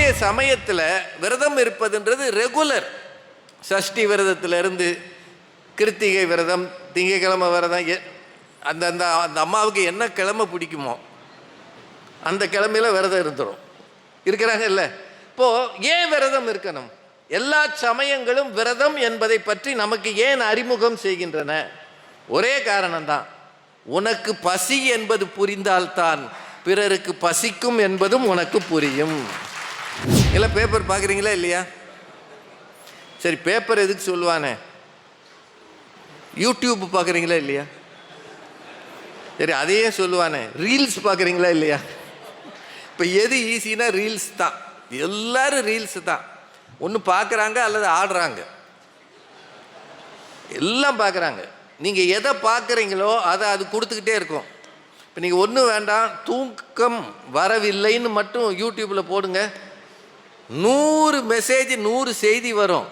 நம்முடைய சமயத்தில் விரதம் இருப்பதுன்றது ரெகுலர். சஷ்டி விரதத்திலிருந்து கிருத்திகை விரதம், திங்கக்கிழமை விரதம், அந்த அந்த அந்த அம்மாவுக்கு என்ன கிழமை பிடிக்குமோ அந்த கிழமையில் விரதம் இருந்துடும். இருக்கிறாங்க இல்லை? இப்போது ஏன் விரதம் இருக்கணும்? எல்லா சமயங்களும் விரதம் என்பதை பற்றி நமக்கு ஏன் அறிமுகம் செய்கின்றன? ஒரே காரணம்தான், உனக்கு பசி என்பது புரிந்தால்தான் பிறருக்கு பசிக்கும் என்பதும் உனக்கு புரியும். இல்லை பேப்பர் பார்க்குறீங்களா இல்லையா? சரி, பேப்பர் எதுக்கு சொல்லுவானே? யூடியூப் பார்க்குறீங்களா இல்லையா? சரி, அதையே சொல்லுவானே. ரீல்ஸ் பார்க்குறீங்களா இல்லையா? இப்போ எது ஈஸினா ரீல்ஸ் தான். எல்லாரும் ரீல்ஸ் தான். ஒன்று பார்க்குறாங்க அல்லது ஆடுறாங்க, எல்லாம் பார்க்குறாங்க. நீங்கள் எதை பார்க்குறீங்களோ அதை அது கொடுத்துக்கிட்டே இருக்கும். இப்போ நீங்கள் ஒன்றும் வேண்டாம், தூக்கம் வரவில்லைன்னு மட்டும் யூடியூப்பில் போடுங்க, 100 மெசேஜ் 100 செய்தி வரும்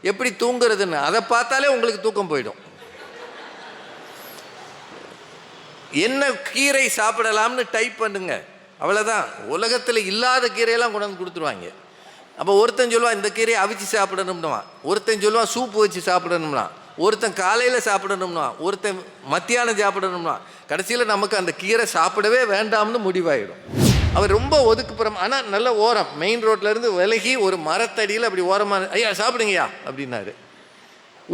எப்படி தூங்குறதுன்னு. அதை பார்த்தாலே உங்களுக்கு தூக்கம் போயிடும். என்ன கீரை சாப்பிடலாம்னு டைப் பண்ணுங்க, அவ்வளோதான். உலகத்தில் இல்லாத கீரையெல்லாம் கொண்டு வந்து கொடுத்துருவாங்க. அப்போ ஒருத்தன் சொல்லுவான் இந்த கீரையை அவிச்சு சாப்பிடணும்னா, ஒருத்தன் சொல்லுவான் சூப்பு வச்சு சாப்பிடணும்னா, ஒருத்தன் காலையில் சாப்பிடணும்னா, ஒருத்தன் மத்தியானம் சாப்பிடணும்னா, கடைசியில் நமக்கு அந்த கீரை சாப்பிடவே வேண்டாம்னு முடிவாயிடும். அவர் ரொம்ப ஒதுக்குப்புறம், ஆனால் நல்ல ஓரம், மெயின் ரோட்லேருந்து விலகி ஒரு மரத்தடியில் அப்படி ஓரமாக, ஐயா சாப்பிடுங்கய்யா அப்படின்னாரு.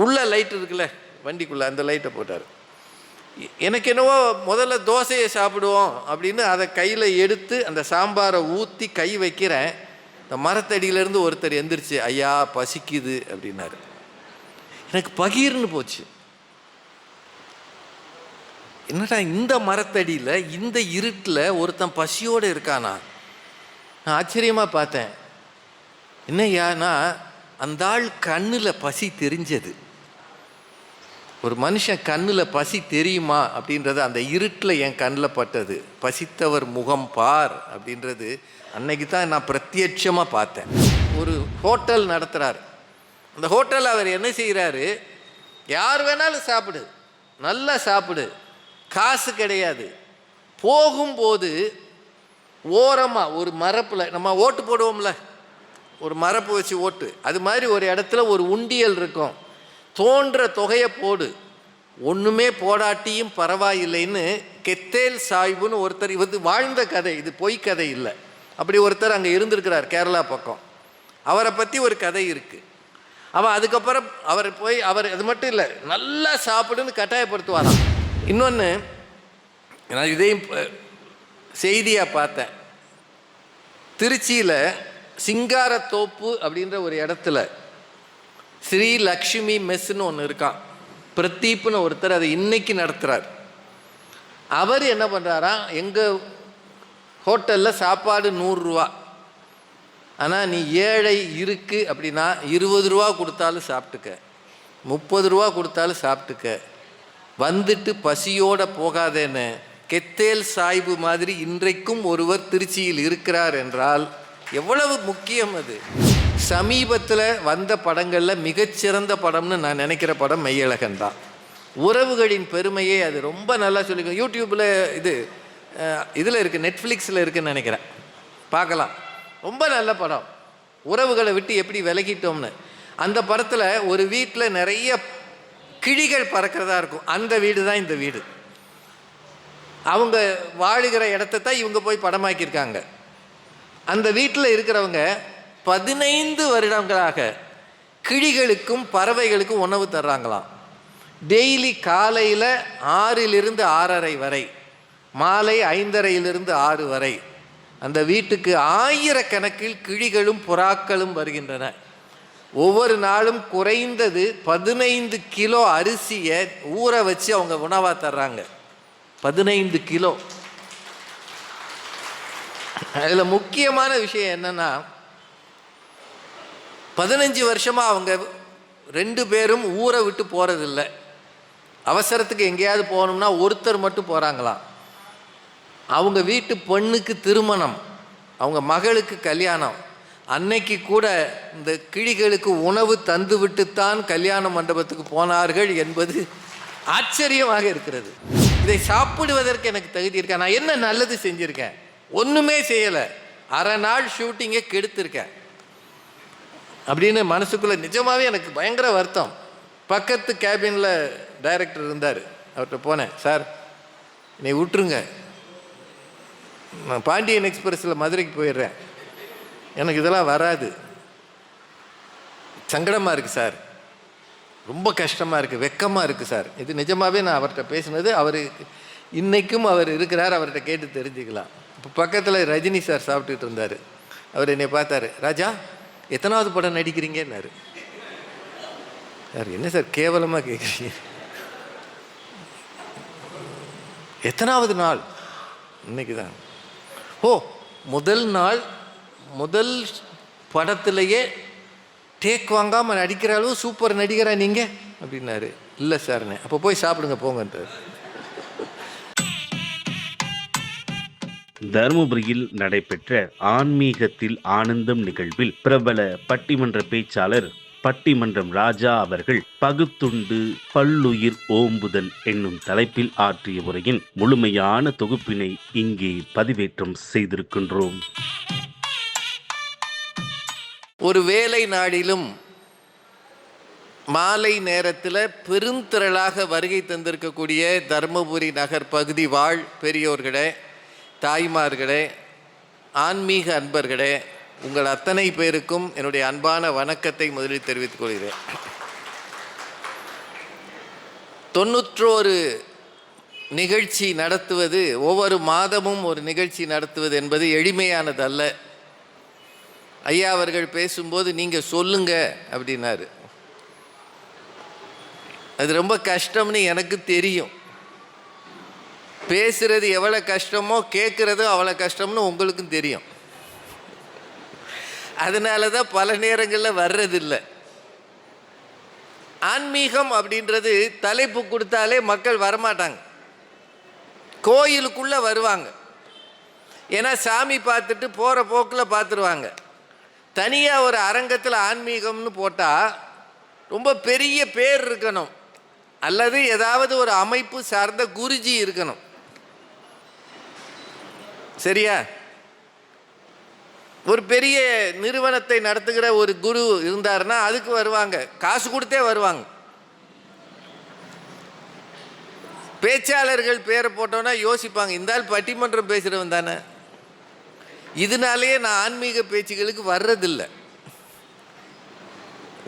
உள்ள லைட் இருக்குல்ல வண்டிக்குள்ளே, அந்த லைட்டை போட்டார். எனக்கு என்னவோ முதல்ல தோசையை சாப்பிடுவோம் அப்படின்னு அதை கையில் எடுத்து அந்த சாம்பாரை ஊற்றி கை வைக்கிறேன். இந்த மரத்தடியிலேருந்து ஒருத்தர் எந்திரிச்சு, ஐயா பசிக்குது அப்படின்னாரு. எனக்கு பகீர்னு போச்சு. என்னடா இந்த மரத்தடியில் இந்த இருட்டில் ஒருத்தன் பசியோடு இருக்கானா? நான் ஆச்சரியமாக பார்த்தேன். என்னையானா அந்த ஆள் கண்ணில் பசி தெரிஞ்சது. ஒரு மனுஷன் கண்ணில் பசி தெரியுமா அப்படின்றது அந்த இருட்டில் என் கண்ணில் பட்டது. பசித்தவர் முகம் பார் அப்படின்றது அன்னைக்கு தான் நான் பிரத்யட்சமாக பார்த்தேன். ஒரு ஹோட்டல் நடத்துகிறார். அந்த ஹோட்டலில் அவர் என்ன செய்கிறாரு, யார் வேணாலும் சாப்பிடு, நல்லா சாப்பிடு, காசு கிடையாது. போகும்போது ஓரமாக ஒரு மரப்பில், நம்ம ஓட்டு போடுவோம்ல, ஒரு மரப்பு வச்சு ஓட்டு, அது மாதிரி ஒரு இடத்துல ஒரு உண்டியல் இருக்கும், தோன்ற தொகையை போடு, ஒன்றுமே போடாட்டியும் பரவாயில்லைன்னு கெத்தேல் சாய்புன்னு ஒருத்தர், இது வாழ்ந்த கதை, இது பொய் கதை இல்லை, அப்படி ஒருத்தர் அங்கே இருந்திருக்கிறார் கேரளா பக்கம். அவரை பற்றி ஒரு கதை இருக்குது. அவன் அதுக்கப்புறம் அவர் போய், அவர் அது மட்டும் இல்லை, நல்லா சாப்பிடுன்னு கட்டாயப்படுத்துவாராம். இன்னொன்று நான் இதையும் செய்தியாக பார்த்தேன். திருச்சியில் சிங்காரத்தோப்பு அப்படின்ற ஒரு இடத்துல ஸ்ரீ லக்ஷ்மி மெஸ்ன்னு ஒன்று இருக்கான். பிரதீப்னு ஒருத்தர் அதை இன்னைக்கு நடத்துகிறார். அவர் என்ன பண்ணுறாராம், எங்கள் ஹோட்டலில் சாப்பாடு 100 ரூபா, ஆனால் நீ ஏழை இருக்குது அப்படின்னா 20 ரூபா கொடுத்தாலும் சாப்பிட்டுக்க, 30 ரூபா கொடுத்தாலும் சாப்பிட்டுக்க, வந்துட்டு பசியோடு போகாதேன்னு கெத்தேல் சாய்பு மாதிரி இன்றைக்கும் ஒருவர் திருச்சியில் இருக்கிறார் என்றால் எவ்வளவு முக்கியம் அது. சமீபத்தில் வந்த படங்களில் மிகச்சிறந்த படம்னு நான் நினைக்கிற படம் மெய்யழகன் தான். உறவுகளின் பெருமையை அது ரொம்ப நல்லா சொல்லிக்கும். யூடியூப்பில் இதில் இருக்குது, நெட்ஃப்ளிக்ஸில் இருக்குதுன்னு நினைக்கிறேன், பார்க்கலாம். ரொம்ப நல்ல படம், உறவுகளை விட்டு எப்படி விலகிட்டோம்னு. அந்த படத்தில் ஒரு வீட்டில் நிறைய கிழிகள் பறக்கிறதா இருக்கும். அந்த வீடு தான் இந்த வீடு. அவங்க வாழுகிற இடத்த தான் இவங்க போய் படமாக்கியிருக்காங்க. அந்த வீட்டில் இருக்கிறவங்க 15 வருடங்களாக கிழிகளுக்கும் பறவைகளுக்கும் உணவு தர்றாங்களாம். டெய்லி காலையில் 6லிருந்து 6:30 வரை, மாலை 5:30லிருந்து 6 வரை அந்த வீட்டுக்கு ஆயிரக்கணக்கில் கிழிகளும் புறாக்களும் வருகின்றன. ஒவ்வொரு நாளும் குறைந்தது 15 கிலோ அரிசியை ஊற வச்சு அவங்க உணவாக தர்றாங்க. 15 கிலோ. அதில் முக்கியமான விஷயம் என்னென்னா, 15 வருஷமாக அவங்க 2 பேரும் ஊரை விட்டு போகிறதில்ல. அவசரத்துக்கு எங்கேயாவது போகணும்னா ஒருத்தர் மட்டும் போகிறாங்களாம். அவங்க வீட்டு பெண்ணுக்கு திருமணம், அவங்க மகளுக்கு கல்யாணம், அன்னைக்கு கூட இந்த கிழிகளுக்கு உணவு தந்து விட்டுத்தான் கல்யாண மண்டபத்துக்கு போனார்கள் என்பது ஆச்சரியமாக இருக்கிறது. இதை சாப்பிடுவதற்கு எனக்கு தகுதி இருக்கா? நான் என்ன நல்லது செஞ்சுருக்கேன்? ஒன்றுமே செய்யலை. அரை நாள் ஷூட்டிங்கை கெடுத்திருக்கேன் அப்படின்னு மனசுக்குள்ளே நிஜமாகவே எனக்கு பயங்கர வருத்தம். பக்கத்து கேபினில் டைரக்டர் இருந்தார், அவர்கிட்ட போனேன், சார் நீ விட்டுருங்க, நான் பாண்டியன் எக்ஸ்பிரஸில் மதுரைக்கு போயிடுறேன், எனக்கு இதெல்லாம் வராது, சங்கடமாக இருக்குது சார், ரொம்ப கஷ்டமாக இருக்குது, வெக்கமாக இருக்குது சார். இது நிஜமாகவே நான் அவர்கிட்ட பேசினது. அவர் இன்றைக்கும் அவர் இருக்கிறார், அவர்கிட்ட கேட்டு தெரிஞ்சுக்கலாம். இப்போ பக்கத்தில் ரஜினி சார் சாப்பிட்டுட்டு இருந்தார். அவர் என்னை பார்த்தாரு, ராஜா எத்தனாவது படம் நடிக்கிறீங்கன்னாரு. சார் என்ன சார் கேவலமாக கேட்குறீங்க, எத்தனாவது நாள்? இன்னைக்கு தான். ஓ, முதல் நாள், முதல் படத்துலையே டேக் வாங்காமல் நடிக்கிற அளவு சூப்பர் நடிகரா நீங்கள் அப்படின்னாரு. இல்லை சார்ண்ணே. அப்போ போய் சாப்பிடுங்க போங்கன்றார். தருமபுரியில் நடைபெற்ற ஆன்மீகத்தில் ஆனந்தம் நிகழ்வில் பிரபல பட்டிமன்ற பேச்சாளர் பட்டிமன்றம் ராஜா அவர்கள் பகுத்துண்டு பல்லுயிர் ஓம்புதல் என்னும் தலைப்பில் ஆற்றிய உரையின் முழுமையான தொகுப்பினை இங்கே பதிவேற்றம் செய்திருக்கின்றோம். ஒரு வேலை நாடிலும் மாலை நேரத்தில் பெருந்திரளாக வருகை தந்திருக்கக்கூடிய தருமபுரி நகர் பகுதி வாழ் பெரியோர்களே, தாய்மார்களே, ஆன்மீக அன்பர்களே, உங்கள் அத்தனை பேருக்கும் என்னுடைய அன்பான வணக்கத்தை முதலில் தெரிவித்துக் கொள்கிறேன். 91 நிகழ்ச்சி நடத்துவது, ஒவ்வொரு மாதமும் ஒரு நிகழ்ச்சி நடத்துவது என்பது எளிமையானதல்ல. ஐயா அவர்கள் பேசும்போது நீங்கள் சொல்லுங்க அப்படின்னாரு. அது ரொம்ப கஷ்டம்னு எனக்கு தெரியும். பேசுறது எவ்வளோ கஷ்டமோ கேட்குறது அவ்வளோ கஷ்டம்னு உங்களுக்கும் தெரியும். அதனால தான் பல நேரங்களில் வர்றதில்லை. ஆன்மீகம் அப்படின்றது தலைப்பு கொடுத்தாலே மக்கள் வரமாட்டாங்க, கோயிலுக்குள்ளே வருவாங்க. ஏன்னா சாமி பார்த்துட்டு போகிற போக்கில் பார்த்துருவாங்க. தனியாக ஒரு அரங்கத்தில் ஆன்மீகம்னு போட்டால் ரொம்ப பெரிய பேர் இருக்கணும், அல்லது ஏதாவது ஒரு அமைப்பு சார்ந்த குருஜி இருக்கணும். சரியா? ஒரு பெரிய நிறுவனத்தை நடத்துகிற ஒரு குரு இருந்தாருன்னா அதுக்கு வருவாங்க, காசு கொடுத்தே வருவாங்க. பேச்சாளர்கள் பேரை போட்டோன்னா யோசிப்பாங்க, இந்த ஆள் பட்டிமன்றம் பேசுகிறவன் தானே. இதனாலேயே நான் ஆன்மீக பேச்சுகளுக்கு வர்றதில்லை.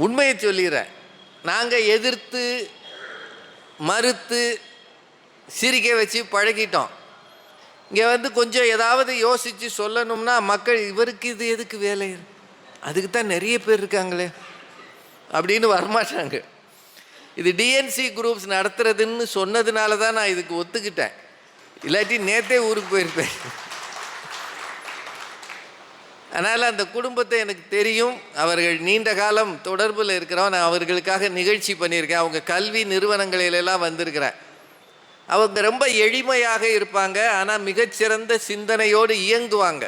உண்மையை சொல்லிடுறேன். நாங்கள் எதிர்த்து மறுத்து சிரிக்க வச்சு பழகிட்டோம். இங்கே வந்து கொஞ்சம் ஏதாவது யோசித்து சொல்லணும்னா மக்கள், இவருக்கு இது எதுக்கு வேலை, அதுக்கு தான் நிறைய பேர் இருக்காங்களே அப்படின்னு வரமாட்டாங்க. இது டிஎன்சி குரூப்ஸ் நடத்துறதுன்னு சொன்னதுனால தான் நான் இதுக்கு ஒத்துக்கிட்டேன், இல்லாட்டி நேற்றே ஊருக்கு போயிருப்பேன். அதனால் அந்த குடும்பத்தை எனக்கு தெரியும், அவர்கள் நீண்ட காலம் தொடர்பில் இருக்கிறோம். நான் அவர்களுக்காக நிகழ்ச்சி பண்ணியிருக்கேன், அவங்க கல்வி நிறுவனங்களிலெல்லாம் வந்திருக்கிறேன். அவங்க ரொம்ப எளிமையாக இருப்பாங்க, ஆனால் மிகச்சிறந்த சிந்தனையோடு இயங்குவாங்க.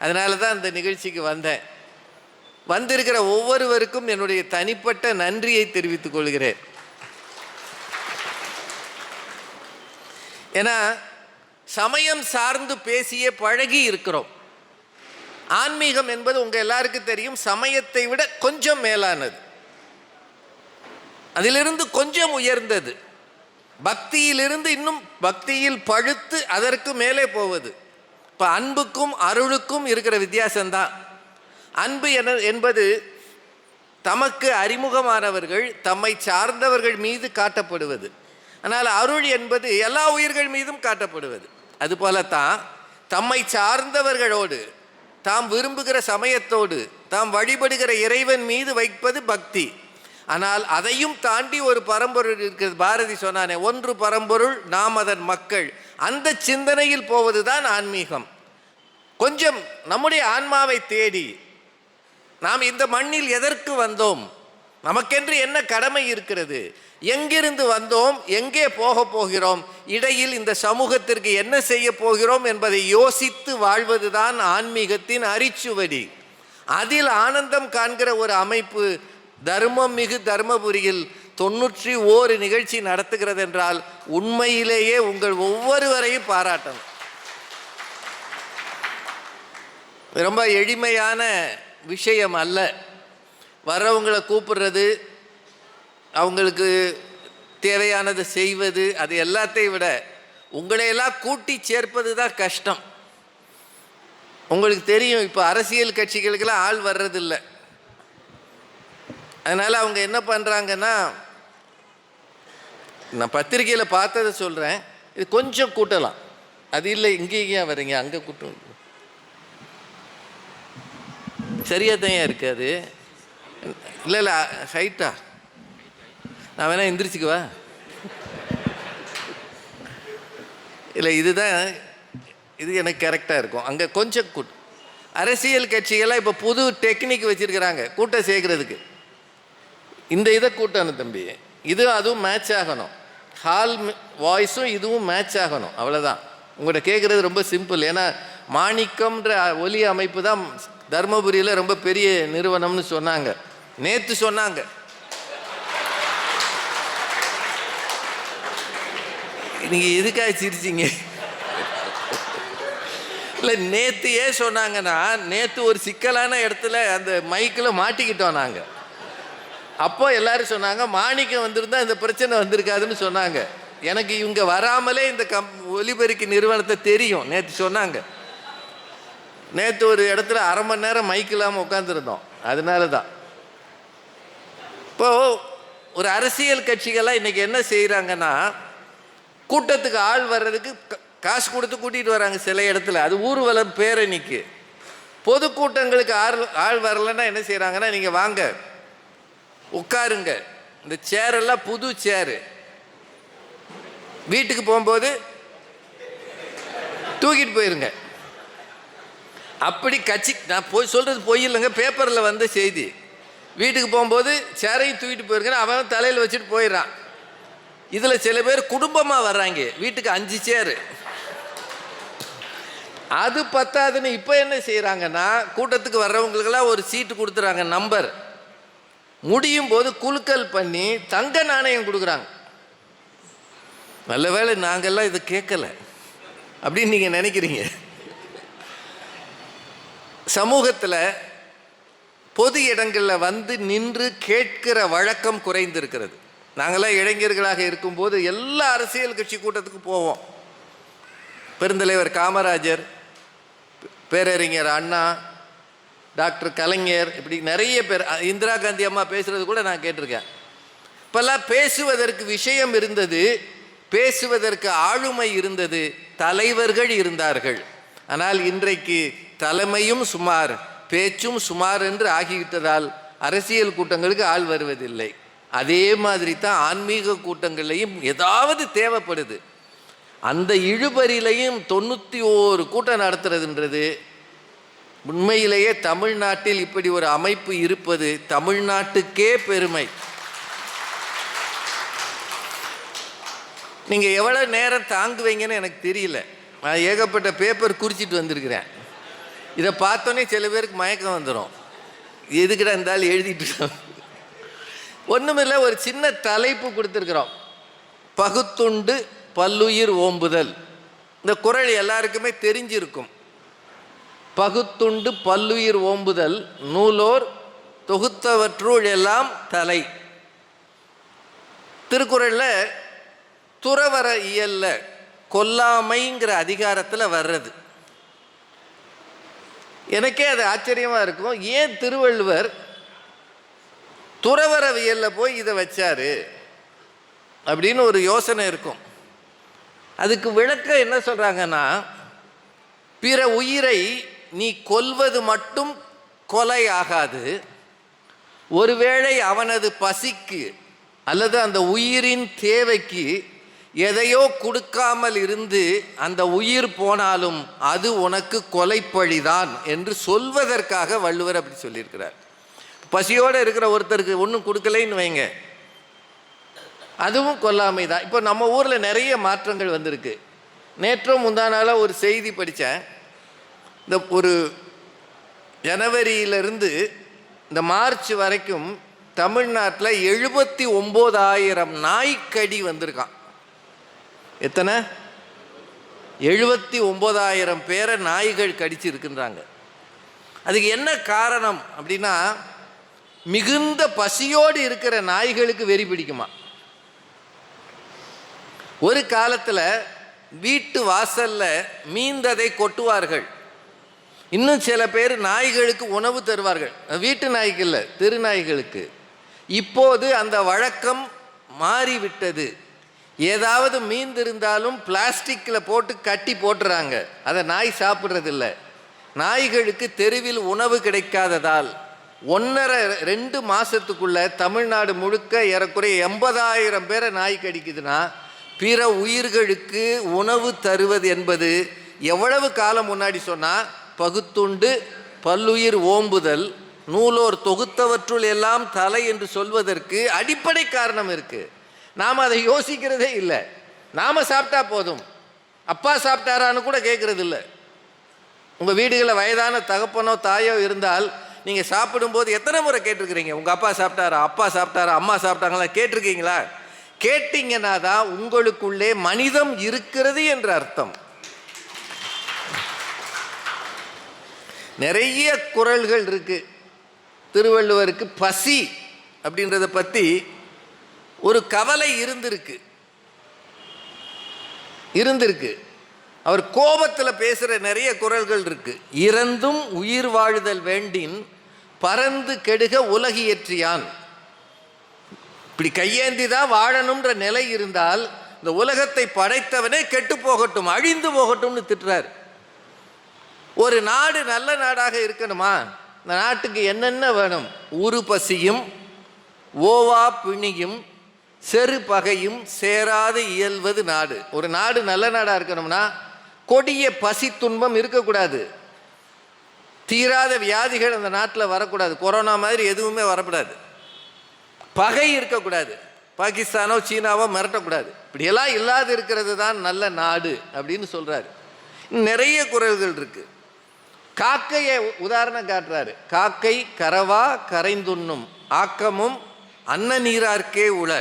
அதனால தான் அந்த நிகழ்ச்சிக்கு வந்தேன். வந்திருக்கிற ஒவ்வொருவருக்கும் என்னுடைய தனிப்பட்ட நன்றியை தெரிவித்துக் கொள்கிறேன். ஏன்னா சமயம் சார்ந்து பேசியே பழகி இருக்கிறோம். ஆன்மீகம் என்பது உங்கள் எல்லாருக்கும் தெரியும், சமயத்தை விட கொஞ்சம் மேலானது, அதிலிருந்து கொஞ்சம் உயர்ந்தது, பக்தியிலிருந்து இன்னும் பக்தியில் பழுத்து அதற்கு மேலே போவது. இப்போ அன்புக்கும் அருளுக்கும் இருக்கிற வித்தியாசம்தான். அன்பு என்பது தமக்கு அறிமுகமானவர்கள், தம்மை சார்ந்தவர்கள் மீது காட்டப்படுவது. ஆனால் அருள் என்பது எல்லா உயிர்கள் மீதும் காட்டப்படுவது. அதுபோலத்தான் தம்மை சார்ந்தவர்களோடு, தாம் விரும்புகிற சமயத்தோடு, தாம் வழிபடுகிற இறைவன் மீது வைப்பது பக்தி. ஆனால் அதையும் தாண்டி ஒரு பரம்பொருள் இருக்கிறது. பாரதி சொன்னானே, ஒன்று பரம்பொருள் நாம் அதன் மக்கள். அந்த சிந்தனையில் போவது தான் ஆன்மீகம். கொஞ்சம் நம்முடைய ஆன்மாவை தேடி, நாம் இந்த மண்ணில் எதற்கு வந்தோம், நமக்கென்று என்ன கடமை இருக்கிறது, எங்கிருந்து வந்தோம், எங்கே போக போகிறோம், இடையில் இந்த சமூகத்திற்கு என்ன செய்ய போகிறோம் என்பதை யோசித்து வாழ்வதுதான் ஆன்மீகத்தின் அரிச்சுவடி. அதில் ஆனந்தம் காண்கிற ஒரு அமைப்பு தர்மம் மிகு தர்மபுரியில் 91 நிகழ்ச்சி நடத்துகிறது என்றால் உண்மையிலேயே உங்கள் ஒவ்வொருவரையும் பாராட்டணும். ரொம்ப எளிமையான விஷயம் அல்ல. வர்றவங்களை கூப்பிடுறது, அவங்களுக்கு தேவையானதை செய்வது, அது எல்லாத்தையும் விட உங்களையெல்லாம் கூட்டி சேர்ப்பது தான் கஷ்டம். உங்களுக்கு தெரியும், இப்போ அரசியல் கட்சிகளுக்கெல்லாம் ஆள் வர்றதில்லை. அதனால் அவங்க என்ன பண்ணுறாங்கன்னா, நான் பத்திரிக்கையில் பார்த்ததை சொல்கிறேன், இது கொஞ்சம் கூட்டலாம், அது இல்லை இங்கேயா வரீங்க அங்கே கூட்டம் சரியாக தான் இருக்காது. இல்லை இல்லை ஹைட்டா, நான் வேணா எந்திரிச்சிக்குவா? இல்லை இதுதான், இது எனக்கு கரெக்டாக இருக்கும். அங்கே கொஞ்சம் கூட்டம். அரசியல் கட்சிகள்லாம் இப்போ புது டெக்னிக் வச்சுருக்கிறாங்க கூட்டம் சேர்க்கறதுக்கு. இந்த இதை கூட்டணும் தம்பி, இது அதுவும் மேட்ச் ஆகணும், ஹால் வாய்ஸும் இதுவும் மேட்ச் ஆகணும், அவ்வளோதான். உங்கள்கிட்ட கேட்குறது ரொம்ப சிம்பிள். ஏன்னா மாணிக்கம்ன்ற ஒலி அமைப்பு தான் தர்மபுரியில் ரொம்ப பெரிய நிறுவனம்னு சொன்னாங்க, நேற்று சொன்னாங்க. நீங்கள் எதுக்காக சிரிச்சிங்க? இல்லை நேற்று ஏன் சொன்னாங்கன்னா, நேற்று ஒரு சிக்கலான இடத்துல அந்த மைக்கில் மாட்டிக்கிட்டோம் நாங்கள். அப்போ எல்லாரும் சொன்னாங்க மாணிக்கம் வந்திருந்தா இந்த பிரச்சனை வந்திருக்காதுன்னு சொன்னாங்க. எனக்கு இவங்க வராமலே இந்த ஒலிபெருக்கி நிறுவனத்தை தெரியும். நேற்று சொன்னாங்க, நேற்று ஒரு இடத்துல அரை மணி நேரம் மைக் இல்லாமல் உட்காந்துருந்தோம். அதனால தான் இப்போது ஒரு அரசியல் கட்சிகள்லாம் இன்றைக்கி என்ன செய்கிறாங்கன்னா, கூட்டத்துக்கு ஆள் வர்றதுக்கு காசு கொடுத்து கூட்டிகிட்டு வராங்க சில இடத்துல. அது ஊர்வலம் பேரணிக்கு. பொதுக்கூட்டங்களுக்கு ஆள் வரலைன்னா என்ன செய்கிறாங்கன்னா, நீங்கள் வாங்க உட்காருங்க, இந்த சேரெல்லாம் புது சேரு, வீட்டுக்கு போகும்போது தூக்கிட்டு போயிருங்க. அப்படி கட்சி, நான் போய் சொல்கிறது பொய் இல்லைங்க, பேப்பரில் வந்த செய்தி. வீட்டுக்கு போகும்போது சேரையும் தூக்கிட்டு போயிருங்கன்னு அவன் தலையில் வச்சுட்டு போயிடறான். இதில் சில பேர் குடும்பமாக வர்றாங்க, வீட்டுக்கு 5 சேரு. அது பத்தாதுன்னு இப்போ என்ன செய்கிறாங்கன்னா, கூட்டத்துக்கு வர்றவங்களுக்கெல்லாம் ஒரு சீட்டு கொடுத்துறாங்க, நம்பர். முடியும் போது குலுக்கல் பண்ணி தங்க நாணயம் கொடுக்குறாங்க. நல்ல வேளை நாங்கள்லாம் இதை கேட்கல அப்படின்னு நீங்கள் நினைக்கிறீங்க. சமூகத்தில் பொது இடங்களில் வந்து நின்று கேட்கிற வழக்கம் குறைந்திருக்கிறது. நாங்களாம் இளைஞர்களாக இருக்கும்போது எல்லா அரசியல் கட்சி கூட்டத்துக்கு போவோம். பெருந்தலைவர் காமராஜர், பேரறிஞர் அண்ணா, டாக்டர் கலைஞர், இப்படி நிறைய பேர், இந்திரா காந்தி அம்மா பேசுகிறது கூட நான் கேட்டிருக்கேன். இப்போல்லாம் பேசுவதற்கு விஷயம் இருந்தது, பேசுவதற்கு ஆளுமை இருந்தது, தலைவர்கள் இருந்தார்கள். ஆனால் இன்றைக்கு தலைமையும் சுமார், பேச்சும் சுமார் என்று ஆகிவிட்டதால் அரசியல் கூட்டங்களுக்கு ஆள் வருவதில்லை. அதே மாதிரி தான் ஆன்மீக கூட்டங்களையும் ஏதாவது தேவைப்படுது. அந்த இழுபறியிலையும் 91 கூட்டம் நடத்துறதுன்றது உண்மையிலேயே தமிழ்நாட்டில் இப்படி ஒரு அமைப்பு இருப்பது தமிழ்நாட்டுக்கே பெருமை. நீங்கள் எவ்வளோ நேரம் தாங்குவீங்கன்னு எனக்கு தெரியல. நான் ஏகப்பட்ட பேப்பர் குறிச்சிட்டு வந்திருக்கிறேன். இதை பார்த்தோன்னே சில பேருக்கு மயக்கம் வந்துடும், எதுக்கிட்ட இருந்தாலும் எழுதிட்டு. ஒன்றுமில்லை, ஒரு சின்ன தலைப்பு கொடுத்துருக்குறோம், பகுத்துண்டு பல்லுயிர் ஓம்புதல். இந்த குறள் எல்லாருக்குமே தெரிஞ்சிருக்கும். பகுத்துண்டு பல்லுயிர் ஓம்புதல் நூலோர் தொகுத்தவற்றுள் எல்லாம் தலை. திருக்குறளில் துறவற இயல்ல கொல்லாமைங்கிற அதிகாரத்தில் வர்றது. எனக்கே அது ஆச்சரியமாக இருக்கும், ஏன் திருவள்ளுவர் துறவரவியலில் போய் இதை வச்சாரு அப்படின்னு ஒரு யோசனை இருக்கும். அதுக்கு விளக்கம் என்ன சொல்கிறாங்கன்னா, பிற உயிரை நீ கொல்வது மட்டும் கொலை ஆகாது, ஒருவேளை அவனது பசிக்கு அல்லது அந்த உயிரின் தேவைக்கு எதையோ கொடுக்காமல் இருந்து அந்த உயிர் போனாலும் அது உனக்கு கொலைப்பழிதான் என்று சொல்வதற்காக வள்ளுவர் அப்படி சொல்லியிருக்கிறார். பசியோடு இருக்கிற ஒருத்தருக்கு ஒன்றும் கொடுக்கலைன்னு வைங்க, அதுவும் கொல்லாமை தான். இப்போ நம்ம ஊரில் நிறைய மாற்றங்கள் வந்திருக்கு. நேற்றும் முந்தானால ஒரு செய்தி படித்தேன். இந்த ஒரு ஜனவரியிலிருந்து இந்த மார்ச் வரைக்கும் தமிழ்நாட்டில் 79,000 நாய்க்கடி வந்திருக்கான். எத்தனை? 79,000 பேரை நாய்கள் கடிச்சு இருக்குன்றாங்க. அதுக்கு என்ன காரணம் அப்படின்னா, மிகுந்த பசியோடு இருக்கிற நாய்களுக்கு வெறி பிடிக்குமா. ஒரு காலத்தில் வீட்டு வாசல்ல மீந்ததை கொட்டுவார்கள். இன்னும் சில பேர் நாய்களுக்கு உணவு தருவார்கள். வீட்டு நாய்க்கு இல்லை, தெரு நாய்களுக்கு. இப்போது அந்த வழக்கம் மாறிவிட்டது. ஏதாவது மீந்திருந்தாலும் பிளாஸ்டிக்கில் போட்டு கட்டி போட்டுறாங்க. அதை நாய் சாப்பிட்றதில்ல. நாய்களுக்கு தெருவில் உணவு கிடைக்காததால் 1.5-2 மாதத்துக்குள்ள தமிழ்நாடு முழுக்க ஏறக்குறைய 80,000 பேரை நாய் கடிக்குதுன்னா, பிற உயிர்களுக்கு உணவு தருவது என்பது எவ்வளவு காலம் முன்னாடி சொன்னால், பகுத்துண்டு பல்லுயிர் ஓம்புதல் நூலோர் தொகுத்தவற்றுள் எல்லாம் தலை என்று சொல்வதற்கு அடிப்படை காரணம் இருக்குது. நாம் அதை யோசிக்கிறதே இல்லை. நாம் சாப்பிட்டா போதும், அப்பா சாப்பிட்டாரான்னு கூட கேட்குறது இல்லை. உங்கள் வீடுகளில் வயதான தகப்பனோ தாயோ இருந்தால் நீங்கள் சாப்பிடும்போது எத்தனை முறை கேட்டிருக்கிறீங்க, உங்கள் அப்பா சாப்பிட்டாரா, அப்பா சாப்பிட்டாரா, அம்மா சாப்பிட்டாங்களா கேட்டிருக்கீங்களா? கேட்டிங்கன்னா தான் உங்களுக்குள்ளே மனிதம் இருக்கிறது என்ற அர்த்தம். நிறைய குறள்கள் இருக்கு. திருவள்ளுவருக்கு பசி அப்படின்றத பற்றி ஒரு கவலை இருந்திருக்கு. அவர் கோபத்தில் பேசுகிற நிறைய குறள்கள் இருக்கு. இறந்தும் உயிர் வாழுதல் வேண்டின் பறந்து கெடுக உலகியற்றியான். இப்படி கையேந்தி தான் வாழணுன்ற நிலை இருந்தால் இந்த உலகத்தை படைத்தவனே கெட்டு போகட்டும், அழிந்து போகட்டும்னு திட்டுறார். ஒரு நாடு நல்ல நாடாக இருக்கணுமா, இந்த நாட்டுக்கு என்னென்ன வேணும்? உரு பசியும் ஓவா பிணியும் செரு பகையும் சேராது இயல்வது நாடு. ஒரு நாடு நல்ல நாடாக இருக்கணும்னா கொடிய பசி துன்பம் இருக்கக்கூடாது, தீராத வியாதிகள் அந்த நாட்டில் வரக்கூடாது, கொரோனா மாதிரி எதுவுமே வரக்கூடாது, பகை இருக்கக்கூடாது, பாகிஸ்தானோ சீனாவோ மிரட்டக்கூடாது. இப்படியெல்லாம் இல்லாது இருக்கிறது தான் நல்ல நாடு அப்படின்னு சொல்கிறாரு. நிறைய குறள்கள் இருக்குது. காக்கையை உதாரணம் காட்டுறாரு. காக்கை கரவா கரைந்துண்ணும் ஆக்கமும் அன்ன நீரார்க்கே உள.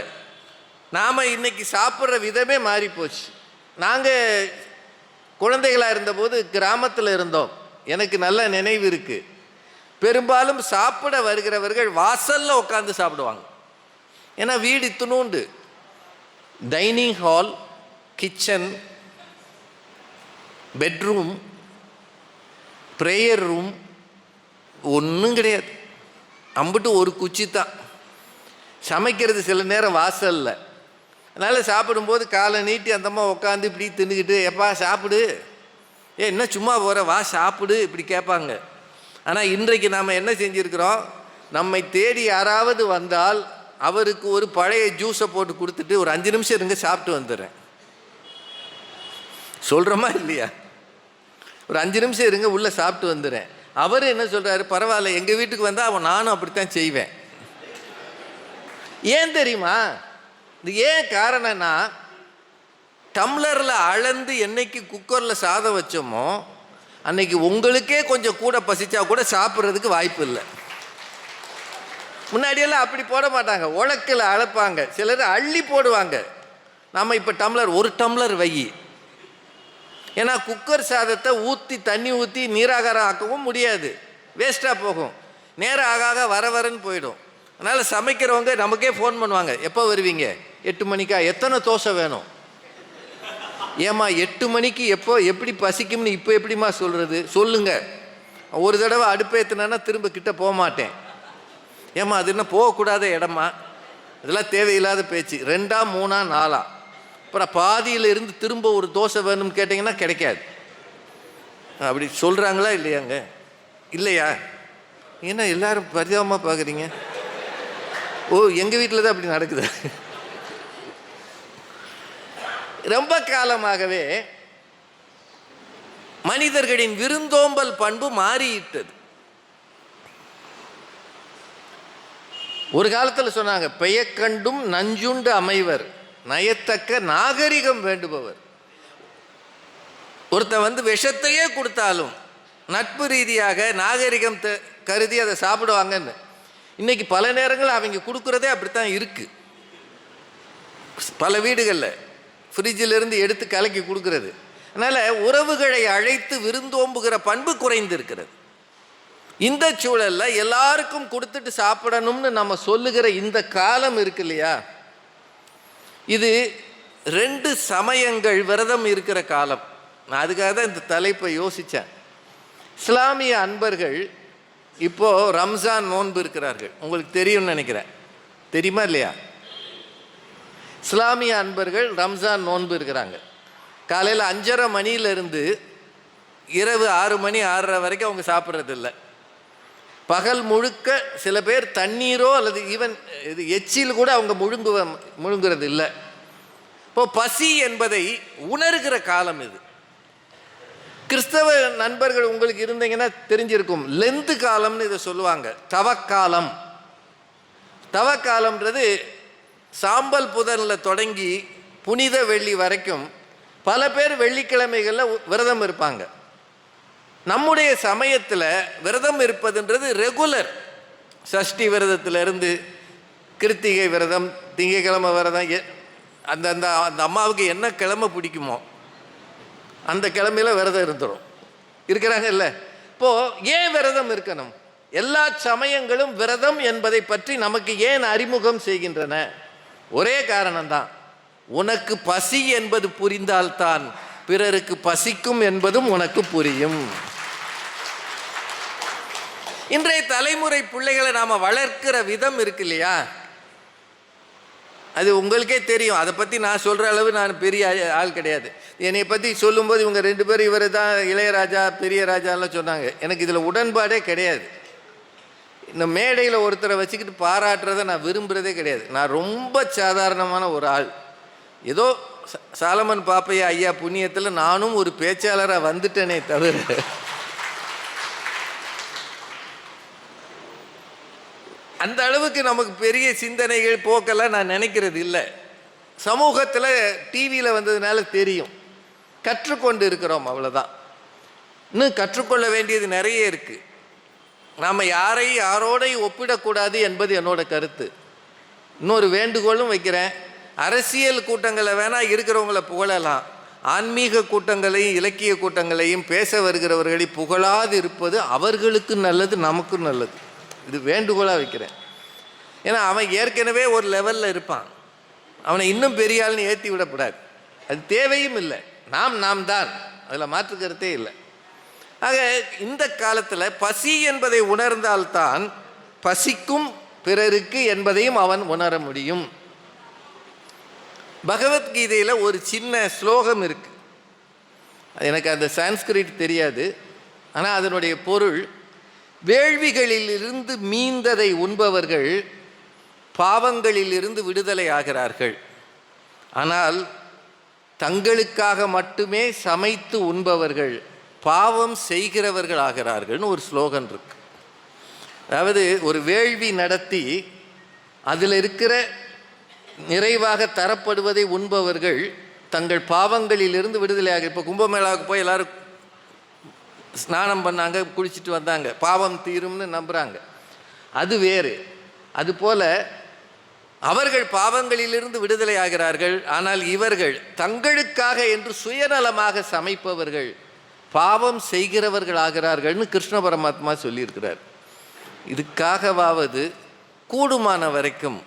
நாம் இன்னைக்கு சாப்பிட்ற விதமே மாறி போச்சு. நாங்கள் குழந்தைகளாக இருந்தபோது கிராமத்தில் இருந்தோம். எனக்கு நல்ல நினைவு இருக்குது. பெரும்பாலும் சாப்பிட வருகிறவர்கள் வாசலில் உட்காந்து சாப்பிடுவாங்க. ஏன்னா வீடு இத்துணுண்டு. Dining hall, kitchen, bedroom, prayer room ஒன்றும் கிடையாது. அம்பிட்டு ஒரு குச்சி தான். சமைக்கிறது சில நேரம் வாசலில். அதனால் சாப்பிடும்போது காலை நீட்டி அந்தம்மா உட்காந்து இப்படி தின்னுக்கிட்டு, எப்பா சாப்பிடு, என்ன சும்மா போகிற, வா சாப்பிடு, இப்படி கேட்பாங்க. ஆனால் இன்றைக்கு நாம் என்ன செஞ்சுருக்கிறோம், நம்மை தேடி யாராவது வந்தால் அவருக்கு ஒரு பழைய ஜூஸை போட்டு கொடுத்துட்டு ஒரு 5 நிமிஷம் இருங்க சாப்பிட்டு வந்துடுறேன் சொல்கிறோமா இல்லையா? ஒரு 5 நிமிஷம் இருங்க உள்ளே சாப்பிட்டு வந்துடுறேன். அவர் என்ன சொல்கிறாரு, பரவாயில்ல, எங்கள் வீட்டுக்கு வந்தால் நானும் அப்படித்தான் செய்வேன். ஏன் தெரியுமா? இது ஏன் காரணம்னா, டம்ளரில் அளந்து என்னைக்கு குக்கரில் சாதம் வச்சோமோ அன்னைக்கு உங்களுக்கே கொஞ்சம் கூட பசிச்சா கூட சாப்பிட்றதுக்கு வாய்ப்பு இல்லை. முன்னாடியெல்லாம் அப்படி போட மாட்டாங்க, உலக்கில் அளப்பாங்க, சிலர் அள்ளி போடுவாங்க. நம்ம இப்போ டம்ளர், ஒரு டம்ளர் வை. ஏன்னா குக்கர் சாதத்தை ஊற்றி தண்ணி ஊற்றி நீராகாரம் ஆக்கவும் முடியாது, வேஸ்ட்டாக போகும், நேரம் ஆக வரன்னு போயிடும். அதனால் சமைக்கிறவங்க நமக்கே ஃபோன் பண்ணுவாங்க, எப்போ வருவீங்க? 8 மணிக்கா? எத்தனை தோசை வேணும்? ஏம்மா 8 மணிக்கு எப்போ எப்படி பசிக்கும்னு இப்போ எப்படிம்மா சொல்கிறது? சொல்லுங்க. ஒரு தடவை அடுப்பு ஏற்றினா திரும்ப கிட்ட போக மாட்டேன். ஏம்மா அது என்ன போகக்கூடாத இடமா? இதெல்லாம் தேவையில்லாத பேச்சு. 2ஆ 3ஆ 4ஆ, அப்புறம் பாதியில் இருந்து திரும்ப ஒரு தோசை வேணும்னு கேட்டிங்கன்னா கிடைக்காது. அப்படி சொல்கிறாங்களா இல்லையாங்க? இல்லையா? ஏன்னா எல்லாரும் பரிதாபமாக பார்க்குறீங்க. ஓ, எங்கள் வீட்டில் தான் அப்படி நடக்குது. ரொம்ப காலமாகவே மனிதர்களின் விருந்தோம்பல் பண்பு மாறிவிட்டது. ஒரு காலத்தில் சொன்னாங்க, பெயக்கண்டும் நஞ்சுண்டு அமைவர் நயத்தக்க நாகரிகம் வேண்டுபவர். ஒருத்தன் விஷத்தையே கொடுத்தாலும் நட்பு ரீதியாக நாகரிகம் கருதி அதை சாப்பிடுவாங்கன்னு. இன்னைக்கு பல நேரங்கள் அவங்க கொடுக்குறதே அப்படித்தான் இருக்கு. பல வீடுகளில் ஃப்ரிட்ஜிலிருந்து எடுத்து கலக்கி கொடுக்கறது. அதனால் உறவுகளை அழைத்து விருந்தோம்புகிற பண்பு குறைந்து இருக்கிறது. இந்த சூழல்ல எல்லாருக்கும் கொடுத்துட்டு சாப்பிடணும்னு நம்ம சொல்லுகிற இந்த காலம் இருக்கு இல்லையா, இது 2 சமயங்கள் விரதம் இருக்கிற காலம். நான் அதுக்காக தான் இந்த தலைப்பை யோசித்தேன். இஸ்லாமிய அன்பர்கள் இப்போ ரம்ஜான் நோன்பு இருக்கிறார்கள். உங்களுக்கு தெரியும்னு நினைக்கிறேன். தெரியுமா இல்லையா? இஸ்லாமிய அன்பர்கள் ரம்ஜான் நோன்பு இருக்கிறாங்க. காலையில் 5:30 மணியிலிருந்து இரவு 6 மணி 6:30 வரைக்கும் அவங்க சாப்பிட்றதில்லை. பகல் முழுக்க சில பேர் தண்ணீரோ அல்லது ஈவன் இது எச்சில் கூட அவங்க முழுங்குறது இல்லை. இப்போ பசி என்பதை உணர்கிற காலம் இது. கிறிஸ்தவ நண்பர்கள் உங்களுக்கு இருந்தீங்கன்னா தெரிஞ்சிருக்கும், லெந்து காலம்னு இதை சொல்லுவாங்க. தவக்காலம். தவக்காலம்ன்றது சாம்பல் புதனில் தொடங்கி புனித வெள்ளி வரைக்கும் பல பேர் வெள்ளிக்கிழமைகளில் விரதம் இருப்பாங்க. நம்முடைய சமயத்தில் விரதம் இருப்பதுன்றது ரெகுலர். சஷ்டி விரதத்திலிருந்து கிருத்திகை விரதம், திங்கக்கிழமை விரதம், அந்த அந்த அந்த அம்மாவுக்கு என்ன கிழமை பிடிக்குமோ அந்த கிழமையில் விரதம் இருந்துடும். இருக்கிறாங்க இல்லை? இப்போது ஏன் விரதம் இருக்கணும்? எல்லா சமயங்களும் விரதம் என்பதை பற்றி நமக்கு ஏன் அறிமுகம் செய்கின்றன? ஒரே காரணம்தான், உனக்கு பசி என்பது புரிந்தால்தான் பிறருக்கு பசிக்கும் என்பதும் உனக்கு புரியும். இன்றைய தலைமுறை பிள்ளைகளை நாம் வளர்க்கிற விதம் இருக்கு இல்லையா, அது உங்களுக்கே தெரியும். அதை பற்றி நான் சொல்கிற அளவு நான் பெரிய ஆள் கிடையாது. என்னை பற்றி சொல்லும்போது இவங்க 2 பேரும் இவர் தான் இளையராஜா பெரிய ராஜாலாம் சொன்னாங்க. எனக்கு இதில் உடன்பாடே கிடையாது. இந்த மேடையில் ஒருத்தரை வச்சுக்கிட்டு பாராட்டுறதை நான் விரும்புகிறதே கிடையாது. நான் ரொம்ப சாதாரணமான ஒரு ஆள். ஏதோ சாலமன் பாப்பையா ஐயா புண்ணியத்தில் நானும் ஒரு பேச்சாளராக வந்துட்டேனே தவிர அந்த அளவுக்கு நமக்கு பெரிய சிந்தனைகள் போக்கெல்லாம் நான் நினைக்கிறது இல்லை. சமூகத்தில் டிவியில் வந்ததுனால தெரியும், கற்றுக்கொண்டு இருக்கிறோம், அவ்வளோதான். இன்னும் கற்றுக்கொள்ள வேண்டியது நிறைய இருக்குது. நாம் யாரோடையும் ஒப்பிடக்கூடாது என்பது என்னோட கருத்து. இன்னொரு வேண்டுகோளும் வைக்கிறேன். அரசியல் கூட்டங்களை வேணால் இருக்கிறவங்கள புகழலாம், ஆன்மீக கூட்டங்களையும் இலக்கிய கூட்டங்களையும் பேச வருகிறவர்களை புகழாது இருப்பது அவர்களுக்கு நல்லது, நமக்கும் நல்லது. இது வேண்டுகோளாக வைக்கிறேன். ஏன்னா அவன் ஏற்கனவே ஒரு லெவலில் இருப்பான், அவனை இன்னும் பெரிய ஆள்னு ஏற்றி விடக்கூடாது. அது தேவையும் இல்லை. நாம் தான், அதில் மாற்று கருத்தே இல்லை. ஆக இந்த காலத்தில் பசி என்பதை உணர்ந்தால்தான் பசிக்கும் பிறருக்கு என்பதையும் அவன் உணர முடியும். பகவத்கீதையில் ஒரு சின்ன ஸ்லோகம் இருக்கு. எனக்கு அந்த சான்ஸ்கிரிட் தெரியாது, ஆனால் அதனுடைய பொருள், வேள்விகளிலிருந்து மீந்ததை உண்பவர்கள் பாவங்களிலிருந்து விடுதலை ஆகிறார்கள், ஆனால் தங்களுக்காக மட்டுமே சமைத்து உண்பவர்கள் பாவம் செய்கிறவர்கள் ஆகிறார்கள்னு ஒரு ஸ்லோகன் இருக்கு. அதாவது ஒரு வேள்வி நடத்தி அதில் இருக்கிற நிறைவாக தரப்படுவதை உண்பவர்கள் தங்கள் பாவங்களிலிருந்து விடுதலை ஆக. இப்போ கும்பமேளாவுக்கு போய் எல்லாரும் ஸ்நானம் பண்ணாங்க, குளிச்சுட்டு வந்தாங்க, பாவம் தீரும்னு நம்புகிறாங்க. அது வேறு. அதுபோல் அவர்கள் பாவங்களிலிருந்து விடுதலை ஆகிறார்கள், ஆனால் இவர்கள் தங்களுக்காக என்று சுயநலமாக சமைப்பவர்கள் பாவம் செய்கிறவர்கள் ஆகிறார்கள்னு கிருஷ்ண பரமாத்மா சொல்லியிருக்கிறார். இதுக்காகவாவது கூடுமான வரைக்கும்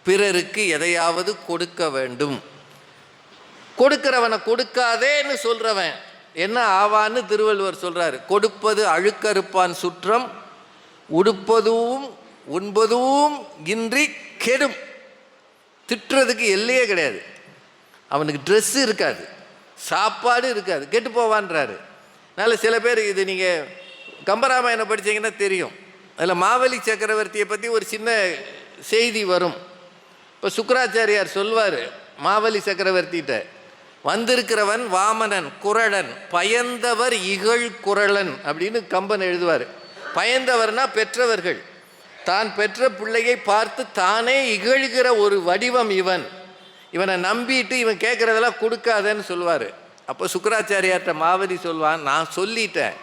பிறருக்கு எதையாவது கொடுக்க வேண்டும். கொடுக்கிறவனை கொடுக்காதேன்னு சொல்கிறவன் என்ன ஆவான்னு திருவள்ளுவர் சொல்கிறார். கொடுப்பது அழுக்கறுப்பான் சுற்றம், உடுப்பதும் உண்பதும் இன்றி கெடும். திட்டுறதுக்கு எல்லையே கிடையாது. அவனுக்கு ட்ரெஸ்ஸு இருக்காது, சாப்பாடு இருக்காது, கெட்டு போவான்றாரு. அதனால் சில பேர், இது நீங்கள் கம்பராமாயணம் படித்தீங்கன்னா தெரியும், அதில் மாவலி சக்கரவர்த்தியை பற்றி ஒரு சின்ன செய்தி வரும். இப்போ சுக்கராச்சாரியார் சொல்வார் மாவலி சக்கரவர்த்திகிட்ட, வந்திருக்கிறவன் வாமனன் குரளன், பயந்தவர் இகழ் குரளன் அப்படின்னு கம்பன் எழுதுவார். பயந்தவர்னா பெற்றவர்கள், தான் பெற்ற பிள்ளையை பார்த்து தானே இகழ்கிற ஒரு வடிவம் இவன். இவனை நம்பிட்டு இவன் கேட்குறதெல்லாம் கொடுக்காதேன்னு சொல்லுவார். அப்போ சுக்கராச்சாரியார்கிட்ட மாவதி சொல்வான், நான் சொல்லிட்டேன்,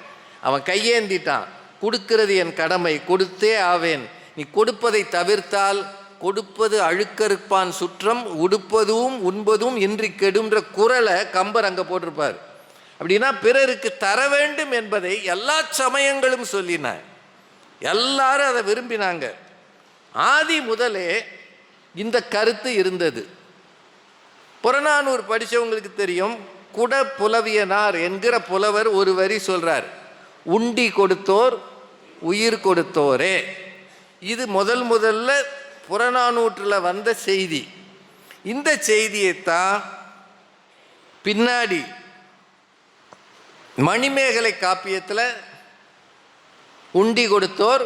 அவன் கையேந்திட்டான், கொடுக்கிறது என் கடமை, கொடுத்தே ஆவேன். நீ கொடுப்பதை தவிர்த்தால் கொடுப்பது அழுக்கறுப்பான் சுற்றம், உடுப்பதும் உண்பதும் இன்றி கெடுன்ற குரலை கம்பர் அங்கே போட்டிருப்பார். அப்படின்னா பிறருக்கு தர வேண்டும் என்பதை எல்லா சமயங்களும் சொல்லின. எல்லாரும் அதை விரும்பினாங்க. ஆதி முதலே இந்த கருத்து இருந்தது. புறநானூறு படித்தவங்களுக்கு தெரியும். குட புலவியனார் என்கிற புலவர் ஒரு வரி சொல்றார், உண்டி கொடுத்தோர் உயிர் கொடுத்தோரே. இது முதல்ல புறநானூற்றில் வந்த செய்தி. இந்த செய்தியைத்தான் பின்னாடி மணிமேகலை காப்பியத்தில் உண்டி கொடுத்தோர்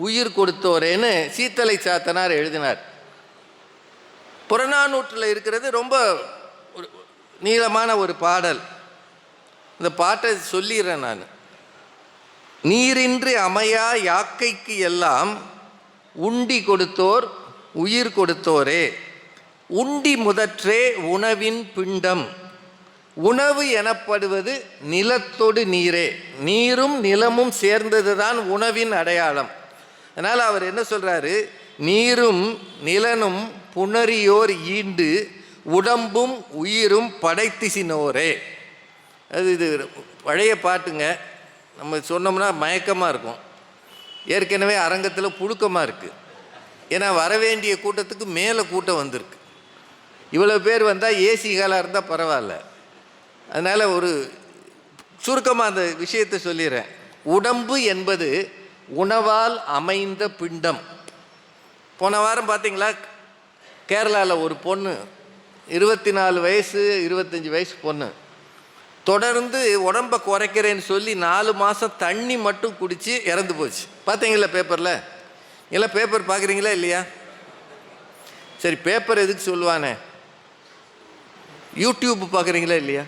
உயிர் கொடுத்தோரேன்னு சீத்தலை சாத்தனார் எழுதினார். புறநானூற்றில் இருக்கிறது ரொம்ப நீளமான ஒரு பாடல். இந்த பாட்டை சொல்லிடுறேன் நான். நீரின்றி அமையா யாக்கைக்கு எல்லாம் உண்டி கொடுத்தோர் உயிர் கொடுத்தோரே. உண்டி முதற்றே உணவின் பிண்டம். உணவு எனப்படுவது நிலத்தொடு நீரே. நீரும் நிலமும் சேர்ந்தது தான் உணவின் அடையாளம். அதனால் அவர் என்ன சொல்கிறாரு, நீரும் நிலனும் புணரியோர் ஈண்டு உடம்பும் உயிரும் படைத்திசினோரே. இது பழைய பாட்டுங்க. நம்ம சொன்னோம்னா மயக்கமாக இருக்கும். ஏற்கனவே அரங்கத்தில் புழுக்கமாக இருக்குது. ஏன்னா வரவேண்டிய கூட்டத்துக்கு மேலே கூட்டம் வந்திருக்கு. இவ்வளோ பேர் வந்தால் ஏசி காலாக இருந்தால் பரவாயில்ல. அதனால் ஒரு சுருக்கமாக அந்த விஷயத்தை சொல்லிடுறேன். உடம்பு என்பது உணவால் அமைந்த பிண்டம். போன வாரம் பார்த்தீங்களா, கேரளாவில் ஒரு பொண்ணு 24 வயசு 25 வயசு பொண்ணு தொடர்ந்து உடம்பை குறைக்கிறேன்னு சொல்லி 4 மாதம் தண்ணி மட்டும் குடித்து இறந்து போச்சு. பார்த்தீங்களா பேப்பரில்? எல்லாம் பேப்பர் பார்க்குறீங்களா இல்லையா? சரி, பேப்பர் எதுக்கு சொல்லுவானே, யூடியூப் பார்க்குறீங்களா இல்லையா?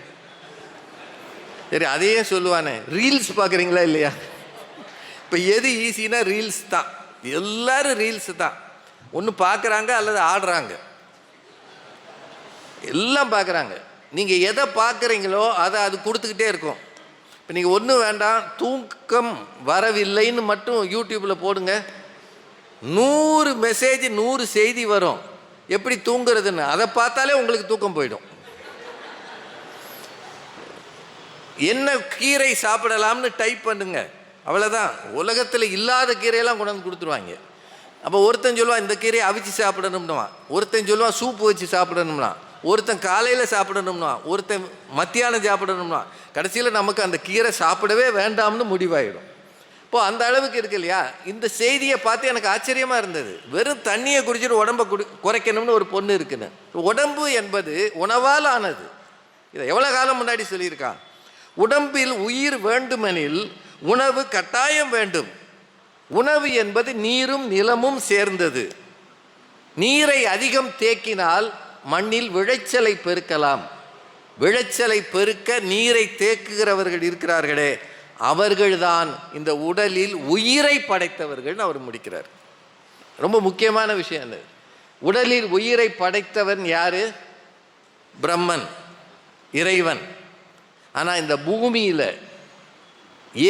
சரி, அதையே சொல்லுவானே, ரீல்ஸ் பார்க்குறீங்களா இல்லையா? இப்போ எது ஈஸின்னா ரீல்ஸ் தான். எல்லோரும் ரீல்ஸ் தான். ஒன்று பார்க்குறாங்க அல்லது ஆடுறாங்க, எல்லாம் பார்க்குறாங்க. நீங்கள் எதை பார்க்குறீங்களோ அதை அது கொடுத்துக்கிட்டே இருக்கும். இப்போ நீங்கள் ஒன்றும் வேண்டாம், தூக்கம் வரவில்லைன்னு மட்டும் யூடியூப்பில் போடுங்க, 100 மெசேஜ் 100 செய்தி வரும் எப்படி தூங்குறதுன்னு. அதை பார்த்தாலே உங்களுக்கு தூக்கம் போயிடும். என்ன கீரை சாப்பிடலாம்னு டைப் பண்ணுங்க, அவ்வளோதான். உலகத்தில் இல்லாத கீரையெல்லாம் கொண்டு வந்து கொடுத்துருவாங்க. அப்போ ஒருத்தன் சொல்லுவான் இந்த கீரையை அவிச்சு சாப்பிடணும்னா, ஒருத்தன் சொல்லுவான் சூப்பு வச்சு சாப்பிடணும்னா, ஒருத்தன் காலையில் சாப்பிடணும்னா, ஒருத்தன் மத்தியானம் சாப்பிடணும்னா, கடைசியில் நமக்கு அந்த கீரை சாப்பிடவே வேண்டாம்னு முடிவாயிடும். இப்போது அந்த அளவுக்கு இருக்கு இல்லையா? இந்த செய்தியை பார்த்து எனக்கு ஆச்சரியமாக இருந்தது. வெறும் தண்ணியை குடிச்சிட்டு உடம்பை குறைக்கணும்னு ஒரு பொண்ணு இருக்குன்னு. உடம்பு என்பது உணவால் ஆனது. இதை எவ்வளோ காலம் முன்னாடி சொல்லியிருக்கான். உடம்பில் உயிர் வேண்டுமெனில் உணவு கட்டாயம் வேண்டும். உணவு என்பது நீரும் நிலமும் சேர்ந்தது. நீரை அதிகம் தேக்கினால் மண்ணில் விளைச்சலை பெருக்கலாம். விளைச்சலை பெருக்க நீரை தேக்குகிறவர்கள் இருக்கிறார்களே, அவர்கள்தான் இந்த உடலில் உயிரை படைத்தவர்கள் அவர் முடிக்கிறார். ரொம்ப முக்கியமான விஷயம் அது. உடலில் உயிரை படைத்தவன் யாரு? பிரம்மன், இறைவன். ஆனால் இந்த பூமியில்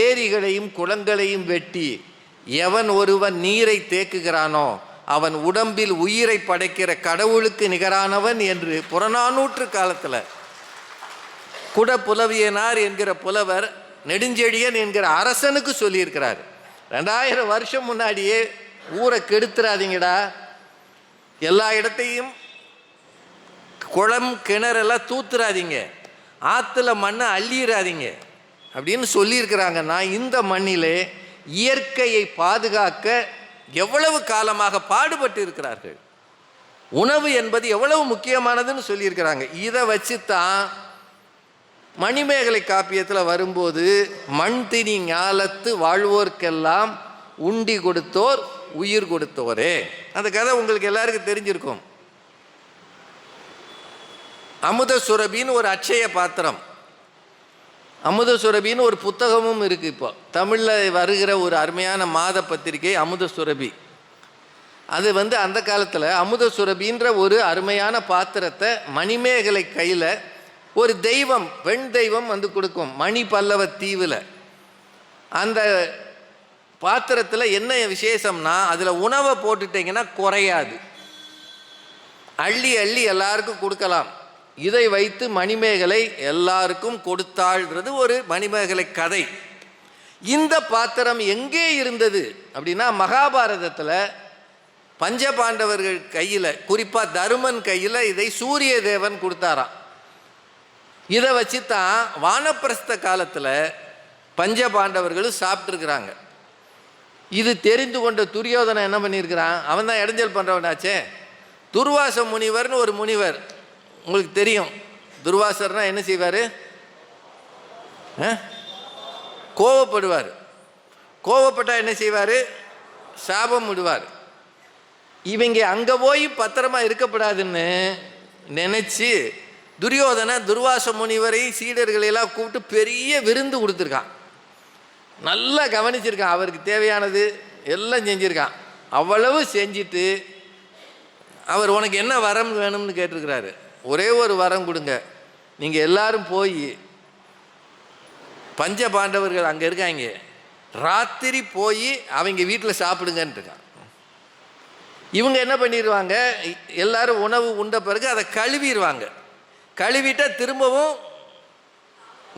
ஏரிகளையும் குளங்களையும் வெட்டி எவன் ஒருவன் நீரை தேக்குகிறானோ அவன் உடம்பில் உயிரை படைக்கிற கடவுளுக்கு நிகரானவன் என்று புறநானூற்று காலத்தில் குட புலவியனார் என்கிற புலவர் நெடுஞ்செழியன் என்கிற அரசனுக்கு சொல்லியிருக்கிறார். 2000 வருஷம் முன்னாடியே ஊரை கெடுத்துறாதீங்கடா, எல்லா இடத்தையும் குளம் கிணறெல்லாம் தூத்துறாதீங்க, ஆற்றுல மண்ணை அள்ளிடாதீங்க அப்படின்னு சொல்லியிருக்கிறாங்க. நான் இந்த மண்ணிலே இயற்கையை பாதுகாக்க எவ்வளவு காலமாக பாடுபட்டு இருக்கிறார்கள். உணவு என்பது எவ்வளவு முக்கியமானதுன்னு சொல்லியிருக்கிறாங்க. இதை வச்சு தான் மணிமேகலை காப்பியத்தில் வரும்போது மண் திணி ஞாலத்து வாழ்வோர்க்கெல்லாம் உண்டி கொடுத்தோர் உயிர் கொடுத்தோரே. அந்த கதை உங்களுக்கு எல்லாருக்கும் தெரிஞ்சிருக்கும். அமுத சுரபின்னு ஒரு அட்சய பாத்திரம், அமுத சுரபின்னு ஒரு புத்தகமும் இருக்குது. இப்போ தமிழில் வருகிற ஒரு அருமையான மாத பத்திரிகை அமுத சுரபி. அது அந்த காலத்தில் அமுத சுரபின்ற ஒரு அருமையான பாத்திரத்தை மணிமேகலை கையில் ஒரு தெய்வம், பெண் தெய்வம் கொடுக்கும் மணி பல்லவ தீவில். அந்த பாத்திரத்தில் என்ன விசேஷம்னா, அதில் உணவை போட்டுட்டிங்கன்னா குறையாது, அள்ளி அள்ளி எல்லாருக்கும் கொடுக்கலாம். இதை வைத்து மணிமேகலை எல்லாருக்கும் கொடுத்தாள்ன்றது ஒரு மணிமேகலை கதை. இந்த பாத்திரம் எங்கே இருந்தது அப்படின்னா, மகாபாரதத்தில் பஞ்சபாண்டவர்கள் கையில், குறிப்பாக தருமன் கையில் இதை சூரிய தேவன் கொடுத்தாராம். இதை வச்சு தான் வானப்பிரஸ்த காலத்தில் பஞ்சபாண்டவர்களும் சாப்பிட்ருக்குறாங்க. இது தெரிந்து கொண்ட துரியோதனை என்ன பண்ணியிருக்கிறான், அவன் தான் இடைஞ்சல் பண்ணுறவனாச்சே. துர்வாச முனிவர்னு ஒரு முனிவர், உங்களுக்கு தெரியும். துர்வாசர்னா என்ன செய்வார், கோவப்படுவார். கோவப்பட்டால் என்ன செய்வார், சாபம் விடுவார். இவங்க அங்கே போய் பத்திரமா இருக்கப்படாதுன்னு நினச்சி துரியோதனை துர்வாச முனிவரை சீடர்களெல்லாம் கூப்பிட்டு பெரிய விருந்து கொடுத்துருக்கான். நல்லா கவனிச்சிருக்கான், அவருக்கு தேவையானது எல்லாம் செஞ்சுருக்கான். அவ்வளவு செஞ்சுட்டு அவர் உனக்கு என்ன வரம் வேணும்னு கேட்டிருக்கிறாரு. ஒரே ஒரு வரம் கொடுங்க, நீங்கள் எல்லாரும் போய் பஞ்ச பாண்டவர்கள் அங்கே இருக்காங்க, ராத்திரி போய் அவங்க வீட்டில் சாப்பிடுங்கன்னு இருக்கான். இவங்க என்ன பண்ணிடுவாங்க, எல்லாரும் உணவு உண்ட பிறகு அதை கழுவிடுவாங்க. கழுவிட்டால் திரும்பவும்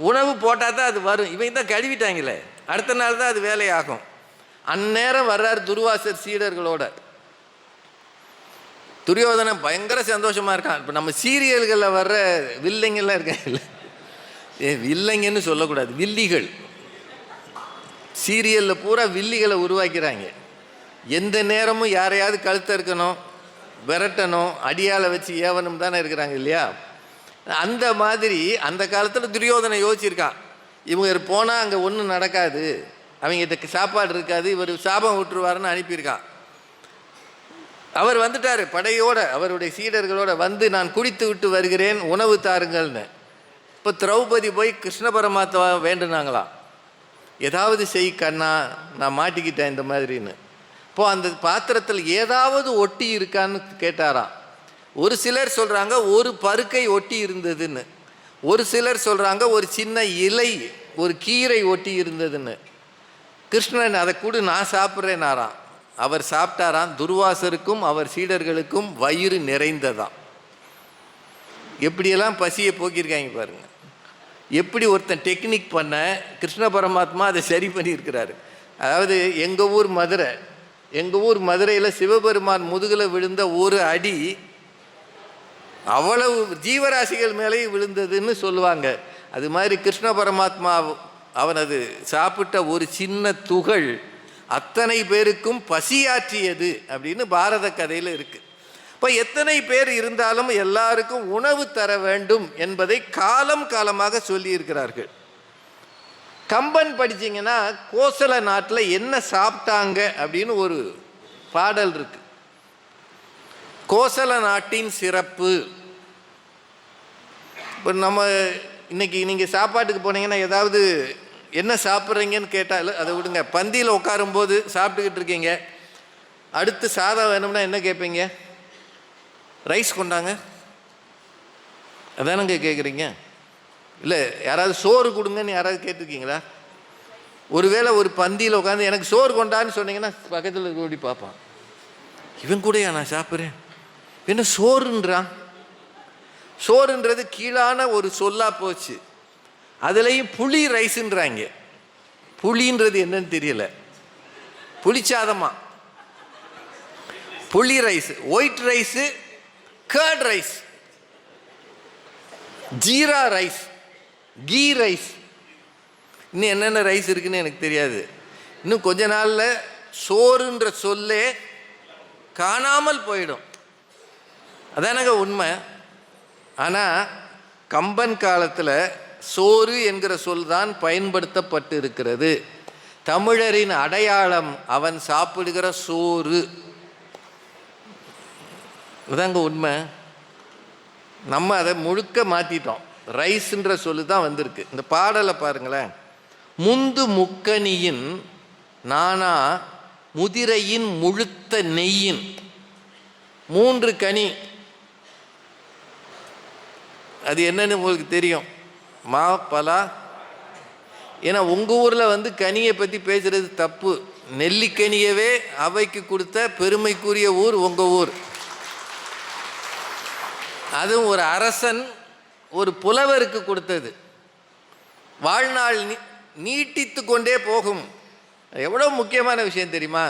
உணவு போட்டால் தான் அது வரும். இவங்க தான் கழுவிட்டாங்களே, அடுத்த நாள் தான் அது வேலையாகும். அந்நேரம் வர்றார் துர்வாசர் சீடர்களோட. துரியோதனன் பயங்கர சந்தோஷமாக இருக்கான். இப்போ நம்ம சீரியல்களில் வர்ற வில்லைங்கெல்லாம் இருக்காங்கல்ல, வில்லைங்கன்னு சொல்லக்கூடாது, வில்லிகள். சீரியலில் பூரா வில்லிகளை உருவாக்கிறாங்க. எந்த நேரமும் யாரையாவது கழுத்த இருக்கணும், விரட்டணும், அடியால் வச்சு ஏவனும் தானே இருக்கிறாங்க இல்லையா. அந்த மாதிரி அந்த காலத்தில் துரியோதனை யோசிச்சிருக்கான், இவங்க போனால் அங்கே ஒன்றும் நடக்காது, அவங்ககிட்ட சாப்பாடு இருக்காது, இவர் சாபம் விட்டுருவாருன்னு அனுப்பியிருக்கான். அவர் வந்துட்டார் படையோட, அவருடைய சீடர்களோட வந்து, நான் குடித்து விட்டு வருகிறேன், உணவு தாருங்கள்னு. இப்போ திரௌபதி போய் கிருஷ்ண பரமாத்மா வேண்டுனாங்களாம், ஏதாவது செய் கண்ணா, நான் மாட்டிக்கிட்டேன் இந்த மாதிரின்னு. இப்போது அந்த பாத்திரத்தில் ஏதாவது ஒட்டி இருக்கான்னு கேட்டாராம். ஒரு சிலர் சொல்கிறாங்க ஒரு பருக்கை ஒட்டி இருந்ததுன்னு, ஒரு சிலர் சொல்கிறாங்க ஒரு சின்ன இலை, ஒரு கீரை ஒட்டி இருந்ததுன்னு. கிருஷ்ணன் அதை கூட நான் சாப்பிட்றேனாராம். அவர் சாப்பிட்டாராம். துர்வாசருக்கும் அவர் சீடர்களுக்கும் வயிறு நிறைந்ததாம். எப்படியெல்லாம் பசியை போக்கியிருக்காங்க பாருங்கள். எப்படி ஒருத்தன் டெக்னிக் பண்ண கிருஷ்ண பரமாத்மா அதை சரி பண்ணியிருக்கிறாரு. அதாவது எங்கள் ஊர் மதுரை, எங்கள் ஊர் மதுரையில் சிவபெருமான் முதுகில் விழுந்த ஒரு அடி அவ்வளவு ஜீவராசிகள் மேலேயும் விழுந்ததுன்னு சொல்லுவாங்க. அது மாதிரி கிருஷ்ண பரமாத்மா அவனது சாப்பிட்ட ஒரு சின்ன துகள் அத்தனை பேருக்கும் பசியாற்றியது அப்படின்னு பாரத கதையில் இருக்குது. இப்போ எத்தனை பேர் இருந்தாலும் எல்லாருக்கும் உணவு தர வேண்டும் என்பதை காலம் காலமாக சொல்லியிருக்கிறார்கள். கம்பன் படிச்சிங்கன்னா கோசல நாட்டில் என்ன சாப்பிட்டாங்க அப்படின்னு ஒரு பாடல் இருக்கு. கோசல நாட்டின் சிறப்பு. இப்போ நம்ம இன்னைக்கு நீங்கள் சாப்பாட்டுக்கு போனீங்கன்னா ஏதாவது என்ன சாப்பிட்றீங்கன்னு கேட்டால் அதை விடுங்க, பந்தியில் உட்காரும்போது சாப்பிட்டுக்கிட்டு இருக்கீங்க, அடுத்து சாதம் வேணும்னா என்ன கேட்பீங்க, ரைஸ் கொண்டாங்க அதானங்க கேட்குறீங்க. இல்லை யாராவது சோறு கொடுங்கன்னு யாராவது கேட்டிருக்கீங்களா? ஒருவேளை ஒரு பந்தியில் உட்காந்து எனக்கு சோறு கொண்டான்னு சொன்னீங்கன்னா பக்கத்தில் ஓடி பார்ப்பான், இவன் கூடயா நான் சாப்பிட்றேன், என்ன சோறுன்றான். சோறுன்றது கீழான ஒரு சொல்லா போச்சு. அதுலேயும் புளி ரைஸுன்றாங்க. புளின்றது என்னன்னு தெரியல, புளிச்சாதமா, புளி rice, white rice, curd rice, jeera rice, ghee rice, இன்னும் என்னென்ன ரைஸ் இருக்குன்னு எனக்கு தெரியாது. இன்னும் கொஞ்ச நாளில் சோறுன்ற சொல்லே காணாமல் போயிடும். அதானங்க உண்மை. ஆனால் கம்பன் காலத்தில் சோறு என்கிற சொல் தான் பயன்படுத்தப்பட்டு இருக்கிறது. தமிழரின் அடையாளம் அவன் சாப்பிடுகிற சோறு. அதாங்க உண்மை. நம்ம அதை முழுக்க மாற்றிட்டோம், ரைஸ்ன்ற சொல்லு தான் வந்திருக்கு. இந்த பாடலை பாருங்களேன். முந்து முக்கனியின் நானா முதிரையின் முழுத்த நெய்யின். 3 கனி, அது என்னன்னு உங்களுக்கு தெரியும், மா பலா. ஏன்னா உங்கள் ஊரில் கனியை பற்றி பேசுகிறது தப்பு. நெல்லிக்கனியவே அவைக்கு கொடுத்த பெருமைக்குரிய ஊர் உங்கள் ஊர். அதுவும் ஒரு அரசன் ஒரு புலவருக்கு கொடுத்தது. வாழ்நாள் நீட்டித்து கொண்டே போகும். எவ்வளோ முக்கியமான விஷயம் தெரியுமா?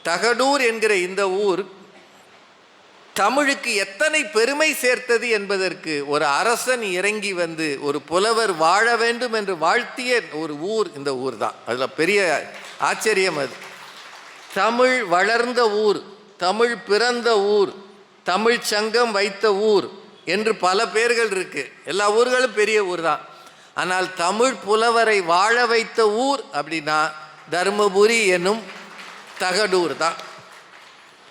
தகடூர் என்கிற இந்த ஊர் தமிழுக்கு எத்தனை பெருமை சேர்த்தது என்பதற்கு ஒரு அரசன் இறங்கி வந்து ஒரு புலவர் வாழ வேண்டும் என்று வாழ்த்திய ஒரு ஊர் இந்த ஊர் தான். அதில் பெரிய ஆச்சரியம் அது. தமிழ் வளர்ந்த ஊர், தமிழ் பிறந்த ஊர், தமிழ் சங்கம் வைத்த ஊர் என்று பல பேர்கள் இருக்கு. எல்லா ஊர்களும் பெரிய ஊர் தான். ஆனால் தமிழ் புலவரை வாழ வைத்த ஊர் அப்படின்னா தருமபுரி என்னும் தகடூர் தான்.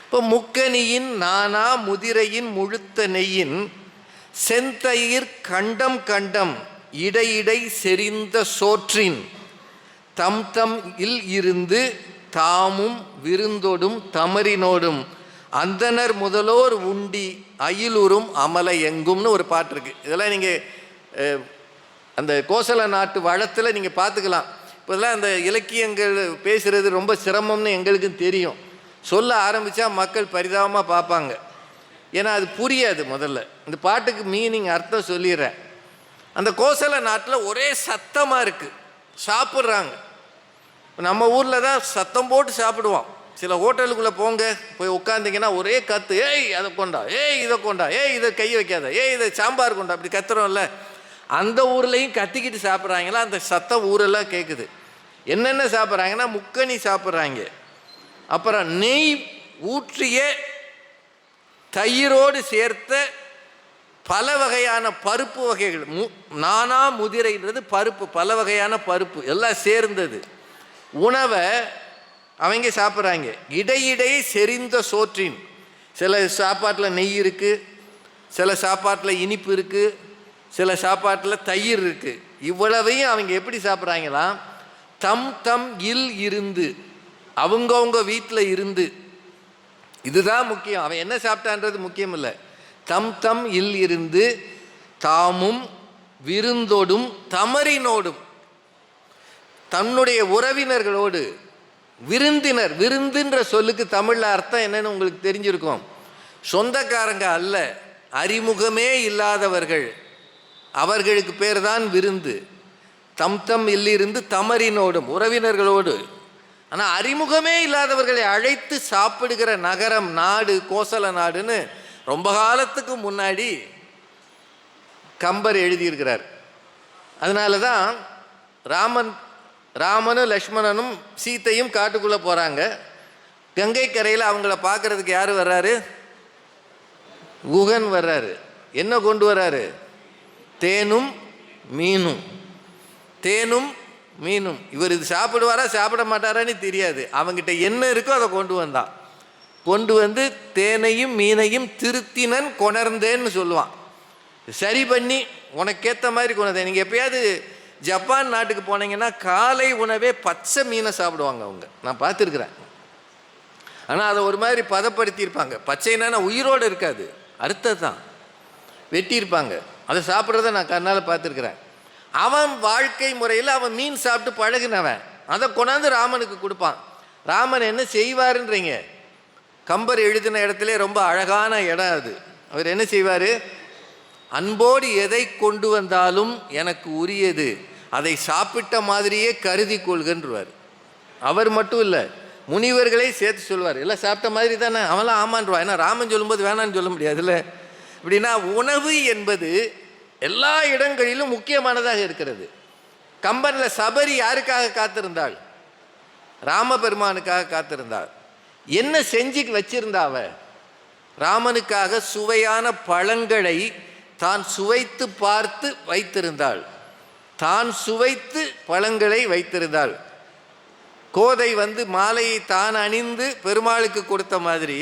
இப்போ முக்கனியின் நானா முதிரையின் முழுத்த நெய்யின் செந்தயிர் கண்டம் கண்டம் இடையிடை செறிந்த சோற்றின் தம் தம் இல் இருந்து தாமும் விருந்தோடும் தமரினோடும் அந்தனர் முதலோர் உண்டி அயிலுறும் அமல எங்கும்னு ஒரு பாட்டு இருக்குது. இதெல்லாம் நீங்கள் அந்த கோசல நாட்டு வளத்தில் நீங்கள் பார்த்துக்கலாம். இப்போதெல்லாம் அந்த இலக்கியங்கள் பேசுகிறது ரொம்ப சிரமம்னு எங்களுக்கும் தெரியும். சொல்ல ஆரம்பித்தா மக்கள் பரிதாபமாக பார்ப்பாங்க. ஏன்னா அது புரியாது. முதல்ல இந்த பாட்டுக்கு மீனிங் அர்த்தம் சொல்லிடுறேன். அந்த கோசல நாட்டில் ஒரே சத்தமாக இருக்குது, சாப்பிட்றாங்க. நம்ம ஊரில் தான் சத்தம் போட்டு சாப்பிடுவோம். சில ஹோட்டலுக்குள்ளே போங்க, போய் உட்காந்திங்கன்னா ஒரே கத்து, ஏய் அதை கொண்டா, ஏய் இதை கொண்டா, ஏய் இதை கை வைக்காத, ஏய் இதை சாம்பார் கொண்டா, அப்படி கத்துறோம்ல. அந்த ஊர்லேயும் கத்திக்கிட்டு சாப்பிட்றாங்களா, அந்த சத்தம் ஊரெல்லாம் கேட்குது. என்னென்ன சாப்பிட்றாங்கன்னா முக்கனி சாப்பிட்றாங்க, அப்புறம் நெய் ஊற்றிய தயிரோடு சேர்த்த பல வகையான பருப்பு வகைகள். நானா முதிரைன்றது பருப்பு, பல வகையான பருப்பு எல்லாம் சேர்ந்தது உணவை அவங்க சாப்பிட்றாங்க. இடையிடையே செறிந்த சோற்றின், சில சாப்பாட்டில் நெய் இருக்குது, சில சாப்பாட்டில் இனிப்பு இருக்குது, சில சாப்பாட்டில் தயிர் இருக்குது. இவ்வளவையும் அவங்க எப்படி சாப்பிட்றாங்களாம்? தம் தம் இல் இருந்து, அவங்கவுங்க வீட்டில் இருந்து. இதுதான் முக்கியம். அவன் என்ன சாப்பிட்டான்றது முக்கியம் இல்லை. தம் தம் இல் இருந்து தாமும் விருந்தோடும் தமரினோடும், தன்னுடைய உறவினர்களோடு. விருந்தினர், விருந்துன்ற சொல்லுக்கு தமிழில் அர்த்தம் என்னன்னு உங்களுக்கு தெரிஞ்சிருக்கும். சொந்தக்காரங்க அல்ல, அறிமுகமே இல்லாதவர்கள், அவர்களுக்கு பேர் தான் விருந்து. தம் தம் இல்லிருந்து தமரினோடும், உறவினர்களோடு. ஆனால் அறிமுகமே இல்லாதவர்களை அழைத்து சாப்பிடுகிற நகரம், நாடு கோசல நாடுன்னு ரொம்ப காலத்துக்கு முன்னாடி கம்பர் எழுதியிருக்கிறார். அதனால தான் ராமனும் லக்ஷ்மணனும் சீத்தையும் காட்டுக்குள்ளே போகிறாங்க. கங்கை கரையில் அவங்கள பார்க்குறதுக்கு யார் வர்றாரு? குகன் வர்றாரு. என்ன கொண்டு வர்றாரு? தேனும் மீனும். தேனும் மீனும். இவர் இது சாப்பிடுவாரா சாப்பிட மாட்டாரான்னு தெரியாது. அவங்ககிட்ட என்ன இருக்கோ அதை கொண்டு வந்தான். கொண்டு வந்து தேனையும் மீனையும் திருத்தினன் கொணர்ந்தேன்னு சொல்லுவான். சரி பண்ணி உனக்கேற்ற மாதிரி கொண்டதே. நீங்கள் எப்பயாவது ஜப்பான் நாட்டுக்கு போனீங்கன்னா காலை உணவே பச்சை மீனை சாப்பிடுவாங்க அவங்க, நான் பார்த்துருக்குறேன். ஆனால் அதை ஒரு மாதிரி பதப்படுத்தியிருப்பாங்க. பச்சைன்னா உயிரோடு இருக்காது, அறுத்தது தான், வெட்டியிருப்பாங்க. அதை சாப்பிட்றத நான் கண்ணால் பார்த்துருக்குறேன். அவன் வாழ்க்கை முறையில் அவன் மீன் சாப்பிட்டு பழகினவன், அதை கொண்டாந்து ராமனுக்கு கொடுப்பான். ராமன் என்ன செய்வாருன்றீங்க? கம்பர் எழுதின இடத்துல ரொம்ப அழகான இடம் அது. அவர் என்ன செய்வார்? அன்போடு எதை கொண்டு வந்தாலும் எனக்கு உரியது, அதை சாப்பிட்ட மாதிரியே கருதி கொள்கின்றார். அவர் மட்டும் இல்லை, முனிவர்களை சேர்த்து சொல்வார். எல்லாம் சாப்பிட்ட மாதிரி தானே, அவன்லாம் ஆமான்றான். ஏன்னா ராமன் சொல்லும்போது வேணான்னு சொல்ல முடியாதுல்ல. இப்படின்னா உணவு என்பது எல்லா இடங்களிலும் முக்கியமானதாக இருக்கிறது. கம்பனில் சபரி யாருக்காக காத்திருந்தாள்? ராமபெருமானுக்காக காத்திருந்தாள். என்ன செஞ்சு வச்சிருந்தாவ? ராமனுக்காக சுவையான பழங்களை தான் சுவைத்து பார்த்து வைத்திருந்தாள். தான் சுவைத்து பழங்களை வைத்திருந்தாள். கோதை மாலையை தான் அணிந்து பெருமாளுக்கு கொடுத்த மாதிரி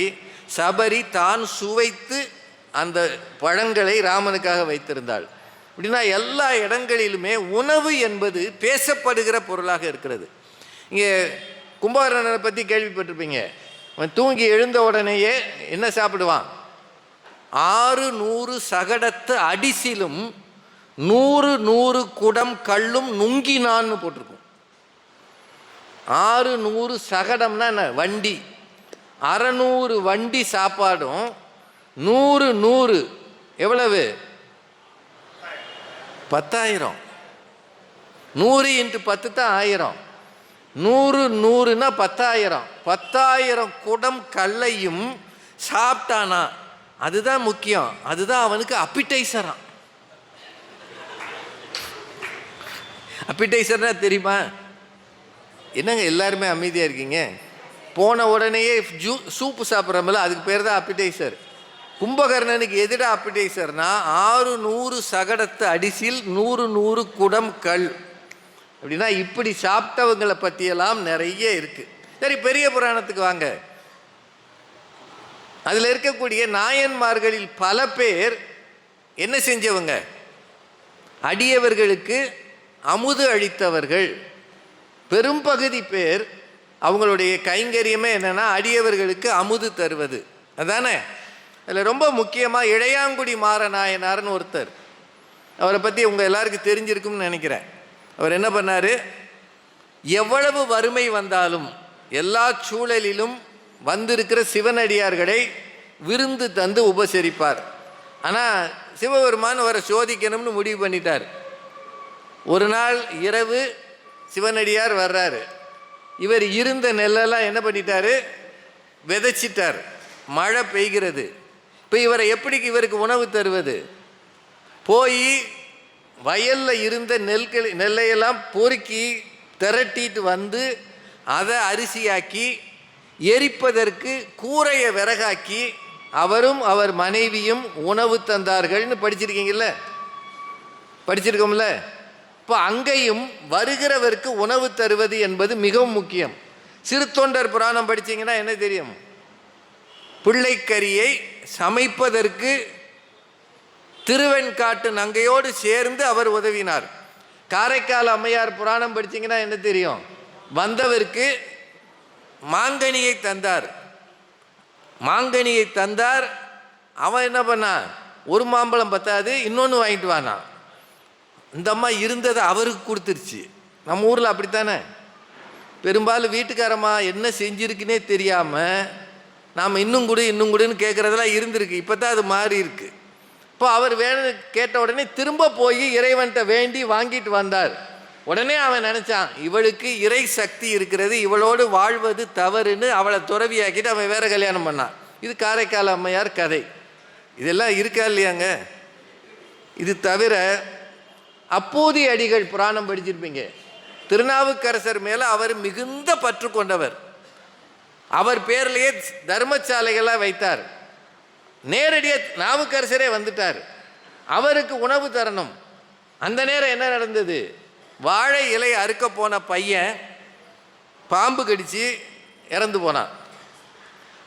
சபரி தான் சுவைத்து அந்த பழங்களை ராமனுக்காக வைத்திருந்தாள். அப்படின்னா எல்லா இடங்களிலுமே உணவு என்பது பேசப்படுகிற பொருளாக இருக்கிறது. இங்கே கும்பகர்ணனை பற்றி கேள்விப்பட்டிருப்பீங்க. அவன் தூங்கி எழுந்த உடனேயே என்ன சாப்பிடுவான்? 600 சகடத்து அடிசிலும் 100 குடம் கள்ளும் நுங்கினான்னு போட்டிருக்கும். 600 சகடம்னா என்ன? வண்டி. 600 வண்டி சாப்பாடும் 100 எவ்வளவு? 10,000. 100 × 10 தான் 1000. 100 100ன்னா 10,000. 10,000 குடம் கல்லையும் சாப்பிட்டானா, அதுதான் முக்கியம். அதுதான் அவனுக்கு அப்பிடைசரா. அப்பிடைசர்னா தெரியுமா? என்னங்க எல்லாருமே அமைதியாக இருக்கீங்க? போன உடனேயே சூப்பு சாப்பிட்றோம்ல, அதுக்கு பேர் தான் அப்பிடைசர். கும்பகர்ணனுக்கு எதிர அப்பிடைசர்னா 600 சகடத்து அடிசில் 100 100 குடம் கல். அப்படின்னா இப்படி சாப்பிட்டவங்களை பற்றியெல்லாம் நிறைய இருக்குது. சரி, பெரிய புராணத்துக்கு வாங்க. அதில் இருக்கக்கூடிய நாயன்மார்களில் பல பேர் என்ன செஞ்சவங்க? அடியவர்களுக்கு அமுது அளித்தவர்கள். பெரும்பகுதி பேர் அவங்களுடைய கைங்கரியமே என்னென்னா அடியவர்களுக்கு அமுது தருவது. அதானே? அதில் ரொம்ப முக்கியமாக இளையாங்குடி மாறநாயனார்னு ஒருத்தர். அவரை பற்றி உங்கள் எல்லாருக்கும் தெரிஞ்சிருக்கும்னு நினைக்கிறேன். அவர் என்ன பண்ணார்? எவ்வளவு வறுமை வந்தாலும் எல்லா சூழலிலும் வந்திருக்கிற சிவனடியார்களை விருந்து தந்து உபசரிப்பார். ஆனால் சிவபெருமான் அவரை சோதிக்கணும்னு முடிவு பண்ணிட்டார். ஒரு நாள் இரவு சிவனடியார் வர்றாரு. இவர் இருந்த நெல்லெல்லாம் என்ன பண்ணிட்டாரு? விதைச்சிட்டார். மழை பெய்கிறது. இப்போ இவரை எப்படி இவருக்கு உணவு தருவது? போய் வயலில் இருந்த நெல்லையெல்லாம் பொறுக்கி திரட்டிட்டு வந்து அதை அரிசியாக்கி எரிப்பதற்கு கூரையை விறகாக்கி அவரும் அவர் மனைவியும் உணவு தந்தார்கள்னு படிச்சிருக்கீங்கல்ல? படிச்சிருக்கோம்ல? இப்போ அங்கேயும் வருகிறவருக்கு உணவு தருவது என்பது மிகவும் முக்கியம். சிறுத்தொண்டர் புராணம் படித்தீங்கன்னா என்ன தெரியும்? பிள்ளைக்கரியை சமைப்பதற்கு திருவெண்காட்டு நங்கையோடு சேர்ந்து அவர் உதவினார். காரைக்கால் அம்மையார் புராணம் படித்தீங்கன்னா என்ன தெரியும்? வந்தவருக்கு மாங்கனியை தந்தார். மாங்கனியை தந்தார். அவன் என்ன பண்ணான்? ஒரு மாம்பழம் பத்தாது, இன்னொன்று வாங்கிட்டு வானான். இந்த அம்மா இருந்ததை அவருக்கு கொடுத்துருச்சு. நம்ம ஊரில் அப்படித்தானே? பெரும்பாலும் வீட்டுக்காரம்மா என்ன செஞ்சுருக்குன்னே தெரியாமல் நாம் இன்னும் கூடன்னு கேட்குறதெல்லாம் இருந்திருக்கு. இப்போ தான் அது மாறி இருக்கு. இப்போ அவர் வேணும் கேட்ட உடனே திரும்ப போய் இறைவன்கிட்ட வேண்டி வாங்கிட்டு வந்தார். உடனே அவன் நினச்சான், இவளுக்கு இறை சக்தி இருக்கிறது, இவளோடு வாழ்வது தவறுன்னு அவளை துறவியாக்கிட்டு அவன் வேற கல்யாணம் பண்ணான். இது காரைக்கால் அம்மையார் கதை. இதெல்லாம் இருக்கா இல்லையாங்க? இது தவிர அப்பூதி அடிகள் புராணம் படிச்சிருப்பீங்க. திருநாவுக்கரசர் மேலே அவர் மிகுந்த பற்று கொண்டவர். அவர் பேர்லேயே தர்மசாலைகளாக வைத்தார். நேரடியாக நாவுக்கரசரே வந்துட்டார். அவருக்கு உணவு தரணும். அந்த நேரம் என்ன நடந்தது? வாழை இலை அறுக்க போன பையன் பாம்பு கடித்து இறந்து போனான்.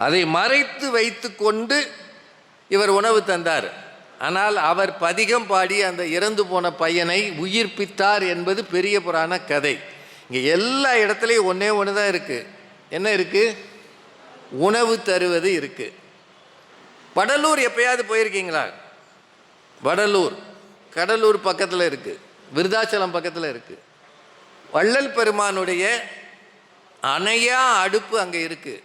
அதை மறைத்து வைத்து கொண்டு இவர் உணவு தந்தார். ஆனால் அவர் பதிகம் பாடி அந்த இறந்து போன பையனை உயிர்ப்பித்தார் என்பது பெரிய புராண கதை. இங்கே எல்லா இடத்துலையும் ஒன்றே ஒன்று தான் இருக்குது. என்ன இருக்குது? உணவு தருவது இருக்குது. வடலூர் எப்பயாவது போயிருக்கீங்களா? வடலூர் கடலூர் பக்கத்தில் இருக்குது, விருதாச்சலம் பக்கத்தில் இருக்குது. வள்ளல் பெருமானுடைய அணையா அடுப்பு அங்கே இருக்குது.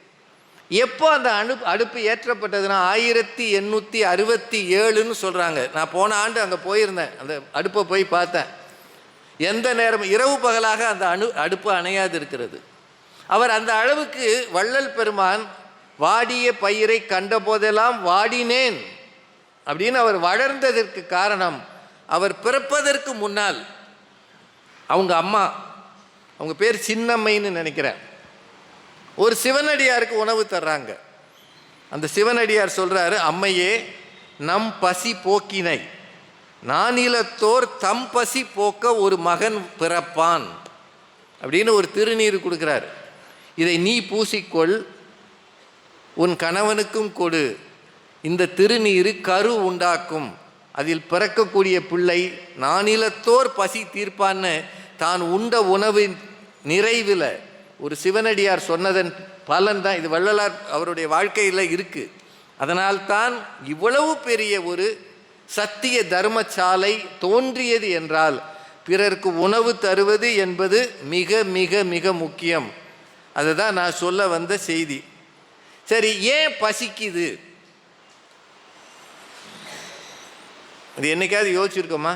எப்போ அந்த அடுப்பு ஏற்றப்பட்டதுன்னா 1867ன்னு சொல்கிறாங்க. நான் போன ஆண்டு அங்கே போயிருந்தேன். அந்த அடுப்பை போய் பார்த்தேன். எந்த நேரம் இரவு பகலாக அந்த அடுப்பு அணையாது இருக்கிறது. அவர் அந்த அளவுக்கு வள்ளல் பெருமான் வாடிய பயிரை கண்ட போதெல்லாம் வாடினேன் அப்படின்னு அவர் வளர்ந்ததற்கு காரணம், அவர் பிறப்பதற்கு முன்னால் அவங்க அம்மா, அவங்க பேர் சின்னம்மைன்னு நினைக்கிறேன், ஒரு சிவனடியாருக்கு உணவு தர்றாங்க. அந்த சிவனடியார் சொல்கிறாரு, அம்மையே நம் பசி போக்கினை நானிலத்தோர் தம் பசி போக்க ஒரு மகன் பிறப்பான் அப்படின்னு ஒரு திருநீர் கொடுக்குறாரு. இதை நீ பூசிக்கொள், உன் கணவனுக்கும் கொடு. இந்த திருநீர் கரு உண்டாக்கும், அதில் பிறக்கக்கூடிய பிள்ளை நானிலத்தோர் பசி தீர்ப்பான்னு தான் உண்ட உணவின் நிறைவில் ஒரு சிவனடியார் சொன்னதன் பலன் தான் இது. வள்ளலார் அவருடைய வாழ்க்கையில் இருக்குது. அதனால்தான் இவ்வளவு பெரிய ஒரு சத்திய தர்மசாலை தோன்றியது என்றால் பிறருக்கு உணவு தருவது என்பது மிக மிக மிக முக்கியம். அதுதான் நான் சொல்ல வந்த செய்தி. சரி, ஏன் பசிக்குது? இது என்னைக்காவது யோசிச்சிருக்கோமா?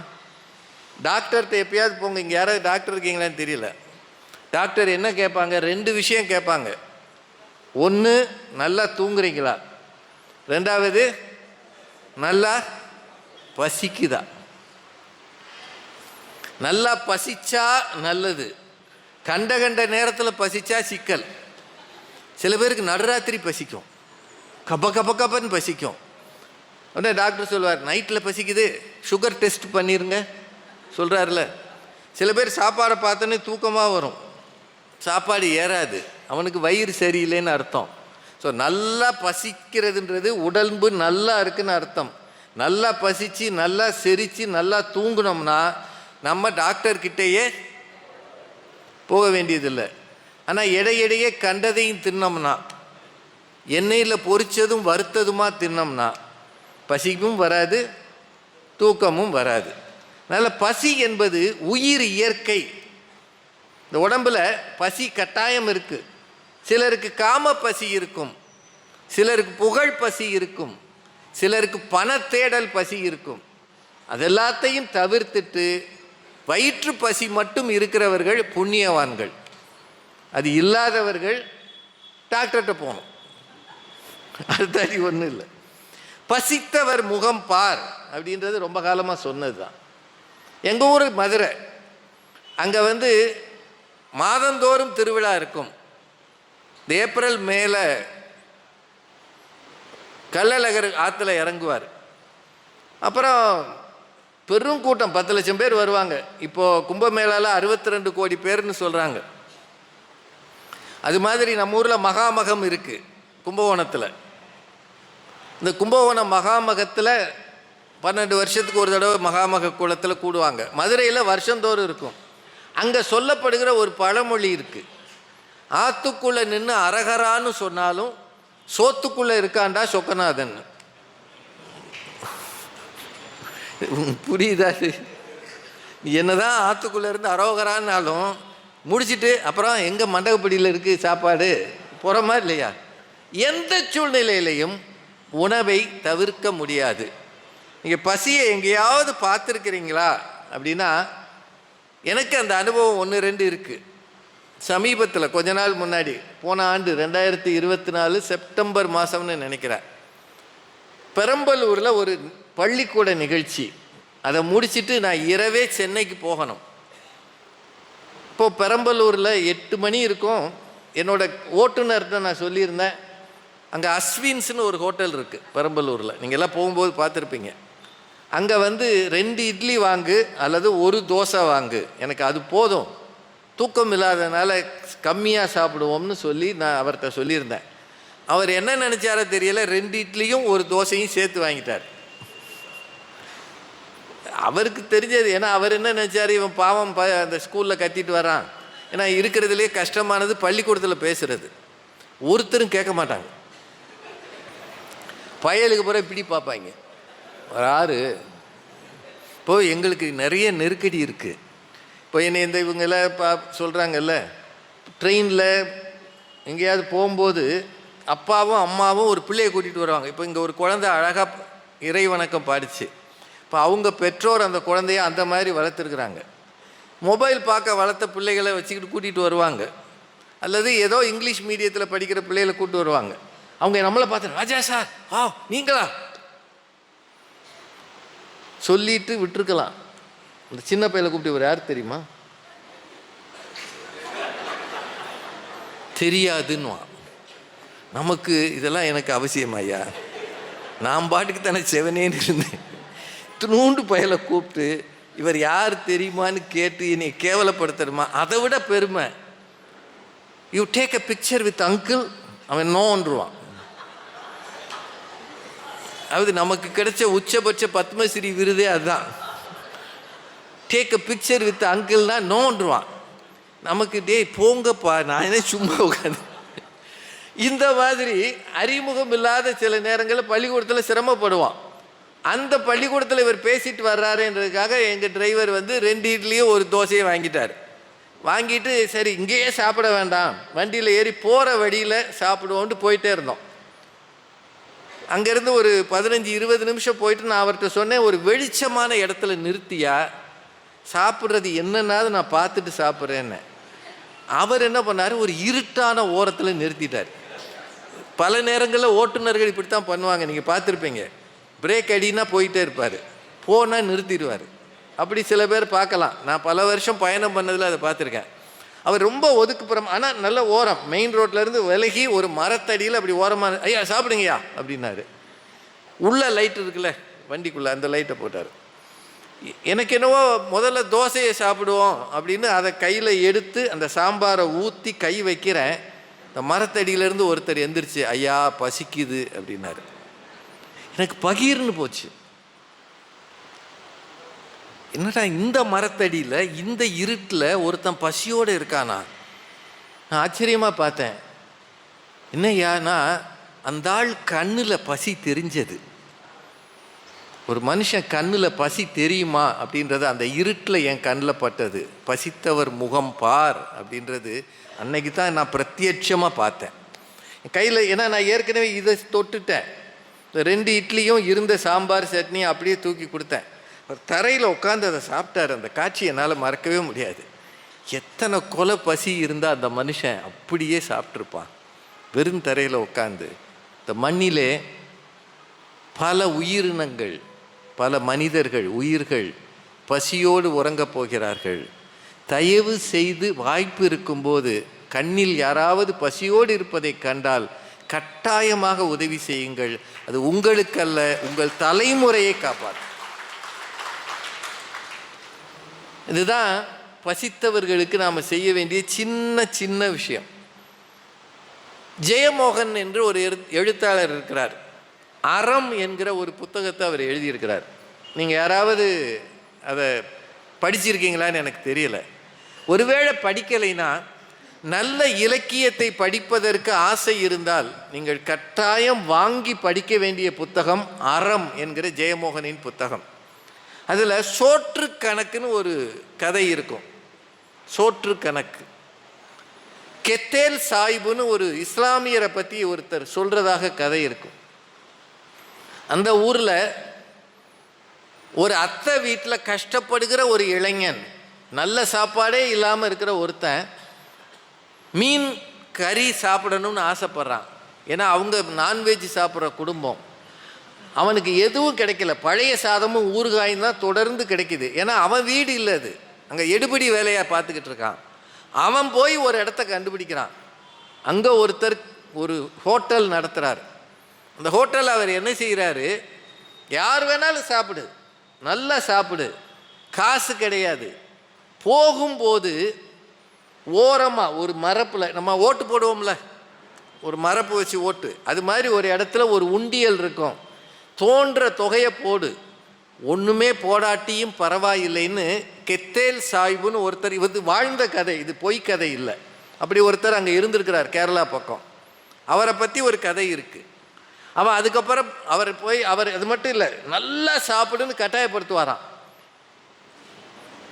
டாக்டர்கிட்ட எப்பயாவது போங்க, இங்கே யாராவது டாக்டர் இருக்கீங்களான்னு தெரியல. டாக்டர் என்ன கேட்பாங்க? 2 விஷயம் கேட்பாங்க. ஒன்று, நல்லா தூங்குறீங்களா? 2வது, நல்லா பசிக்குதா? நல்லா பசிச்சா நல்லது, கண்ட நேரத்தில் பசிச்சா சிக்கல். சில பேருக்கு நடுராத்திரி பசிக்கும், கப்பன்னு பசிக்கும். உடனே டாக்டர் சொல்லுவார், நைட்டில் பசிக்குது, சுகர் டெஸ்ட் பண்ணிருங்க சொல்கிறாருல. சில பேர் சாப்பாடை பார்த்தோன்னே தூக்கமாக வரும், சாப்பாடு ஏறாது, அவனுக்கு வயிறு சரியில்லைன்னு அர்த்தம். ஸோ நல்லா பசிக்கிறதுன்றது உடம்பு நல்லா இருக்குன்னு அர்த்தம். நல்லா பசித்து நல்லா செரித்து நல்லா தூங்கினோம்னா நம்ம டாக்டர்கிட்டயே போக வேண்டியதில்லை. ஆனால் இடையிடையே கண்டதையும் தின்னோம்னா, எண்ணெயில் பொரித்ததும் வறுத்ததுமா தின்னோம்னா பசிக்கும் வராது, தூக்கமும் வராது. அதனால் பசி என்பது உயிர் இயற்கை. இந்த உடம்பில் பசி கட்டாயம் இருக்குது. சிலருக்கு காம பசி இருக்கும், சிலருக்கு புகழ் பசி இருக்கும், சிலருக்கு பண தேடல் பசி இருக்கும். அதெல்லாத்தையும் தவிர்த்துட்டு வயிற்று பசி மட்டும் இருக்கிறவர்கள் புண்ணியவான்கள். அது இல்லாதவர்கள் டாக்டர்கிட்ட போகணும், அதுதாடி ஒன்றும் இல்லை. பசித்தவர் முகம் பார் அப்படின்றது ரொம்ப காலமாக சொன்னது தான். எங்கள் ஊர் மதுரை, அங்கே மாதந்தோறும் திருவிழா இருக்கும். இந்த ஏப்ரல் மேலே கள்ளழகர் ஆற்றுல இறங்குவார். அப்புறம் பெரும் கூட்டம், 10 லட்சம் பேர் வருவாங்க. இப்போது கும்பமேளாவில் 62 கோடி பேர்னு சொல்கிறாங்க. அது மாதிரி நம்ம ஊரில் மகாமகம் இருக்குது கும்பகோணத்தில். இந்த கும்பகோணம் மகாமகத்தில் 12 வருஷத்துக்கு ஒரு தடவை மகாமக குளத்தில் கூடுவாங்க. மதுரையில் வருஷந்தோறும் இருக்கும். அங்கே சொல்லப்படுகிற ஒரு பழமொழி இருக்குது, ஆற்றுக்குள்ளே நின்று அரகரான்னு சொன்னாலும் சோத்துக்குள்ளே இருக்காண்டா சொக்கநாதன். புரியுதா? என்னதான் ஆற்றுக்குள்ளே இருந்து அரோகரான்னாலும் முடிச்சுட்டு அப்புறம் எங்கே மண்டகப்படியில் இருக்குது சாப்பாடு போகிறோமா இல்லையா? எந்த சூழ்நிலையிலையும் உணவை தவிர்க்க முடியாது. நீங்கள் பசியை எங்கேயாவது பார்த்துருக்கிறீங்களா அப்படின்னா, எனக்கு அந்த அனுபவம் 1-2 இருக்குது. சமீபத்தில் கொஞ்ச நாள் முன்னாடி, போன ஆண்டு 2024 செப்டம்பர் மாதம்னு நினைக்கிறேன், பெரம்பலூரில் ஒரு பள்ளிக்கூட நிகழ்ச்சி. அதை முடிச்சுட்டு நான் இரவே சென்னைக்கு போகணும். இப்போது பெரம்பலூரில் 8 மணி இருக்கும். என்னோடய ஓட்டுநர்கிட்ட நான் சொல்லியிருந்தேன், அங்கே அஸ்வின்ஸ்னு ஒரு ஹோட்டல் இருக்குது பெரம்பலூரில், நீங்கள் எல்லாம் போகும்போது பார்த்துருப்பீங்க. அங்கே 2 இட்லி வாங்கு அல்லது 1 தோசை வாங்கு, எனக்கு அது போதும், தூக்கம் இல்லாதனால கம்மியாக சாப்பிடுவோம்னு சொல்லி நான் அவர்கிட்ட சொல்லியிருந்தேன். அவர் என்ன நினச்சாரோ தெரியல, 2 இட்லியும் 1 தோசையும் சேர்த்து வாங்கிட்டார். அவருக்கு தெரிஞ்சது, ஏன்னா அவர் என்ன நினச்சார், இவன் பாவம் அந்த ஸ்கூலில் கத்திட்டு வரான். ஏன்னா இருக்கிறதுலே கஷ்டமானது பள்ளிக்கூடத்தில் பேசுகிறது. ஒருத்தரும் கேட்க மாட்டாங்க, பயலுக்கு பிறகு இப்படி பார்ப்பாங்க. வராரு. இப்போ எங்களுக்கு நிறைய நெருக்கடி இருக்குது. இப்போ என்னை இந்த இவங்கெல்லாம் சொல்கிறாங்கல்ல, ட்ரெயினில் எங்கேயாவது போகும்போது அப்பாவும் அம்மாவும் ஒரு பிள்ளையை கூட்டிகிட்டு வருவாங்க. இப்போ இங்கே ஒரு குழந்தை அழகாக இறை வணக்கம் பாடிச்சு. இப்போ அவங்க பெற்றோர் அந்த குழந்தைய அந்த மாதிரி வளர்த்துருக்குறாங்க. மொபைல் பார்க்க வளர்த்த பிள்ளைகளை வச்சுக்கிட்டு கூட்டிகிட்டு வருவாங்க, அல்லது ஏதோ இங்கிலீஷ் மீடியத்தில் படிக்கிற பிள்ளைகளை கூப்பிட்டு வருவாங்க. அவங்க நம்மளை பார்த்து, ராஜா சார் நீங்களா சொல்லிட்டு விட்டுருக்கலாம். அந்த சின்ன பையனை கூப்பிட்டு ஒரு யார் தெரியுமா, தெரியாதுன்னுவான். நமக்கு இதெல்லாம் எனக்கு அவசியம் ஐயா, நான் பாட்டுக்கு தானே செவனேன்னு இருந்தேன். நூண்டு பயலை கூப்பிட்டு இவர் யார் தெரியுமான்னு கேட்டு என்னை கேவலப்படுத்தணுமா? அதை விட பெருமை, you take a picture with uncle, அவன் நோன்றுவான். அதாவது நமக்கு கிடைச்ச உச்சபட்ச பத்மஸ்ரீ விருதே அதுதான். டேக் அ பிக்சர் வித் அங்கிள்னா நோன்றுவான். நமக்கு போங்கப்பா, நான் என்ன சும்மா உட்காந்து. இந்த மாதிரி அறிமுகம் இல்லாத சில நேரங்களில் பள்ளிக்கூடத்தில் சிரமப்படுவான். அந்த பள்ளிக்கூடத்தில் இவர் பேசிட்டு வர்றாருன்றதுக்காக எங்கள் டிரைவர் 2 இட்லியும் 1 தோசையை வாங்கிட்டார். வாங்கிட்டு சரி இங்கேயே சாப்பிட வேண்டாம், வண்டியில் ஏறி போகிற வழியில் சாப்பிடுவோன்ட்டு போயிட்டே இருந்தோம். அங்கேருந்து ஒரு 15-20 நிமிஷம் போயிட்டு நான் அவர்கிட்ட சொன்னேன், ஒரு வெளிச்சமான இடத்துல நிறுத்தியா, சாப்பிட்றது என்னன்னாவது நான் பார்த்துட்டு சாப்பிட்றேன்னு. அவர் என்ன பண்ணார், ஒரு இருட்டான ஓரத்தில் நிறுத்திட்டார். பல நேரங்களில் ஓட்டுநர்கள் இப்படி தான் பண்ணுவாங்க, நீங்கள் பார்த்துருப்பீங்க. பிரேக் அடினா போயிட்டே இருப்பார், போனால் நிறுத்திடுவார். அப்படி சில பேர் பார்க்கலாம். நான் பல வருஷம் பயணம் பண்ணதில் அதை பார்த்துருக்கேன். அவர் ரொம்ப ஒதுக்குப்புறம், ஆனால் நல்ல ஓரம், மெயின் ரோட்லேருந்து விலகி ஒரு மரத்தடியில் அப்படி ஓரமாக, ஐயா சாப்பிடுங்கய்யா அப்படின்னாரு. உள்ள லைட் இருக்குல்ல வண்டிக்குள்ளே, அந்த லைட்டை போட்டார். எனக்கு என்னவோ முதல்ல தோசையை சாப்பிடுவோம் அப்படின்னு அதை கையில் எடுத்து அந்த சாம்பாரை ஊற்றி கை வைக்கிறேன். இந்த மரத்தடியிலேருந்து ஒருத்தர் எந்திரிச்சு, ஐயா பசிக்குது அப்படின்னாரு. எனக்கு பகீர்னு போச்சு. என்னடா இந்த மரத்தடியில் இந்த இருட்டில் ஒருத்தன் பசியோடு இருக்கானா? நான் ஆச்சரியமாக பார்த்தேன். என்னையானா அந்த ஆள் கண்ணில் பசி தெரிஞ்சது. ஒரு மனுஷன் கண்ணில் பசி தெரியுமா அப்படின்றது அந்த இருட்டில் என் கண்ணில் பட்டது. பசித்தவர் முகம் பார் அப்படின்றது அன்னைக்கு தான் நான் பிரத்யட்சமாக பார்த்தேன் என் கையில். ஏன்னா நான் ஏற்கனவே இதை தொட்டுட்டேன். 2 இட்லியும் இருந்த சாம்பார் சட்னியும் அப்படியே தூக்கி கொடுத்தேன். தரையில் உட்காந்து அதை சாப்பிட்டார். அந்த காட்சி என்னால் மறக்கவே முடியாது. எத்தனை கொலை பசி இருந்தால் அந்த மனுஷன் அப்படியே சாப்பிட்ருப்பான். வெறும் தரையில் உட்காந்து. இந்த மண்ணிலே பல உயிரினங்கள், பல மனிதர்கள், உயிர்கள் பசியோடு உறங்கப் போகிறார்கள். தயவு செய்து வாய்ப்பு இருக்கும்போது கண்ணில் யாராவது பசியோடு இருப்பதை கண்டால் கட்டாயமாக உதவி செய்யுங்கள். அது உங்களுக்கல்ல, உங்கள் தலைமுறையை காப்பாற்றும். இதுதான் பசித்தவர்களுக்கு நாம் செய்ய வேண்டிய சின்ன சின்ன விஷயம். ஜெயமோகன் என்று ஒரு எழுத்தாளர் இருக்கிறார். அறம் என்கிற ஒரு புத்தகத்தை அவர் எழுதியிருக்கிறார். நீங்கள் யாராவது அதை படிச்சிருக்கீங்களான்னு எனக்கு தெரியல. ஒருவேளை படிக்கலைன்னா, நல்ல இலக்கியத்தை படிப்பதற்கு ஆசை இருந்தால் நீங்கள் கட்டாயம் வாங்கி படிக்க வேண்டிய புத்தகம் அறம் என்கிற ஜெயமோகனின் புத்தகம். அதில் சோற்று கணக்குன்னு ஒரு கதை இருக்கும். சோற்று கணக்கு. கெத்தேல் சாயிபுன்னு ஒரு இஸ்லாமியரை பற்றி ஒருத்தர் சொல்கிறதாக கதை இருக்கும். அந்த ஊரில் ஒரு அத்தை வீட்டில் கஷ்டப்படுகிற ஒரு இளைஞன், நல்ல சாப்பாடே இல்லாமல் இருக்கிற ஒருத்தன் மீன் கறி சாப்பிடணும்னு ஆசைப்பட்றான். ஏன்னா அவங்க நான்வெஜ் சாப்பிட்ற குடும்பம். அவனுக்கு எதுவும் கிடைக்கல. பழைய சாதமும் ஊறுகாயும் தான் தொடர்ந்து கிடைக்கிது. ஏன்னா அவன் வீடு இல்லை, அது அங்கே எடுபடி வேலையாக பார்த்துக்கிட்டு இருக்கான். அவன் போய் ஒரு இடத்த கண்டுபிடிக்கிறான். அங்கே ஒருத்தர் ஒரு ஹோட்டல் நடத்துகிறார். அந்த ஹோட்டலில் அவர் என்ன செய்கிறாரு, யார் வேணாலும் சாப்பிடு, நல்லா சாப்பிடு, காசு கிடையாது. போகும்போது ஓரமாக ஒரு மரப்பில், நம்ம ஓட்டு போடுவோம்ல, ஒரு மரப்பு வச்சு ஓட்டு, அது மாதிரி ஒரு இடத்துல ஒரு உண்டியல் இருக்கும். தோன்ற தொகையை போடு, ஒன்றுமே போடாட்டியும் பரவாயில்லைன்னு கெத்தேல் சாய்புன்னு ஒருத்தர், இது வாழ்ந்த கதை, இது பொய் கதை இல்லை. அப்படி ஒருத்தர் அங்கே இருந்திருக்கிறார், கேரளா பக்கம். அவரை பற்றி ஒரு கதை இருக்குது. அவன் அதுக்கப்புறம் அவர் போய், அவர் அது மட்டும் இல்லை, நல்லா சாப்பிடுன்னு கட்டாயப்படுத்துவாராம்.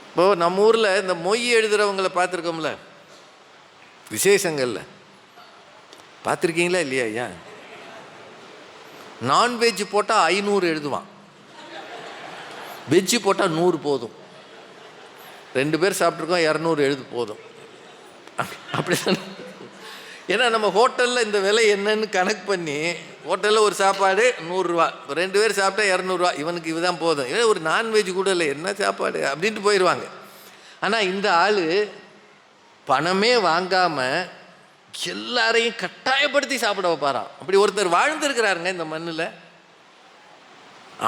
இப்போது நம்ம ஊரில் இந்த மொய் எழுதுகிறவங்கள பார்த்துருக்கோம்ல, விசேஷங்களில் பார்த்துருக்கீங்களா இல்லையா ஐயா? நான்வெஜ் போட்டால் 500 எழுதுவான், வெஜ்ஜு போட்டால் 100 போதும். 2 பேர் சாப்பிட்ருக்கோம், 200 எழுது போதும். அப்படி தான். ஏன்னா நம்ம ஹோட்டலில் இந்த விலை என்னன்னு கணக்கு பண்ணி, ஹோட்டலில் ஒரு சாப்பாடு 100 ரூபா, 2 பேர் சாப்பிட்டா 200 ரூபா, இவனுக்கு இதுதான் போதும், ஏன்னா ஒரு நான்வெஜ் கூட இல்லை, என்ன சாப்பாடு அப்படின்ட்டு போயிடுவாங்க. ஆனால் இந்த ஆள் பணமே வாங்காமல் எல்லாரையும் கட்டாயப்படுத்தி சாப்பிட வைப்பாராம். அப்படி ஒருத்தர் வாழ்ந்துருக்கிறாருங்க இந்த மண்ணில்.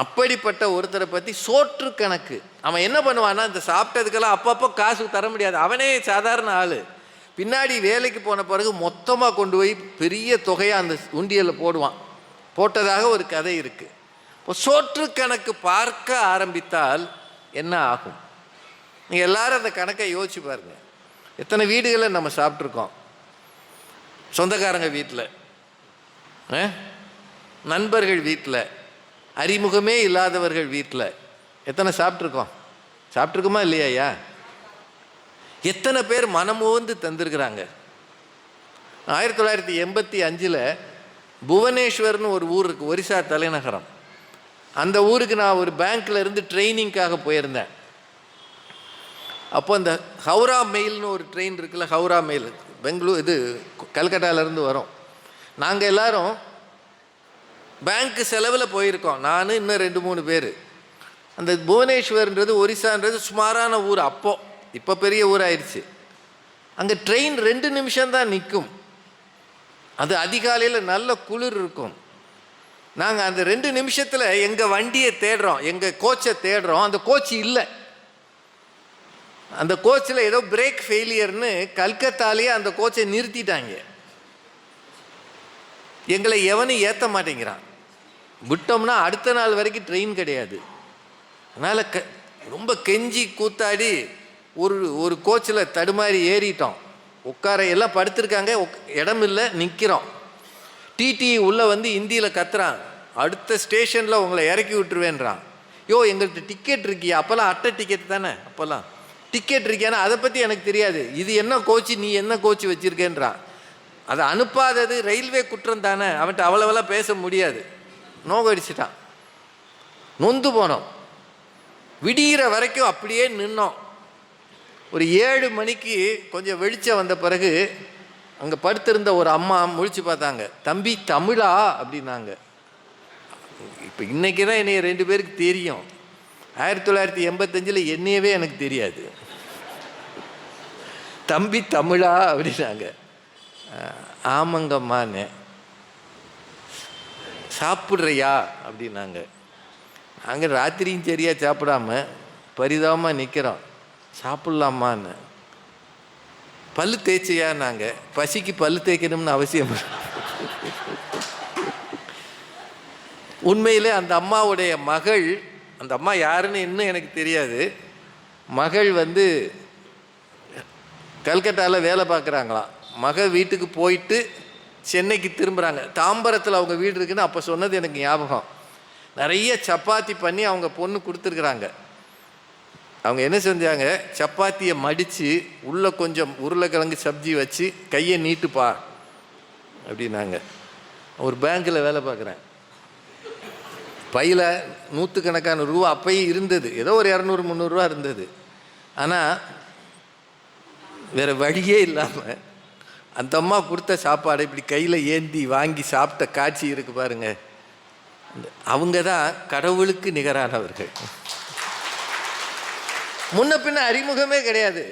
அப்படிப்பட்ட ஒருத்தரை பற்றி சோற்று கணக்கு. அவன் என்ன பண்ணுவான்னா, இந்த சாப்பிட்டதுக்கெல்லாம் அப்பப்போ காசு தர முடியாது. அவனே சாதாரண ஆள். பின்னாடி வேலைக்கு போன பிறகு மொத்தமாக கொண்டு போய் பெரிய தொகையாக அந்த உண்டியலில் போடுவான். போட்டதாக ஒரு கதை இருக்குது. இப்போ சோற்று கணக்கு பார்க்க ஆரம்பித்தால் என்ன ஆகும்? நீங்கள் எல்லாரும் அந்த கணக்கை யோசிச்சு பாருங்கள். எத்தனை வீடுகளை நம்ம சாப்பிட்ருக்கோம்? சொந்தக்காரங்க வீட்டில், நண்பர்கள் வீட்டில், அறிமுகமே இல்லாதவர்கள் வீட்டில் எத்தனை சாப்பிட்ருக்கோம்? சாப்பிட்ருக்கோமா இல்லையா? எத்தனை பேர் மனமோந்து தந்திருக்கிறாங்க. 1985 புவனேஸ்வர்னு ஒரு ஊர் இருக்குது, ஒரிசா தலைநகரம். அந்த ஊருக்கு நான் ஒரு பேங்க்கில் இருந்து ட்ரைனிங்காக போயிருந்தேன். அப்போ அந்த ஹவுரா மெயில்னு ஒரு ட்ரெயின் இருக்குல்ல, ஹவுரா மெயில் பெங்களூர் இது கல்கட்டாவிலேருந்து வரும். நாங்கள் எல்லோரும் பேங்க்கு செலவில் போயிருக்கோம், நான் இன்னும் 2-3 பேர். அந்த புவனேஸ்வர்ன்றது ஒரிசான்றது சுமாரான ஊர் அப்போது, இப்போ பெரிய ஊராயிருச்சு. அங்கே ட்ரெயின் 2 நிமிஷம்தான் நிற்கும். அது அதிகாலையில் நல்ல குளிர் இருக்கும். நாங்கள் அந்த 2 நிமிஷத்தில் எங்கள் வண்டியை தேடுறோம், எங்கள் கோச்சை தேடுறோம். அந்த கோச் இல்லை. அந்த கோச்சில் ஏதோ பிரேக் ஃபெயிலியர்னு கல்கத்தாலேயே அந்த கோச்சை நிறுத்திட்டாங்க. எங்களை எவனும் ஏற்ற மாட்டேங்கிறான். விட்டோம்னா அடுத்த நாள் வரைக்கும் ட்ரெயின் கிடையாது. அதனால் ரொம்ப கெஞ்சி கூத்தாடி ஒரு கோச்சில் தடுமாறி ஏறிட்டோம். உட்கார எல்லாம் படுத்திருக்காங்க, இடம் இல்லை, நிற்கிறோம். டிடி உள்ளே வந்து இந்தியில் கத்துறான், அடுத்த ஸ்டேஷனில் உங்களை இறக்கி விட்டுருவேன்றான். யோ எங்கள்கிட்ட டிக்கெட் இருக்கியா? அப்போல்லாம் அட்டை டிக்கெட் தானே, அப்போல்லாம் டிக்கெட் இருக்கியானா? அதை பற்றி எனக்கு தெரியாது. இது என்ன கோச்சு, நீ என்ன கோச்சு வச்சுருக்கேன்றான். அதை அனுப்பாதது ரயில்வே குற்றம் தானே, அவன்கிட்ட அவ்வளவெல்லாம் பேச முடியாது. நோகடிச்சிட்டான். நொந்து போனோம். விடிகிற வரைக்கும் அப்படியே நின்னோம். ஒரு 7 மணிக்கு கொஞ்சம் வெளிச்சம் வந்த பிறகு அங்கே படுத்திருந்த ஒரு அம்மா முழிச்சு பார்த்தாங்க. தம்பி தமிழா அப்படின்னாங்க. இப்போ இன்றைக்கி தான் என்னைய 2 பேருக்கு தெரியும். 1985 என்னையவே எனக்கு தெரியாது. தம்பி தமிழா அப்படின்னாங்க. ஆமாங்கம்மான்னு. சாப்பிட்றியா அப்படின்னாங்க. நாங்கள் ராத்திரியும் சரியாக சாப்பிடாம பரிதாபமாக நிற்கிறோம். சாப்பிட்லாமான்னு. பல்லு தேய்ச்சியா? நாங்கள் பசிக்கு பல்லு தேய்க்கணும்னு அவசியம். உண்மையிலே அந்த அம்மாவுடைய மகள், அந்த அம்மா யாருன்னு இன்னும் எனக்கு தெரியாது, மகள் வந்து கல்கட்டாவில் வேலை பார்க்குறாங்களாம். மகள் வீட்டுக்கு போயிட்டு சென்னைக்கு திரும்புகிறாங்க. தாம்பரத்தில் அவங்க வீடு இருக்குன்னு அப்போ சொன்னது எனக்கு ஞாபகம். நிறைய சப்பாத்தி பண்ணி அவங்க பொண்ணு கொடுத்துருக்குறாங்க. அவங்க என்ன செஞ்சாங்க, சப்பாத்தியை மடித்து உள்ளே கொஞ்சம் உருளைக்கிழங்கு சப்ஜி வச்சு கையை நீட்டுப்பா அப்படின்னாங்க. ஒரு பேங்க்கில் வேலை பார்க்குறேன். பையில் 100கணக்கான ரூபா அப்பையும் இருந்தது, ஏதோ ஒரு 200-300 ரூபா இருந்தது. ஆனால் வேறு வழியே இல்லாமல் அந்த அம்மா கொடுத்த சாப்பாடை இப்படி கையில் ஏந்தி வாங்கி சாப்பிட்ட காட்சி இருக்குது பாருங்க. அவங்க தான் கடவுளுக்கு நிகரானவர்கள். முன்ன பின்ன அறிமுகமே கிடையாது,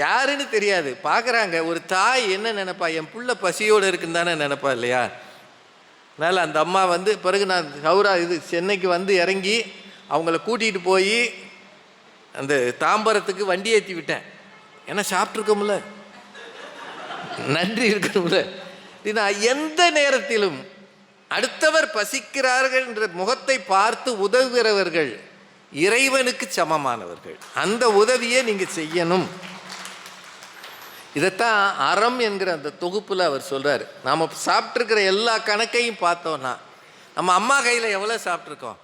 யாருன்னு தெரியாது. பார்க்குறாங்க. ஒரு தாய் என்ன நினைப்பா, என் புள்ள பசியோடு இருக்குன்னு தானே நினைப்பா இல்லையா? அதனால் அந்த அம்மா வந்து பிறகு நான் ஹவுரா சென்னைக்கு வந்து இறங்கி அவங்கள கூட்டிகிட்டு போய் அந்த தாம்பரத்துக்கு வண்டி ஏற்றி விட்டேன். ஏன்னா சாப்பிட்ருக்கோம்ல, நன்றி இருக்கணும்ல. நான் எந்த நேரத்திலும் அடுத்தவர் பசிக்கிறார்கள் என்ற முகத்தை பார்த்து உதவுகிறவர்கள் இறைவனுக்கு சமமானவர்கள். அந்த உதவியை நீங்கள் செய்யணும். இதைத்தான் அறம் என்கிற அந்த தொகுப்பில் அவர் சொல்கிறார். நாம் சாப்பிட்ருக்கிற எல்லா கணக்கையும் பார்த்தோன்னா நம்ம அம்மா கையில் எவ்வளோ சாப்பிட்ருக்கோம்,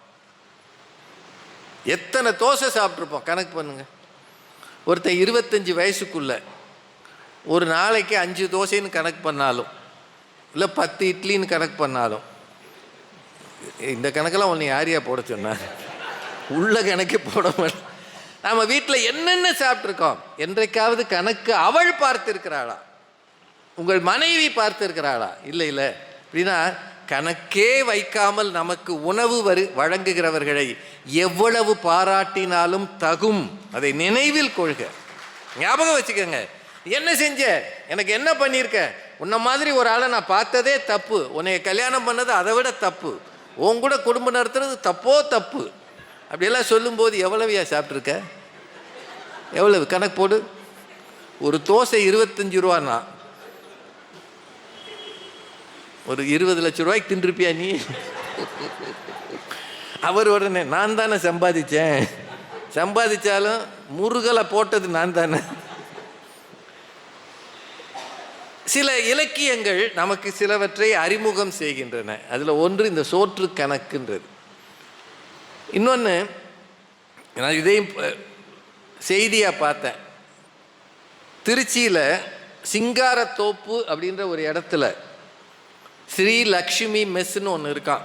எத்தனை தோசை சாப்பிட்ருப்போம் கணக்கு பண்ணுங்க. ஒருத்தன் 25 வயசுக்குள்ள ஒரு நாளைக்கு 5 தோசைன்னு கணக்கு பண்ணாலும், இல்லை 10 இட்லின்னு கணக்கு பண்ணாலும், இந்த கணக்கெல்லாம் ஒன்று யாரையா போட சொன்னார்? உள்ள கணக்கே போட மாட்டோம். நாம் வீட்டில் என்னென்ன சாப்பிட்ருக்கோம் என்றைக்காவது கணக்கு அவள் பார்த்துருக்கிறாளா? உங்கள் மனைவி பார்த்துருக்கிறாளா? இல்லை இல்லை. அப்படின்னா கணக்கே வைக்காமல் நமக்கு உணவு வழங்குகிறவர்களை எவ்வளவு பாராட்டினாலும் தகும். அதை நினைவில் கொள்க, ஞாபகம் வச்சுக்கோங்க. என்ன செஞ்ச, எனக்கு என்ன பண்ணியிருக்க, உன்ன மாதிரி ஒரு ஆளை நான் பார்த்ததே தப்பு, உன்னை கல்யாணம் பண்ணது அதை விட தப்பு, உன் கூட குடும்பம் நடத்துறது தப்பு அப்படியெல்லாம் சொல்லும்போது எவ்வளவையா சாப்பிட்ருக்க? எவ்வளவு கணக்கு போடு. ஒரு தோசை 25 ரூபான்னா ஒரு 20 லட்சம் ரூபாய்க்கு தின்றுப்பியா நீ? அவர் உடனே நான் தானே சம்பாதிச்சேன், சம்பாதிச்சாலும் முருகலை போட்டது நான் தானே. சில இலக்கியங்கள் நமக்கு சிலவற்றை அறிமுகம் செய்கின்றன. அதில் ஒன்று இந்த சோற்று கணக்குன்றது. இன்னொன்று, நான் இதையும் செய்தியாக பார்த்தேன். திருச்சியில் சிங்காரத்தோப்பு அப்படின்ற ஒரு இடத்துல ஸ்ரீ லக்ஷ்மி மெஸ்ன்னு ஒன்று இருக்கான்.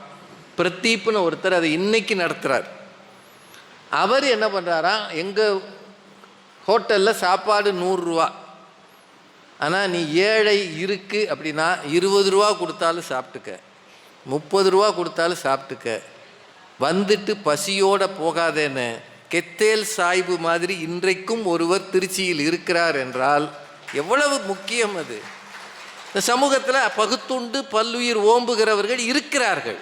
பிரதீப்னு ஒருத்தர் அதை இன்னைக்கு நடத்துகிறார். அவர் என்ன பண்ணுறாராம், எங்கள் ஹோட்டலில் சாப்பாடு 100 ரூபா. ஆனால் நீ ஏழை இருக்கு அப்படின்னா 20 ரூபா கொடுத்தாலும் சாப்பிட்டுக்க, 30 ரூபா கொடுத்தாலும் சாப்பிட்டுக்க, வந்துட்டு பசியோடு போகாதேன்னு கெத்தேல் சாய்பு மாதிரி இன்றைக்கும் ஒருவர் திருச்சியில் இருக்கிறார் என்றால் எவ்வளவு முக்கியம் அது. இந்த சமூகத்தில் பகுத்துண்டு பல்லுயிர் ஓம்புகிறவர்கள் இருக்கிறார்கள்.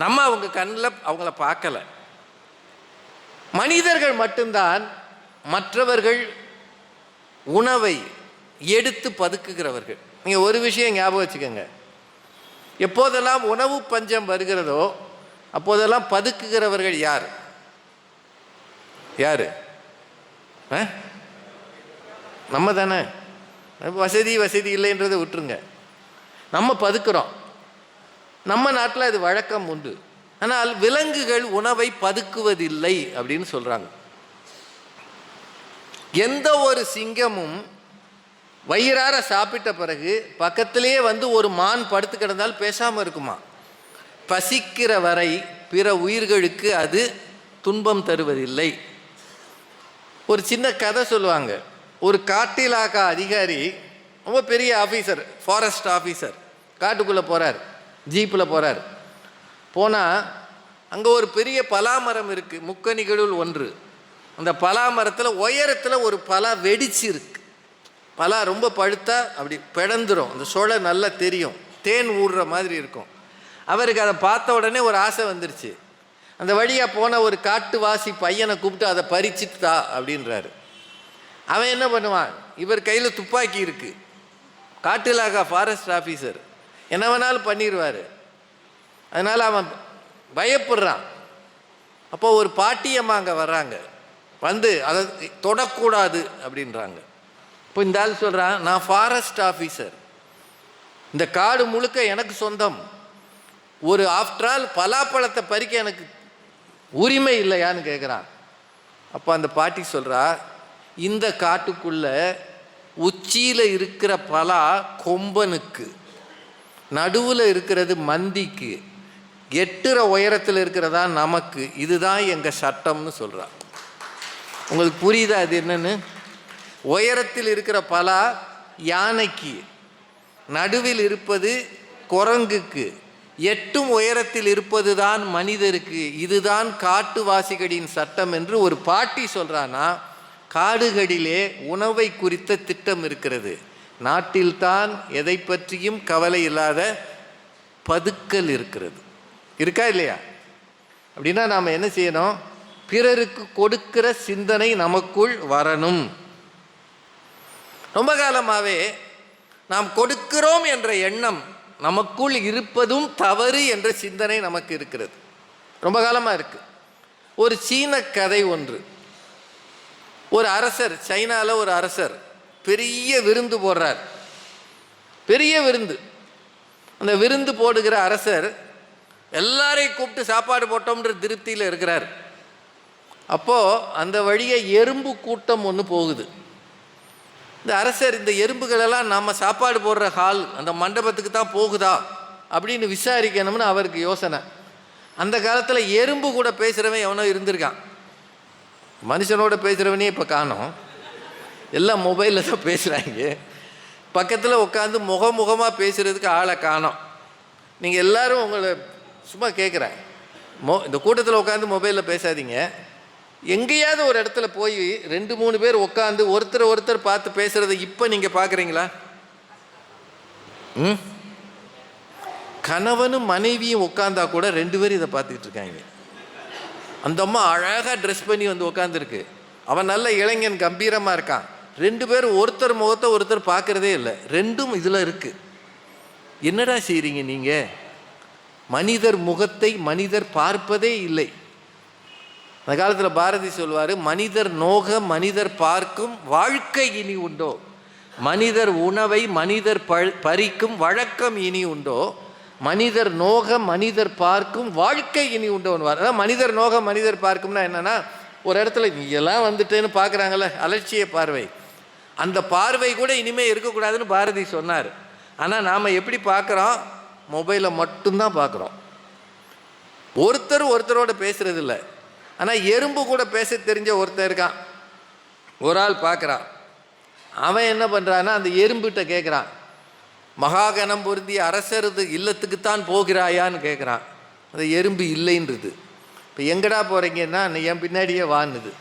நம்ம அவங்க கண்ணில் அவங்கள பார்க்கல. மனிதர்கள் மட்டும்தான் மற்றவர்கள் உணவை எடுத்து பதுக்குகிறவர்கள். நீங்கள் ஒரு விஷயம் ஞாபகம் வச்சுக்கோங்க, எப்போதெல்லாம் உணவு பஞ்சம் வருகிறதோ அப்போதெல்லாம் பதுக்குகிறவர்கள் யார்? யார்? நம்ம தானே. வசதி இல்லைன்றதை விட்டுருங்க, நம்ம பதுக்குறோம். நம்ம நாட்டில் அது வழக்கம் உண்டு. ஆனால் விலங்குகள் உணவை பதுக்குவதில்லை அப்படின்னு சொல்கிறாங்க. எந்த ஒரு சிங்கமும் வயிறார சாப்பிட்ட பிறகு பக்கத்திலேயே வந்து ஒரு மான் படுத்து கிடந்தால் பேசாமல் இருக்குமா? பசிக்கிற வரை பிற உயிர்களுக்கு அது துன்பம் தருவதில்லை. ஒரு சின்ன கதை சொல்லுவாங்க. ஒரு காட்டிலாக்கா அதிகாரி, ரொம்ப பெரிய ஆஃபீஸர், ஃபாரஸ்ட் ஆஃபீஸர், காட்டுக்குள்ளே போகிறார், ஜீப்பில் போகிறார். போனால் அங்கே ஒரு பெரிய பலாமரம் இருக்குது, முக்கணிகளுள் ஒன்று. அந்த பலாமரத்தில் உயரத்தில் ஒரு பலா வெடிச்சு இருக்கு. பலா ரொம்ப பழுத்தா அப்படி பிளந்துரும், அந்த சொலை நல்லா தெரியும், தேன் ஊடுற மாதிரி இருக்கும். அவருக்கு அதை பார்த்த உடனே ஒரு ஆசை வந்துருச்சு. அந்த வழியாக போன ஒரு காட்டுவாசி பையனை கூப்பிட்டு அதை பறிச்சுட்டு தா அப்படின்றாரு. அவன் என்ன பண்ணுவான், இவர் கையில் துப்பாக்கி இருக்குது, காட்டிலாக்கா ஃபாரஸ்ட் ஆஃபீஸர், என்ன வேணாலும் பண்ணிடுவார். அதனால் அவன் பயப்படுறான். அப்போ ஒரு பாட்டியம்மா அங்கே வர்றாங்க, வந்து அதை தொடக்கூடாது அப்படின்றாங்க. இப்போ இந்த ஆள் சொல்கிறான், நான் ஃபாரஸ்ட் ஆஃபீஸர், இந்த காடு முழுக்க எனக்கு சொந்தம், ஒரு ஆஃப்டர் ஆல் பலாப்பழத்தை பறிக்க எனக்கு உரிமை இல்லையான்னு கேட்குறான். அப்போ அந்த பாட்டி சொல்கிறா, இந்த காட்டுக்குள்ள உச்சியில் இருக்கிற பலா கொம்பனுக்கு, நடுவில் இருக்கிறது மந்திக்கு, எட்டுற உயரத்தில் இருக்கிறதா நமக்கு, இதுதான் எங்கள் சட்டம்னு சொல்கிறா. உங்களுக்கு புரியுதா அது என்னன்னு? உயரத்தில் இருக்கிற பலா யானைக்கு, நடுவில் இருப்பது குரங்குக்கு, எட்டும் உயரத்தில் இருப்பது தான் மனிதருக்கு, இதுதான் காட்டுவாசிகளின் சட்டம் என்று ஒரு பாட்டி சொல்கிறான்னா, காடுகளிலே உணவை குறித்த திட்டம் இருக்கிறது. நாட்டில்தான் எதை பற்றியும் கவலை இல்லாத பதுக்கல் இருக்கிறது. இருக்கா இல்லையா? அப்படின்னா நாம் என்ன செய்யணும்? பிறருக்கு கொடுக்கிற சிந்தனை நமக்குள் வரணும். ரொம்ப காலமாகவே நாம் கொடுக்கிறோம் என்ற எண்ணம் நமக்குள் இருப்பதும் தவறு என்ற சிந்தனை நமக்கு இருக்கிறது. ரொம்ப காலமாக இருக்கு. ஒரு சீன கதை ஒன்று. ஒரு அரசர், சைனாவில் ஒரு அரசர் பெரிய விருந்து போடுறார், பெரிய விருந்து. அந்த விருந்து போடுகிற அரசர் எல்லாரையும் கூப்பிட்டு சாப்பாடு போட்டோம்ன்ற திருப்தியில் இருக்கிறார். அப்போது அந்த வழியை எறும்பு கூட்டம் ஒன்று போகுது. இந்த அரசர் இந்த எறும்புகளெல்லாம் நம்ம சாப்பாடு போடுற ஹால் அந்த மண்டபத்துக்கு தான் போகுதா அப்படின்னு விசாரிக்கணும்னு அவருக்கு யோசனை. அந்த காலத்தில் எறும்பு கூட பேசுகிறவன் எவனோ இருந்திருக்கான். மனுஷனோட பேசுகிறவனே இப்போ காணோம், எல்லாம் மொபைலில் தான் பேசுகிறாங்க. பக்கத்தில் உட்காந்து முகமாக பேசுகிறதுக்கு ஆளை காணோம். நீங்கள் எல்லோரும் உங்களை சும்மா கேட்குறேன், இந்த கூட்டத்தில் உட்காந்து மொபைலில் பேசாதீங்க. எங்கேயாவது ஒரு இடத்துல போய் 2-3 பேர் உட்காந்து ஒருத்தர் பார்த்து பேசுகிறத இப்போ நீங்கள் பார்க்குறீங்களா? கணவனும் மனைவியும் உட்காந்தா கூட 2 பேரும் இதை பார்த்துக்கிட்டு இருக்காங்க. அந்த அம்மா அழகாக ட்ரெஸ் பண்ணி வந்து உட்காந்துருக்கு, அவன் நல்ல இளைஞன் கம்பீரமாக இருக்கான். 2 பேரும் ஒருத்தர் முகத்தை ஒருத்தர் பார்க்குறதே இல்லை, ரெண்டும் இதில் இருக்குது. என்னடா செய்கிறீங்க நீங்கள்? மனிதர் முகத்தை மனிதர் பார்ப்பதே இல்லை. அந்த காலத்தில் பாரதி சொல்வார், மனிதர் நோக மனிதர் பார்க்கும் வாழ்க்கை இனி உண்டோ, மனிதர் உணவை மனிதர் பறிக்கும் வழக்கம் இனி உண்டோ, மனிதர் நோக மனிதர் பார்க்கும் வாழ்க்கை இனி உண்டோன்னு. அதான் மனிதர் நோக மனிதர் பார்க்கும்னா என்னென்னா, ஒரு இடத்துல நீ எல்லாம் வந்துட்டேன்னு பார்க்குறாங்கல்ல, அலட்சிய பார்வை, அந்த பார்வை கூட இனிமேல் இருக்கக்கூடாதுன்னு பாரதி சொன்னார். ஆனால் நாம் எப்படி பார்க்குறோம்? மொபைலை மட்டும்தான் பார்க்குறோம். ஒருத்தரோட பேசுகிறது இல்லை. ஆனால் எறும்பு கூட பேச தெரிஞ்ச ஒருத்தர் இருக்கான், ஒரு ஆள் பார்க்குறான். அவன் என்ன பண்ணுறான்னா அந்த எறும்புகிட்ட கேட்குறான், மகாகணம் பொருந்திய அரசரது இல்லத்துக்குத்தான் போகிறாயான்னு கேட்குறான். அந்த எறும்பு இல்லைன்றது. இப்போ எங்கடா போகிறீங்கன்னா என் பின்னாடியே வான்னுது.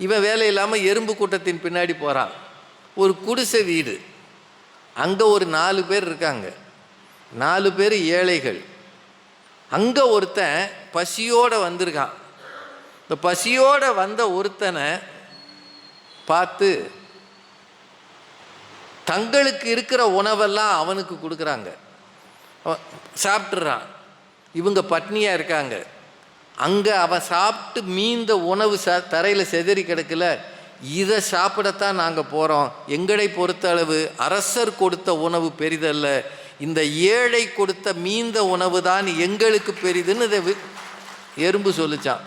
இவன் வேலை இல்லாமல் எறும்பு கூட்டத்தின் பின்னாடி போகிறான். ஒரு குடிசை வீடு, அங்கே ஒரு 4 பேர் இருக்காங்க. 4 பேர் ஏழைகள். அங்கே ஒருத்தன் பசியோடு வந்திருக்கான். இந்த பசியோடு வந்த ஒருத்தனை பார்த்து தங்களுக்கு இருக்கிற உணவெல்லாம் அவனுக்கு கொடுக்குறாங்க. சாப்பிட்றான். இவங்க பட்னியாக இருக்காங்க. அங்கே அவன் சாப்பிட்டு மீந்த உணவு தரையில் செதறி கிடக்கல. இதை சாப்பிடத்தான் நாங்கள் போகிறோம். எங்களை பொறுத்த அளவு அரசர் கொடுத்த உணவு பெரிதல்ல, இந்த ஏழை கொடுத்த மீந்த உணவு தான் எங்களுக்கு பெரிதுன்னு இதை எறும்பு சொல்லிச்சான்.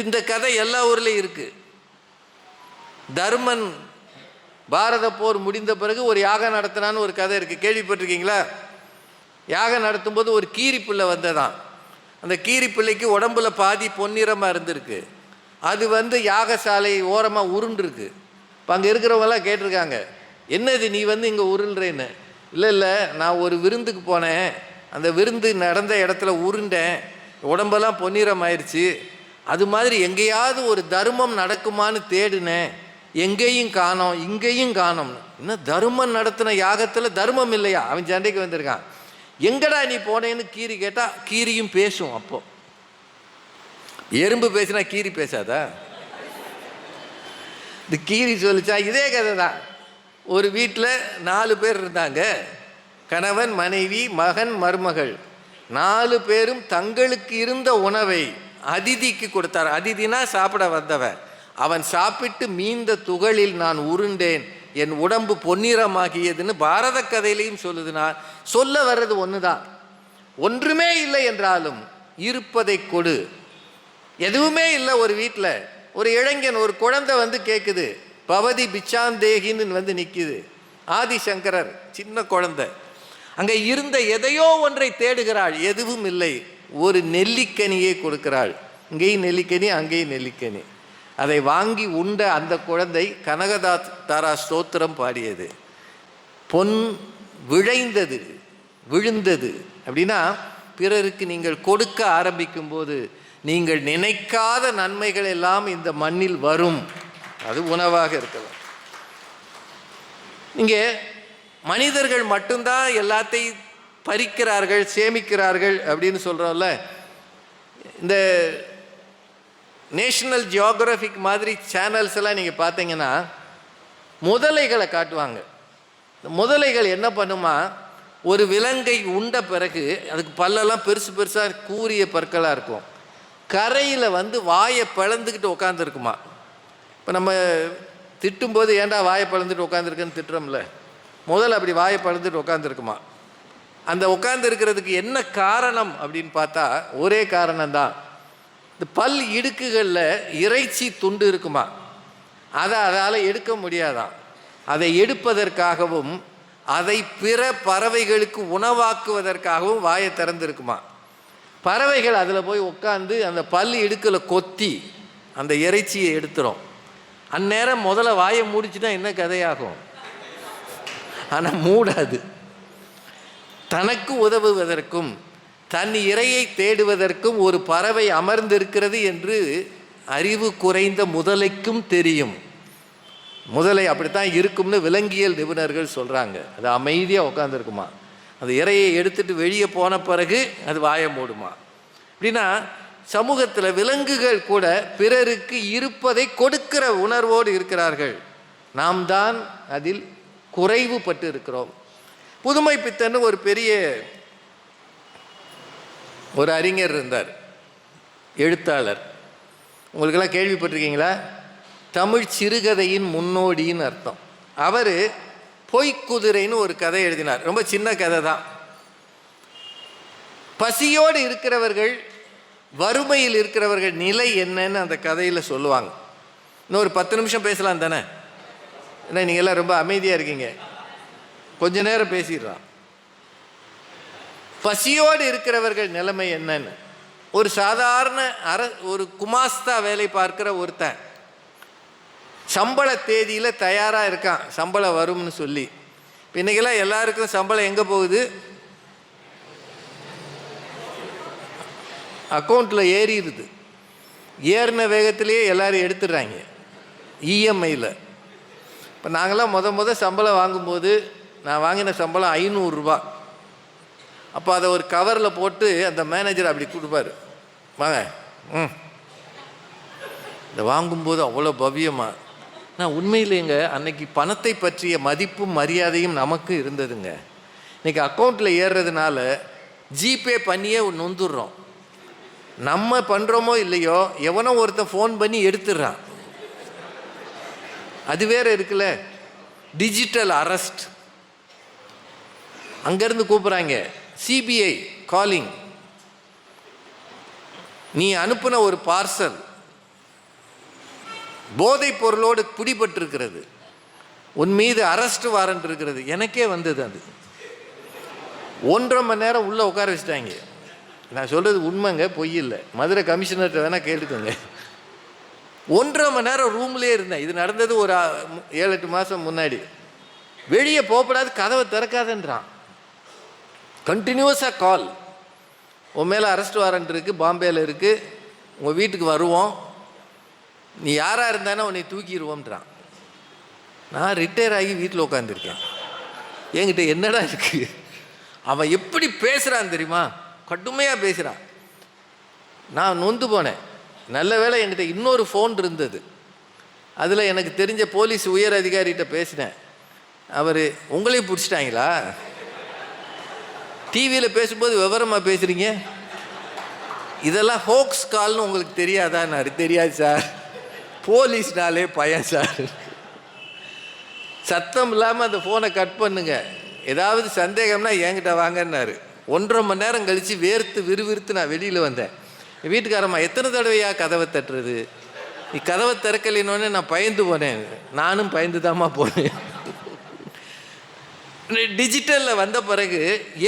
இந்த கதை எல்லா ஊர்லேயும் இருக்குது. தர்மன் பாரத போர் முடிந்த பிறகு ஒரு யாகம் நடத்தினான்னு ஒரு கதை இருக்குது, கேள்விப்பட்டிருக்கீங்களா? யாகம் நடத்தும்போது ஒரு கீரி பிள்ளை வந்ததான். அந்த கீரி பிள்ளைக்கு உடம்புல பாதி பொன்னிறமாக இருந்திருக்கு. அது யாகசாலை ஓரமாக உருண்டுருக்கு. இப்போ அங்கே இருக்கிறவங்களாம் கேட்டிருக்காங்க, என்னது நீ இங்கே உருள்றேன்னு. இல்லை நான் ஒரு விருந்துக்கு போனேன், அந்த விருந்து நடந்த இடத்துல உருண்டேன், உடம்பெல்லாம் பொன்னிறம் ஆயிடுச்சு. அது மாதிரி எங்கேயாவது ஒரு தர்மம் நடக்குமான்னு தேடினேன், எங்கேயும் காணோம், இங்கேயும் காணோம்னு. இன்னும் தர்மம் நடத்தின யாகத்தில் தர்மம் இல்லையா? அவன் சண்டைக்கு வந்திருக்கான். எங்கடா நீ போனேன்னு கீரி கேட்டால் கீரியும் பேசும். அப்போ எறும்பு பேசினா கீரி பேசாதா? இந்த கீரி சொல்லிச்சா இதே கதை தான். ஒரு வீட்டில் 4 பேர் இருந்தாங்க, கணவன், மனைவி, மகன், மருமகள். 4 பேரும் தங்களுக்கு இருந்த உணவை அதிதிக்கு கொடுத்தார். அதிதினா சாப்பிட வந்தவன். அவன் சாப்பிட்டு மீந்த துகளில் நான் உருண்டேன், என் உடம்பு பொன்னிறமாகியதுன்னு பாரத கதையிலையும் சொல்லுதுன்னா, சொல்ல வர்றது ஒன்று தான். ஒன்றுமே இல்லை என்றாலும் இருப்பதை கொடு. எதுவுமே இல்லை ஒரு வீட்டில், ஒரு இளைஞன், ஒரு குழந்தை கேட்குது, பவதி பிச்சாந்தேகின்னு நிற்கிது. ஆதிசங்கரர் சின்ன குழந்தை அங்கே இருந்த எதையோ ஒன்றை தேடுகிறாள், எதுவும் இல்லை. ஒரு நெல்லிக்கனியை கொடுக்கிறாள். இங்கேயும் நெல்லிக்கனி, அங்கேயும் நெல்லிக்கனி. அதை வாங்கி உண்ட அந்த குழந்தை கனகதாரா ஸ்தோத்திரம் பாடியது. பொன் விழைந்தது, விழுந்தது அப்படின்னா பிறருக்கு நீங்கள் கொடுக்க ஆரம்பிக்கும் போது நீங்கள் நினைக்காத நன்மைகள் எல்லாம் இந்த மண்ணில் வரும். அது உணவாக இருக்கலாம். இங்கே மனிதர்கள் மட்டும்தான் எல்லாத்தையும் பறிக்கிறார்கள், சேமிக்கிறார்கள் அப்படின்னு சொல்கிறோம்ல. இந்த நேஷனல் ஜியோகிராஃபிக் மாதிரி சேனல்ஸ் எல்லாம் நீங்கள் பார்த்தீங்கன்னா முதலைகளை காட்டுவாங்க. முதலைகள் என்ன பண்ணுமா, ஒரு விலங்கை உண்ட பிறகு அதுக்கு பல்லெல்லாம் பெருசு பெருசாக கூரிய பற்களாக இருக்கும். கரையில் வாயை பிளந்துக்கிட்டு உட்காந்துருக்குமா. இப்போ நம்ம திட்டும்போது ஏன்டா வாயை பிளந்துட்டு உட்காந்துருக்குன்னு திட்டுறோம்ல, முதல்ல அப்படி வாயை பிளந்துட்டு உட்காந்துருக்குமா. அந்த உட்காந்துருக்கிறதுக்கு என்ன காரணம் அப்படின்னு பார்த்தா ஒரே காரணம்தான். இந்த பல் இடுக்குகளில் இறைச்சி துண்டு இருக்குமா, அதால் எடுக்க முடியாதான். அதை எடுப்பதற்காகவும் அதை பிற பறவைகளுக்கு உணவாக்குவதற்காகவும் வாயை திறந்துருக்குமா. பறவைகள் அதில் போய் உட்காந்து அந்த பல் இடுக்கில் கொத்தி அந்த இறைச்சியை எடுத்துரும். அந்நேரம் முதல்ல வாயை மூடிச்சுன்னா என்ன கதையாகும், ஆனால் மூடாது. தனக்கு உதவுவதற்கும் தன் இரையை தேடுவதற்கும் ஒரு பறவை அமர்ந்திருக்கிறது என்று அறிவு குறைந்த முதலைக்கும் தெரியும். முதலை அப்படித்தான் இருக்கும்னு விலங்கியல் நிபுணர்கள் சொல்கிறாங்க. அது அமைதியாக உட்காந்துருக்குமா. அந்த இரையை எடுத்துட்டு வெளியே போன பிறகு அது வாயை மூடுமா. அப்படின்னா சமூகத்தில் விலங்குகள் கூட பிறருக்கு இருப்பதை கொடுக்கிற உணர்வோடு இருக்கிறார்கள். நாம் தான் அதில் குறைவுபட்டு இருக்கிறோம். புதுமை பித்தன்னு ஒரு பெரிய ஒரு அறிஞர் இருந்தார், எழுத்தாளர். உங்களுக்கெல்லாம் கேள்விப்பட்டிருக்கீங்களா? தமிழ் சிறுகதையின் முன்னோடின்னு அர்த்தம். அவர் பொய்க்குதிரைன்னு ஒரு கதை எழுதினார். ரொம்ப சின்ன கதை தான். பசியோடு இருக்கிறவர்கள், வறுமையில் இருக்கிறவர்கள் நிலை என்னன்னு அந்த கதையில் சொல்லுவாங்க. இன்னும் ஒரு 10 நிமிஷம் பேசலாம் தானே? ஏன்னா நீங்கள் எல்லாம் ரொம்ப அமைதியாக இருக்கீங்க, கொஞ்ச நேரம் பேசிடுறான். பசியோடு இருக்கிறவர்கள் நிலைமை என்னன்னு. ஒரு சாதாரண ஒரு குமாஸ்தா வேலை பார்க்கிற ஒருத்தன் சம்பள தேதியில் தயாராக இருக்கான், சம்பளம் வரும்னு சொல்லி. இப்போ இன்றைக்கெல்லாம் எல்லாருக்கும் சம்பளம் எங்கே போகுது? அக்கௌண்ட்டில் ஏறிடுது. ஏறின வேகத்திலேயே எல்லோரும் எடுத்துடுறாங்க இஎம்ஐயில். இப்போ நாங்களாம் முத சம்பளம் வாங்கும்போது, நான் வாங்கின சம்பளம் 500 ரூபா. அப்போ அதை ஒரு கவரில் போட்டு அந்த மேனேஜர் அப்படி கொடுப்பார், வாங்க. இதை வாங்கும்போது அவ்வளோ பவ்யமாக. நான் உண்மையிலேங்க அன்னைக்கு பணத்தை பற்றிய மதிப்பும் மரியாதையும் நமக்கு இருந்ததுங்க. இன்றைக்கி அக்கௌண்ட்டில் ஏறுறதுனால ஜிபே பண்ணியே நொந்துடுறோம். நம்ம பண்ணுறோமோ இல்லையோ, எவனோ ஒருத்தன் ஃபோன் பண்ணி எடுத்துடுறான். அது வேற இருக்குல்ல, டிஜிட்டல் அரெஸ்ட். அங்கேருந்து கூப்பிட்றாங்க, சிபிஐ காலிங். நீ அனுப்பின ஒரு பார்சல் போதைப் பொருளோடு பிடிபட்டிருக்கிறது, உன் மீது அரெஸ்ட் வாரண்ட் இருக்கிறது. எனக்கே வந்தது அது. 1.5 மணி நேரம் உள்ளே உட்கார வச்சுட்டாங்க. நான் சொல்கிறது உண்மைங்க, பொய் இல்லை. மதுரை கமிஷனர்கிட்ட வேணால் கேட்டுக்கோங்க. 1.5 மணி நேரம் ரூம்லேயே இருந்தேன். இது நடந்தது ஒரு 7-8 மாதம் முன்னாடி. வெளியே போகப்படாது, கதவை திறக்காதுன்றான். கண்டினியூஸாக கால், உன் மேலே அரெஸ்ட் வாரண்ட் இருக்குது, பாம்பேயில் இருக்குது, உங்கள் வீட்டுக்கு வருவோம், நீ யாராக இருந்தானே உன்னை தூக்கிடுவோம்ன்றான். நான் ரிட்டையர் ஆகி வீட்டில் உட்காந்துருக்கேன். என்கிட்ட என்னடா இருக்குது? அவன் எப்படி பேசுகிறான் தெரியுமா? கடுமையாக பேசுகிறான். நான் நொந்து போனேன். நல்ல வேளை என்கிட்ட இன்னொரு ஃபோன் இருந்தது. அதில் எனக்கு தெரிஞ்ச போலீஸ் உயர் அதிகாரிகிட்ட பேசினேன். அவர், உங்களையும் பிடிச்சிட்டாங்களா? டிவியில் பேசும்போது விவரமாக பேசுகிறீங்க, இதெல்லாம் ஹோக்ஸ் கால்னு உங்களுக்கு தெரியாதான்னாரு. தெரியாது சார், போலீஸ்னாலே பயம் சார். சத்தம் இல்லாமல் அந்த ஃபோனை கட் பண்ணுங்க, ஏதாவது சந்தேகம்னா என்கிட்ட வாங்கன்னாரு. 1.5 மணி நேரம் கழித்து வேர்த்து விறுவிறுத்து நான் வெளியில் வந்தேன். வீட்டுக்காரம்மா, எத்தனை தடவையா கதவை தட்டுறது? நீ கதவை திறக்கலினோடனே நான் பயந்து போனேன். நானும் பயந்து தாம்மா போனேன். டிஜிட்டலில் வந்த பிறகு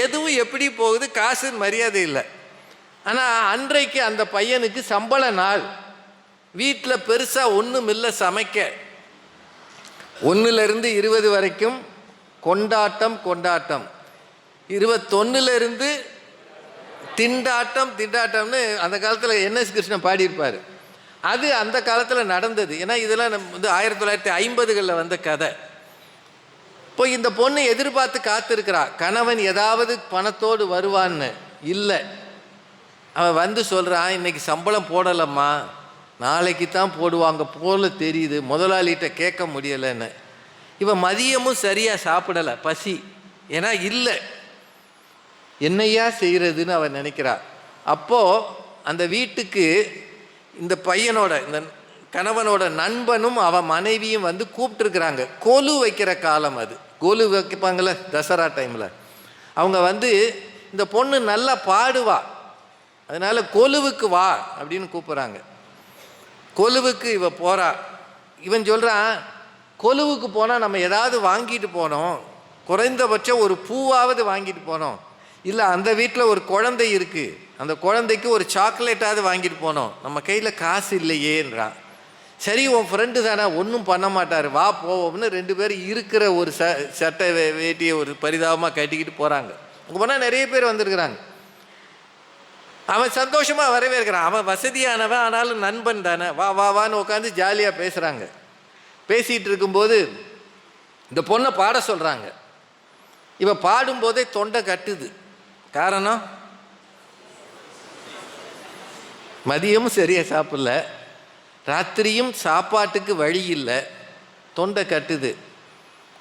எதுவும் எப்படி போகுது, காசு மரியாதை இல்லை. ஆனால் அன்றைக்கு அந்த பையனுக்கு சம்பள நாள். வீட்டில் பெருசாக ஒன்றும் இல்லை சமைக்க. 1லேருந்து 20 வரைக்கும் கொண்டாட்டம் கொண்டாட்டம், 21லேருந்து திண்டாட்டம்னு அந்த காலத்தில் என்எஸ் கிருஷ்ணன் பாடியிருப்பார். அது அந்த காலத்தில் நடந்தது. ஏன்னா இதெல்லாம் வந்து 1950களில் வந்த கதை. இப்போ இந்த பொண்ணு எதிர்பார்த்து காத்திருக்கிறா, கணவன் ஏதாவது பணத்தோடு வருவான்னு. இல்லை, அவன் வந்து சொல்கிறான், இன்னைக்கு சம்பளம் போடலம்மா, நாளைக்கு தான் போடுவாங்க போல தெரியுது, முதலாளிகிட்ட கேட்க முடியலைன்னு. இவன் மதியமும் சரியாக சாப்பிடலை, பசி. ஏன்னா இல்லை, என்னையா செய்கிறதுன்னு அவன் நினைக்கிறா. அப்போது அந்த வீட்டுக்கு இந்த பையனோட, இந்த கணவனோட நண்பனும் அவன் மனைவியும் வந்து கூப்பிட்டுருக்குறாங்க. கொலு வைக்கிற காலம் அது. கொலு வைப்பாங்கள்ல தசரா டைமில். அவங்க வந்து, இந்த பொண்ணு நல்லா பாடுவா, அதனால் கொலுவுக்கு வா அப்படின்னு கூப்பிட்றாங்க. கொலுவுக்கு இவ போகிறா. இவன் சொல்கிறான், கொலுவுக்கு போனால் நம்ம ஏதாவது வாங்கிட்டு போனோம், குறைந்தபட்சம் ஒரு பூவாவது வாங்கிட்டு போனோம், இல்லை அந்த வீட்டில் ஒரு குழந்தை இருக்குது, அந்த குழந்தைக்கு ஒரு சாக்லேட்டாவது வாங்கிட்டு போனோம், நம்ம கையில் காசு இல்லையேன்றான். சரி, உன் ஃப்ரெண்டு தானே, ஒன்றும் பண்ண மாட்டார், வா போவோம்னு 2 பேரும் இருக்கிற ஒரு சட்டை வேட்டியை ஒரு பரிதாபமாக கட்டிக்கிட்டு போகிறாங்க. அங்கே போனால் நிறைய பேர் வந்திருக்கிறாங்க. அவன் சந்தோஷமாக வரவேற்கிறான். அவன் வசதியானவன், ஆனாலும் நண்பன் தானே, வா வா வான்னு உட்காந்து ஜாலியாக பேசுகிறாங்க. பேசிகிட்டு இருக்கும்போது இந்த பொண்ணை பாட சொல்கிறாங்க. இவன் பாடும்போதே தொண்டை கட்டுது. காரணம், மதியமும் சரியாக சாப்பிடல, ராத்திரியும் சாப்பாட்டுக்கு வழி இல்லை, தொண்டை கட்டுது.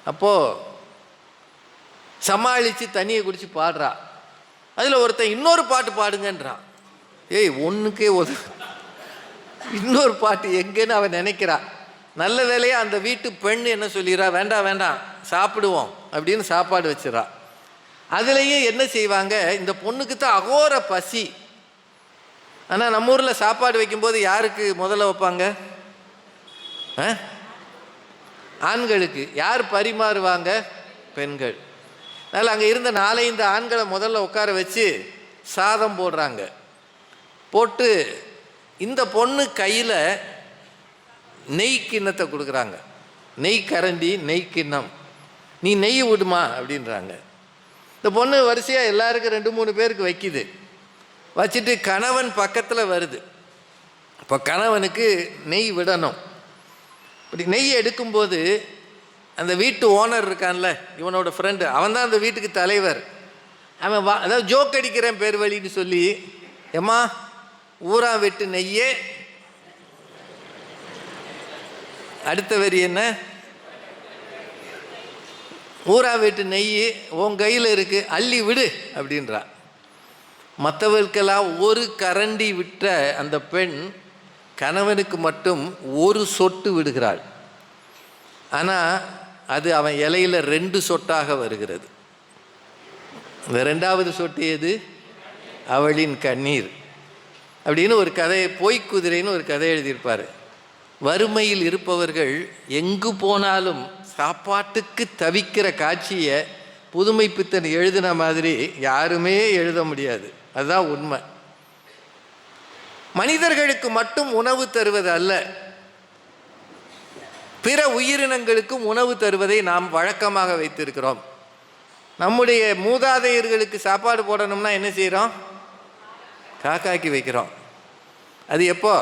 அப்போது சமாளித்து தண்ணியை குடித்து பாடுறா. அதில் ஒருத்தன் இன்னொரு பாட்டு பாடுங்கன்றான். ஏய், ஒன்றுக்கே இன்னொரு பாட்டு எங்கேன்னு அவன் நினைக்கிறா. நல்ல வேலையாக அந்த வீட்டு பெண் என்ன சொல்லிடுறா, வேண்டாம் வேண்டாம் சாப்பிடுவோம் அப்படின்னு சாப்பாடு வச்சிடறா. அதுலேயும் என்ன செய்வாங்க, இந்த பொண்ணுக்கு தான் அகோர பசி. ஆனால் நம்ம ஊரில் சாப்பாடு வைக்கும்போது யாருக்கு முதல்ல வைப்பாங்க? ஆண்களுக்கு. யார் பரிமாறுவாங்க? பெண்கள். அதனால் அங்கே இருந்த 4-5 ஆண்களை முதல்ல உட்கார வச்சு சாதம் போடுறாங்க. போட்டு இந்த பொண்ணு கையில் நெய் கிண்ணத்தை கொடுக்குறாங்க. நெய் கரண்டி, நெய் கிண்ணம், நீ நெய் விடுமா அப்படின்றாங்க. இந்த பொண்ணு வரிசையாக எல்லாருக்கும் 2-3 பேருக்கு வைக்குது. வச்சுட்டு கணவன் பக்கத்தில் வருது. இப்போ கணவனுக்கு நெய் விடணும். இப்படி நெய் எடுக்கும்போது அந்த வீட்டு ஓனர் இருக்கான்ல, இவனோட ஃப்ரெண்டு, அவன் தான் அந்த வீட்டுக்கு தலைவர். அவன் அதாவது ஜோக் அடிக்கிறேன் பேர் வழின்னு சொல்லி, ஏம்மா ஊரா வெட்டு நெய்யே, அடுத்த வரி என்ன, ஊரா வெட்டு நெய் உன் கையில் இருக்குது, அள்ளி விடு அப்படின்றா. மற்றவர்களுக்கெல்லாம் ஒரு கரண்டி விட்ட அந்த பெண் கணவனுக்கு மட்டும் ஒரு சொட்டு விடுகிறாள். ஆனால் அது அவன் இலையில் 2 சொட்டாக வருகிறது. இந்த 2வது சொட்டு எது? அவளின் கண்ணீர் அப்படின்னு ஒரு கதையை, பொய்க்குதிரைன்னு ஒரு கதை எழுதியிருப்பார். வறுமையில் இருப்பவர்கள் எங்கு போனாலும் சாப்பாட்டுக்கு தவிக்கிற காட்சியை புதுமை பித்தன் எழுதின மாதிரி யாருமே எழுத முடியாது. அதுதான் உண்மை. மனிதர்களுக்கு மட்டும் உணவு தருவது அல்ல, பிற உயிரினங்களுக்கும் உணவு தருவதை நாம் வழக்கமாக வைத்திருக்கிறோம். நம்முடைய மூதாதையர்களுக்கு சாப்பாடு போடணும்னா என்ன செய்கிறோம்? காக்காக்கி வைக்கிறோம். அது எப்போ?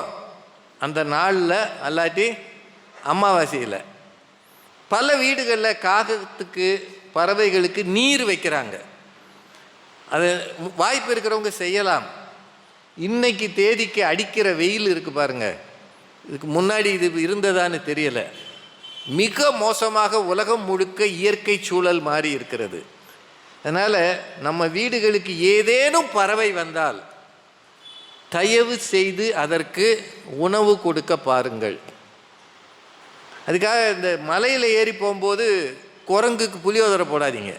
அந்த நாளில், அல்லாட்டி அமாவாசையில். பல வீடுகளில் காகத்துக்கு, பறவைகளுக்கு நீர் வைக்கிறாங்க. அது வாய்ப்பு இருக்கிறவங்க செய்யலாம். இன்னைக்கு தேதிக்கு அடிக்கிற வெயில் இருக்குது பாருங்கள், இதுக்கு முன்னாடி இது இருந்ததான்னு தெரியலை. மிக மோசமாக உலகம் முழுக்க இயற்கை சூழல் மாறி இருக்கிறது. அதனால் நம்ம வீடுகளுக்கு ஏதேனும் பறவை வந்தால் தயவு செய்து அதற்கு உணவு கொடுக்க பாருங்கள். அதுக்காக இந்த மலையில் ஏறி போகும்போது குரங்குக்கு புளியோதரை போடாதீங்க.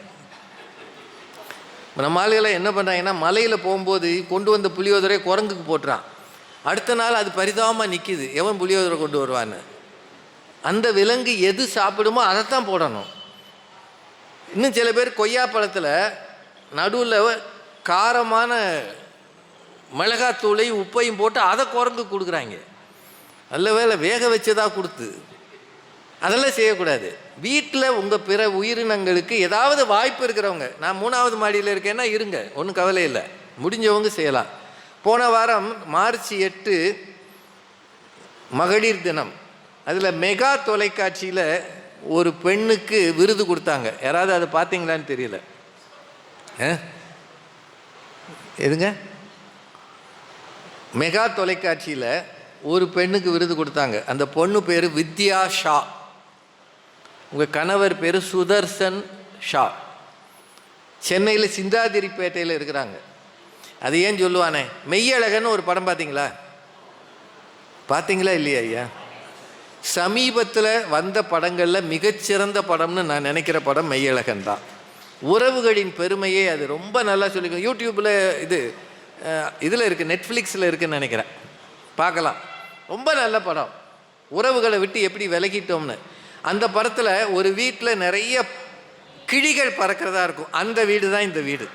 நம்ம ஆளுகளை என்ன பண்ணுறாங்கன்னா, மலையில் போகும்போது கொண்டு வந்த புளியோதரை குரங்குக்கு போட்டுறான். அடுத்த நாள் அது பரிதாபமாக நிற்கிது, எவன் புளியோதரை கொண்டு வருவான்னு. அந்த விலங்கு எது சாப்பிடுமோ அதைத்தான் போடணும். இன்னும் சில பேர் கொய்யாப்பழத்தில் நடுவில் காரமான மிளகாத்தூளையும் உப்பையும் போட்டு அதை குரங்கு கொடுக்குறாங்க. நல்ல வேலை வேக வச்சதாக கொடுத்து. அதெல்லாம் செய்யக்கூடாது. வீட்டில் உங்கள் பிற உயிரினங்களுக்கு ஏதாவது வாய்ப்பு இருக்கிறவங்க, நான் 3வது மாடியில் இருக்கேன்னா இருங்க, ஒன்றும் கவலை இல்லை, முடிஞ்சவங்க செய்யலாம். போன வாரம் மார்ச் 8 மகளிர் தினம். அதில் மெகா தொலைக்காட்சியில் ஒரு பெண்ணுக்கு விருது கொடுத்தாங்க. யாராவது அதை பார்த்தீங்களான்னு தெரியல. எதுங்க? மெகா தொலைக்காட்சியில் ஒரு பெண்ணுக்கு விருது கொடுத்தாங்க. அந்த பொண்ணு பேர் வித்யா ஷா. உங்கள் கணவர் பேர் சுதர்சன் ஷா. சென்னையில் சிந்தாதிரிப்பேட்டையில் இருக்கிறாங்க. அது ஏன் சொல்லுவானே, மெய்யழகன்னு ஒரு படம் பார்த்தீங்களா? பார்த்தீங்களா இல்லையா ஐயா? சமீபத்தில் வந்த படங்களில் மிகச்சிறந்த படம்னு நான் நினைக்கிற படம் மெய்யழகன் தான். உறவுகளின் பெருமையே அது ரொம்ப நல்லா சொல்லிக்கணும். யூடியூப்பில் இதில் இருக்குது, நெட்ஃப்ளிக்ஸில் இருக்குதுன்னு நினைக்கிறேன், பார்க்கலாம். ரொம்ப நல்ல படம். உறவுகளை விட்டு எப்படி விலகிட்டோம்னு. அந்த படத்தில் ஒரு வீட்டில் நிறைய கிளிகள் பறக்கிறதா இருக்கும். அந்த வீடு தான் இந்த வீடு.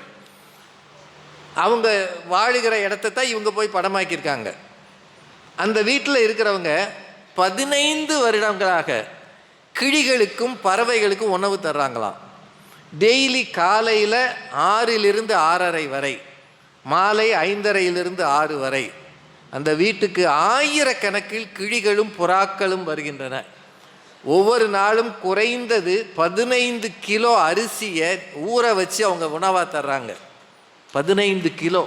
அவங்க வாழுகிற இடத்த தான் இவங்க போய் படமாக்கியிருக்காங்க. அந்த வீட்டில் இருக்கிறவங்க 15 வருடங்களாக கிளிகளுக்கும் பறவைகளுக்கும் உணவு தர்றாங்களாம். டெய்லி காலையில் 6லிருந்து 6:30 வரை, மாலை 5:30லிருந்து 6 வரை அந்த வீட்டுக்கு ஆயிரக்கணக்கில் கிளிகளும் புறாக்களும் வருகின்றன. ஒவ்வொரு நாளும் குறைந்தது 15 கிலோ அரிசியை ஊற வச்சு அவங்க உணவாக தர்றாங்க. 15 கிலோ.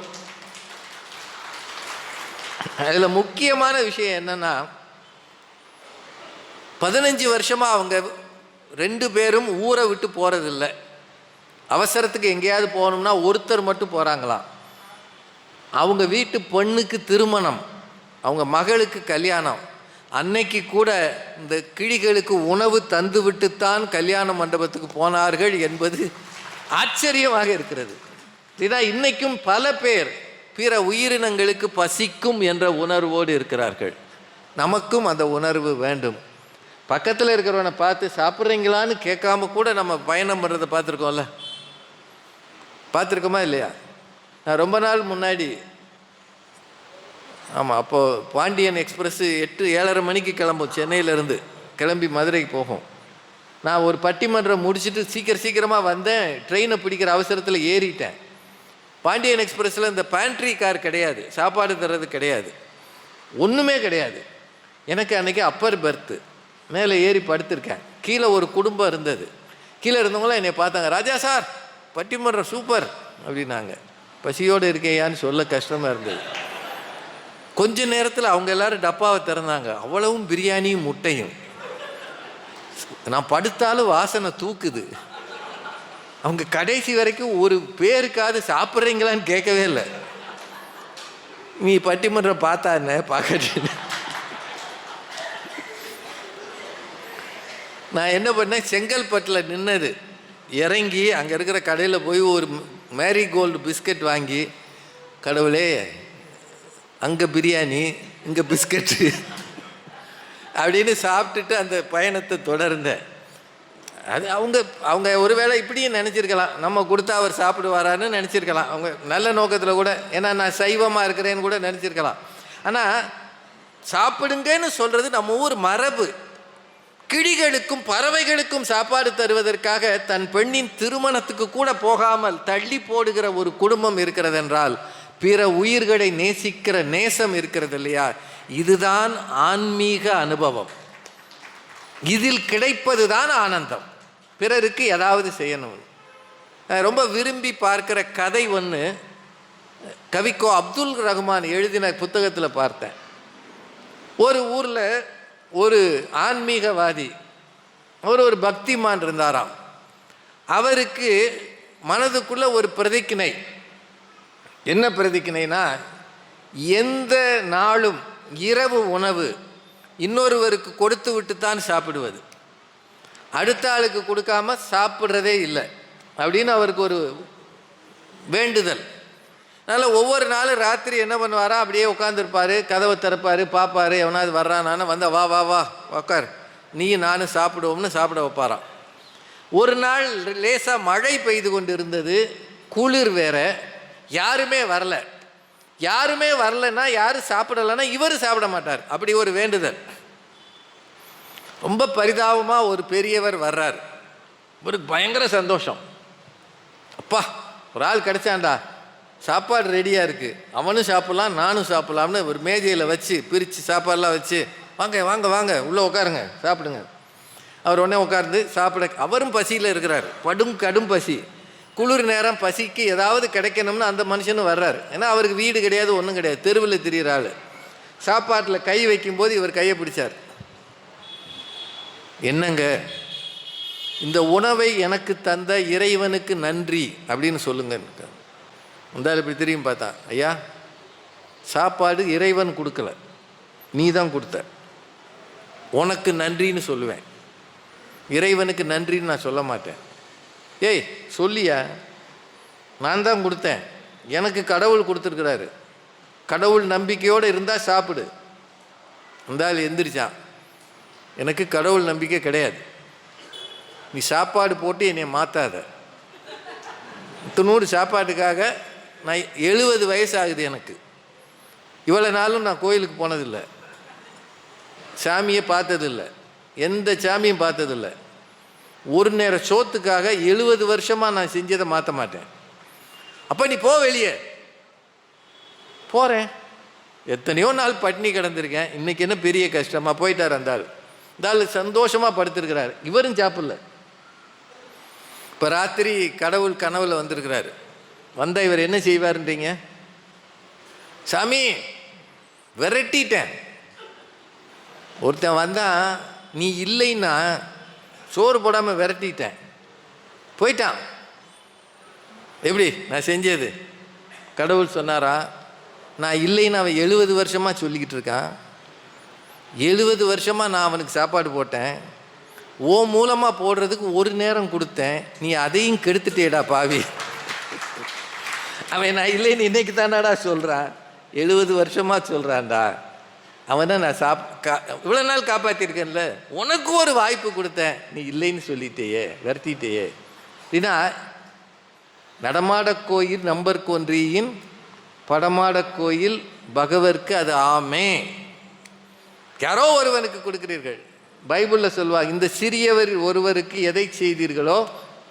அதில் முக்கியமான விஷயம் என்னென்னா, 15 வருஷமாக அவங்க 2 பேரும் ஊரை விட்டு போகிறதில்ல. அவசரத்துக்கு எங்கேயாவது போகணும்னா ஒருத்தர் மட்டும் போகிறாங்களாம். அவங்க வீட்டு பெண்ணுக்கு திருமணம், அவங்க மகளுக்கு கல்யாணம், அன்னைக்கு கூட இந்த கிளிகளுக்கு உணவு தந்து விட்டுத்தான் கல்யாண மண்டபத்துக்கு போனார்கள் என்பது ஆச்சரியமாக இருக்கிறது. இதுதான் இன்னைக்கும் பல பேர் பிற உயிரினங்களுக்கு பசிக்கும் என்ற உணர்வோடு இருக்கிறார்கள். நமக்கும் அந்த உணர்வு வேண்டும். பக்கத்தில் இருக்கிறவனை பார்த்து சாப்பிட்றீங்களான்னு கேட்காம கூட நம்ம பயணம் பண்ணுறதை பார்த்துருக்கோம்ல, பார்த்துருக்கோமா இல்லையா? நான் ரொம்ப நாள் முன்னாடி ஆமாம், அப்போது பாண்டியன் எக்ஸ்பிரஸ்ஸு 7:30 மணிக்கு கிளம்பும், சென்னையிலேருந்து கிளம்பி மதுரைக்கு போகும். நான் ஒரு பட்டிமன்றம் முடிச்சுட்டு சீக்கிரமாக வந்தேன். ட்ரெயினை பிடிக்கிற அவசரத்தில் ஏறிட்டேன். பாண்டியன் எக்ஸ்பிரஸில் இந்த பேண்ட்ரி கார் கிடையாது, சாப்பாடு தர்றது கிடையாது, ஒன்றுமே கிடையாது. எனக்கு அன்றைக்கி அப்பர் பெர்த்து, மேலே ஏறி படுத்திருக்கேன். கீழே ஒரு குடும்பம் இருந்தது. கீழே இருந்தவங்களாம் என்னை பார்த்தாங்க. ராஜா சார், பட்டிமன்றம் சூப்பர் அப்படின்னாங்க. பசியோடு இருக்கேயான்னு சொல்ல கஷ்டமாக இருந்தது. கொஞ்ச நேரத்தில் அவங்க எல்லோரும் டப்பாவை திறந்தாங்க. அவ்வளவும் பிரியாணியும் முட்டையும். நான் படுத்தாலும் வாசனை தூக்குது. அவங்க கடைசி வரைக்கும் ஒரு பேருக்காவது சாப்பிட்றீங்களான்னு கேட்கவே இல்லை. நீ பட்டிமன்றம் பார்த்தா என்ன பார்க்க. நான் என்ன பண்ணேன், செங்கல்பட்டில் நின்னது இறங்கி அங்கே இருக்கிற கடையில் போய் ஒரு மேரிகோல்டு பிஸ்கட் வாங்கி, கடவுளே அங்கே பிரியாணி இங்கே பிஸ்கட்டு அப்படின்னு சாப்பிட்டுட்டு அந்த பயணத்தை தொடர்ந்தேன். அது அவங்க ஒருவேளை இப்படியும் நினச்சிருக்கலாம், நம்ம கொடுத்தா அவர் சாப்பிடுவாரான்னு நினச்சிருக்கலாம். அவங்க நல்ல நோக்கத்தில் கூட, ஏன்னா நான் சைவமாக இருக்கிறேன்னு கூட நினச்சிருக்கலாம். ஆனால் சாப்பிடுங்கன்னு சொல்கிறது நம்ம ஊர் மரபு. கிளிகளுக்கும் பறவைகளுக்கும் சாப்பாடு தருவதற்காக தன் பெண்ணின் திருமணத்துக்கு கூட போகாமல் தள்ளி போடுகிற ஒரு குடும்பம் இருக்கிறது என்றால், பிற உயிர்களை நேசிக்கிற நேசம் இருக்கிறது இல்லையா, இதுதான் ஆன்மீக அனுபவம். இதில் கிடைப்பது தான் ஆனந்தம். பிறருக்கு ஏதாவது செய்யணும். ரொம்ப விரும்பி பார்க்கிற கதை ஒன்று கவிக்கோ அப்துல் ரஹ்மான் எழுதின புத்தகத்தில் பார்த்தேன். ஒரு ஊரில் ஒரு ஆன்மீகவாதி, ஒரு பக்திமான் இருந்தாராம். அவருக்கு மனதுக்குள்ள ஒரு பிரதிக்கினை. என்ன பிரதிக்கினைனா, எந்த நாளும் இரவு உணவு இன்னொருவருக்கு கொடுத்து விட்டு தான் சாப்பிடுவது, அடுத்த ஆளுக்கு கொடுக்காம சாப்பிட்றதே இல்லை அப்படின்னு அவருக்கு ஒரு வேண்டுதல். அதனால் ஒவ்வொரு நாளும் ராத்திரி என்ன பண்ணுவாரா, அப்படியே உட்காந்துருப்பார், கதவை திறப்பார், பார்ப்பார், எவனாவது வர்றானான்னு வந்தால் வா வா வா உக்கார், நீயும் நானும் சாப்பிடுவோம்னு சாப்பிட வைப்பாராம். ஒரு நாள் லேசாக மழை பெய்து கொண்டு இருந்தது, குளிர் வேற, யாருமே வரல. யாருமே வரலன்னா, யாரும் சாப்பிடலைன்னா இவர் சாப்பிட மாட்டார். அப்படி ஒரு வேண்டுதல். ரொம்ப பரிதாபமாக ஒரு பெரியவர் வர்றார். இவருக்கு பயங்கர சந்தோஷம். அப்பா, ஒரு ஆள் கிடைச்சாண்டா, சாப்பாடு ரெடியாக இருக்குது, அவனும் சாப்பிட்லாம் நானும் சாப்பிட்லாம்னு ஒரு மேஜையில் வச்சு பிரித்து சாப்பாடெலாம் வச்சு, வாங்க வாங்க வாங்க உள்ளே உட்காருங்க சாப்பிடுங்க. அவர் உடனே உட்கார்ந்து சாப்பிட, அவரும் பசியில் இருக்கிறார், கடும் பசி. குளிர் நேரம், பசிக்கு ஏதாவது கிடைக்கணும்னு அந்த மனுஷனும் வர்றார். ஏன்னா அவருக்கு வீடு கிடையாது, ஒன்றும் கிடையாது, தெருவில் திரிகிற ஆள். சாப்பாட்டில் கை வைக்கும்போது இவர் கையை பிடிச்சார். என்னங்க, இந்த உணவை எனக்கு தந்த இறைவனுக்கு நன்றி அப்படின்னு சொல்லுங்க. வந்தால் இப்படி திரும்பி பார்த்தா, ஐயா சாப்பாடு இறைவன் கொடுக்கல, நீ தான் கொடுத்த, உனக்கு நன்றின்னு சொல்லுவேன், இறைவனுக்கு நன்றின்னு நான் சொல்ல மாட்டேன். ஏய் சொல்லியா, நான் தான் கொடுத்தேன், எனக்கு கடவுள் கொடுத்துருக்கிறாரு, கடவுள் நம்பிக்கையோடு இருந்தால் சாப்பிடு. இருந்தால் எந்திரிச்சான், எனக்கு கடவுள் நம்பிக்கை கிடையாது, நீ சாப்பாடு போட்டு என்னை மாற்றாத. 100 சாப்பாட்டுக்காக நான் 70 வயசு ஆகுது எனக்கு, இவ்வளோ நாளும் நான் கோயிலுக்கு போனதில்லை, சாமியை பார்த்ததில்லை, எந்த சாமியும் பார்த்ததில்லை. ஒரு நேரம் சோத்துக்காக 70 வருஷமாக நான் செஞ்சதை மாற்ற மாட்டேன். அப்போ நீ போ வெளியே. போகிறேன், எத்தனையோ நாள் பட்டினி கிடந்திருக்கேன், இன்றைக்கி என்ன பெரிய கஷ்டமாக போயிட்டார். அந்த ஆள் சந்தோஷமாக படுத்திருக்கிறார், இவரும் சாப்பிடல. இப்போ ராத்திரி கடவுள் கனவில் வந்திருக்கிறாரு. வந்தால் இவர் என்ன செய்வார்ன்றீங்க? சாமி விரட்டிட்டேன். ஒருத்தன் வந்தான், நீ இல்லைன்னா சோறு போடாமல் விரட்டிட்டேன், போயிட்டான். எப்படி நான் செஞ்சது? கடவுள் சொன்னாரா, நான் இல்லைன்னு அவன் 70 வருஷமாக சொல்லிக்கிட்டு இருக்கான், 70 வருஷமாக நான் அவனுக்கு சாப்பாடு போட்டேன், ஓ மூலமாக போடுறதுக்கு ஒரு நேரம் கொடுத்தேன், நீ அதையும் கெடுத்துட்டேடா பாவி. அவன் நான் இல்லைன்னு இன்னைக்கு தானாடா சொல்கிறான், 70 வருஷமாக சொல்கிறான்டா. அவனை நான் இவ்வளோ நாள் காப்பாற்றிருக்கேன்ல, உனக்கு ஒரு வாய்ப்பு கொடுத்தேன், நீ இல்லைன்னு சொல்லிட்டேயே, வருத்திட்டேயே. அப்படின்னா நடமாட கோயில் நம்பர் கொன்றியின் படமாட கோயில் பகவர்க்கு அது ஆமே. யாரோ ஒருவனுக்கு கொடுக்கிறீர்கள். பைபிளில் சொல்வாங்க, இந்த சிறியவர் ஒருவருக்கு எதை செய்தீர்களோ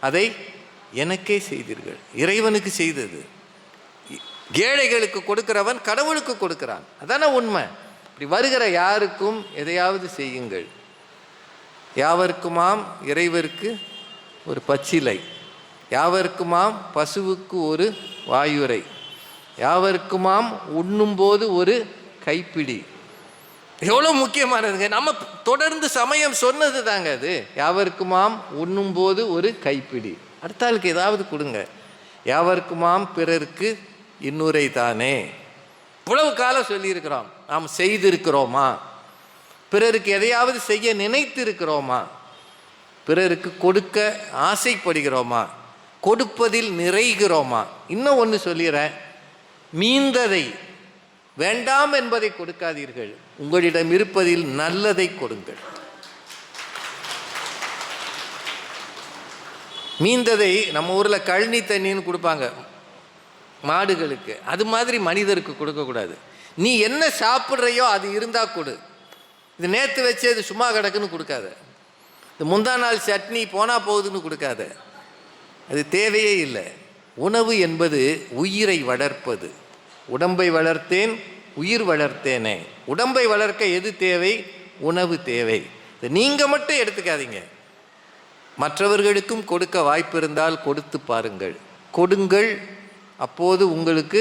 அதை எனக்கே செய்தீர்கள். இறைவனுக்கு செய்தது. ஏழைகளுக்கு கொடுக்கிறவன் கடவுளுக்கு கொடுக்கிறான். அதான உண்மை. இப்படி வருகிற யாருக்கும் எதையாவது செய்யுங்கள். யாவர்க்குமாம் இறைவருக்கு ஒரு பச்சிலை, யாவர்க்குமாம் பசுவுக்கு ஒரு வாயுரை, யாவர்க்குமாம் உண்ணும்போது ஒரு கைப்பிடி. எவ்வளோ முக்கியமானதுங்க. நம்ம தொடர்ந்து சமயம் சொன்னது தாங்க அது. யாவர்க்குமாம் உண்ணும்போது ஒரு கைப்பிடி. அடுத்த ஆளுக்கு ஏதாவது கொடுங்க. யாவர்க்குமாம் பிறருக்கு இன்னுரை தானே. இவ்வளவு காலம் சொல்லியிருக்கிறோம். நாம் செய்திருக்கிறோமா? பிறருக்கு எதையாவது செய்ய நினைத்து இருக்கிறோமா? பிறருக்கு கொடுக்க ஆசைப்படுகிறோமா? கொடுப்பதில் நிறைகிறோமா? இன்னும் ஒன்று சொல்லிடுறேன், மீந்ததை வேண்டாம் என்பதை கொடுக்காதீர்கள். உங்களிடம் இருப்பதில் நல்லதை கொடுங்கள். மீந்ததை நம்ம ஊரில் கழனி தண்ணின்னு கொடுப்பாங்க மாடுகளுக்கு, அது மாதிரி மனிதருக்கு கொடுக்கக்கூடாது. நீ என்ன சாப்பிட்றையோ அது இருந்தால் கொடு. இது நேற்று வச்சு இது சும்மா கிடக்குன்னு கொடுக்காத. இது முந்தா நாள் சட்னி போனால் போகுதுன்னு கொடுக்காத. அது தேவையே இல்லை. உணவு என்பது உயிரை வளர்ப்பது. உடம்பை வளர்த்தேன் உயிர் வளர்த்தேனே. உடம்பை வளர்க்க எது தேவை? உணவு தேவை. இதை நீங்கள் மட்டும் எடுத்துக்காதீங்க. மற்றவர்களுக்கும் கொடுக்க வாய்ப்பு இருந்தால் கொடுத்து பாருங்கள். கொடுங்கள், அப்போது உங்களுக்கு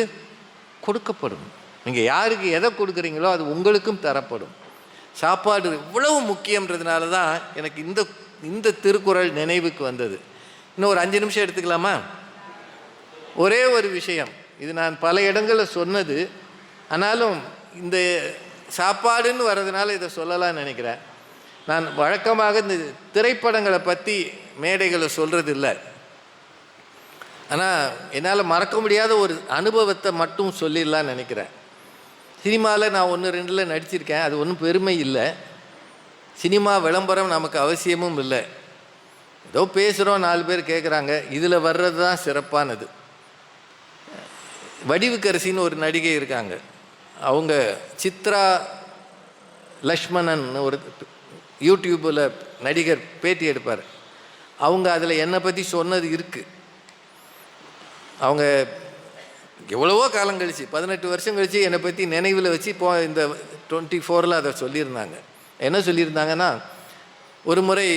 கொடுக்கப்படும். நீங்கள் யாருக்கு எதை கொடுக்குறீங்களோ அது உங்களுக்கும் தரப்படும். சாப்பாடு இவ்வளவு முக்கியன்றதுனால தான் எனக்கு இந்த திருக்குறள் நினைவுக்கு வந்தது. இன்னும் ஒரு 5 நிமிஷம் எடுத்துக்கலாமா? ஒரே ஒரு விஷயம், இது நான் பல இடங்களில் சொன்னது, ஆனாலும் இந்த சாப்பாடுன்னு வர்றதுனால இதை சொல்லலாம்னு நினைக்கிறேன். நான் வழக்கமாக இந்த திரைப்படங்களை பற்றி மேடைகளை சொல்கிறது இல்லை. ஆனால் என்னால் மறக்க முடியாத ஒரு அனுபவத்தை மட்டும் சொல்லிடலான்னு நினைக்கிறேன். சினிமாவில் நான் 1-2 நடிச்சிருக்கேன். அது ஒன்றும் பெருமை இல்லை. சினிமா விளம்பரம் நமக்கு அவசியமும் இல்லை. ஏதோ பேசுகிறோம், 4 பேர் கேட்குறாங்க. இதில் வர்றது தான் சிறப்பானது. வடிவுக்கரசின்னு ஒரு நடிகை இருக்காங்க. அவங்க சித்ரா லக்ஷ்மணன் ஒரு யூடியூப்பில் நடிகர் பேட்டி எடுப்பார். அவங்க அதில் என்னை பற்றி சொன்னது இருக்குது. அவங்க எவ்வளவோ காலம் கழிச்சு 18 வருஷம் கழித்து என்னை பற்றி நினைவில் வச்சு இப்போ இந்த 24 அதை சொல்லியிருந்தாங்க. என்ன சொல்லியிருந்தாங்கன்னா, ஒரு முறை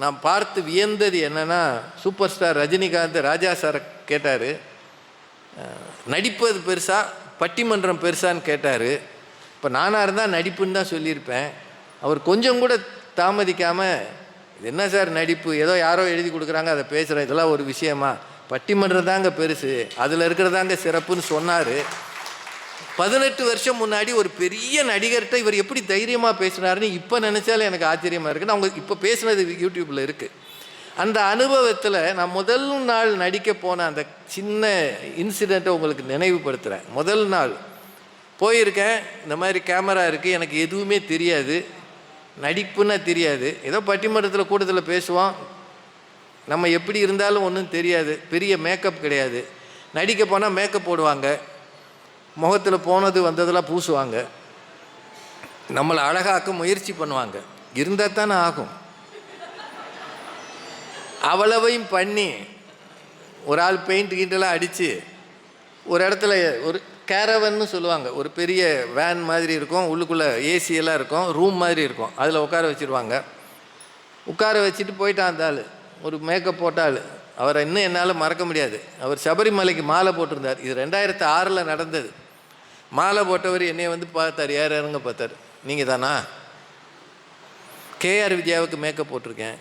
நான் பார்த்து வியந்தது என்னென்னா, சூப்பர் ஸ்டார் ரஜினிகாந்த் ராஜா சாரை கேட்டார், நடிப்பது பெருசா பட்டிமன்றம் பெருசான்னு கேட்டார். இப்போ நானாக இருந்தால் நடிப்புன்னு தான் சொல்லியிருப்பேன். அவர் கொஞ்சம் கூட தாமதிக்காமல், இது என்ன சார் நடிப்பு, ஏதோ யாரோ எழுதி கொடுக்குறாங்க அதை பேசுகிறேன், இதெல்லாம் ஒரு விஷயமா, பட்டிமன்றம் தாங்க பெருசு, அதில் இருக்கிறதாங்க சிறப்புன்னு சொன்னார். 18 வருஷம் முன்னாடி ஒரு பெரிய நடிகர்கிட்ட இவர் எப்படி தைரியமாக பேசுனாருன்னு இப்போ நினச்சாலே எனக்கு ஆச்சரியமாக இருக்குது. நான் அவங்க இப்போ பேசுனது யூடியூப்பில் இருக்குது. அந்த அனுபவத்தில் நான் முதல் நாள் நடிக்க போன அந்த சின்ன இன்சிடெண்ட்டை உங்களுக்கு நினைவுபடுத்துகிறேன். முதல் நாள் போயிருக்கேன். இந்த மாதிரி கேமரா இருக்குது, எனக்கு எதுவுமே தெரியாது, நடிப்புன்னா தெரியாது. ஏதோ பட்டிமன்றத்தில் கூட்டத்தில் பேசுவோம், நம்ம எப்படி இருந்தாலும் ஒன்றும் தெரியாது, பெரிய மேக்கப் கிடையாது. நடிக்க போனால் மேக்கப் போடுவாங்க, முகத்தில் போனது வந்ததெல்லாம் பூசுவாங்க, நம்மளை அழகாக்க முயற்சி பண்ணுவாங்க. இருந்தால் தானே ஆகும். அவ்வளவையும் பண்ணி ஒரு ஆள் பெயிண்ட் கீண்டெல்லாம் அடித்து ஒரு இடத்துல ஒரு கேரவன்னு சொல்லுவாங்க, ஒரு பெரிய வேன் மாதிரி இருக்கும், உள்ளுக்குள்ளே ஏசியெல்லாம் இருக்கும், ரூம் மாதிரி இருக்கும், அதில் உட்கார வச்சுருவாங்க. உட்கார வச்சுட்டு போயிட்டான் அந்த ஆள், ஒரு மேக்கப் போட்ட ஆள். அவரை இன்னும் என்னால் மறக்க முடியாது. அவர் சபரிமலைக்கு மாலை போட்டிருந்தார். இது 2006 நடந்தது. மாலை போட்டவர் என்னை வந்து பார்த்தார், யாருங்க பார்த்தார், நீங்கள் தானா? கேஆர் விஜயாவுக்கு மேக்கப் போட்டிருக்கேன்,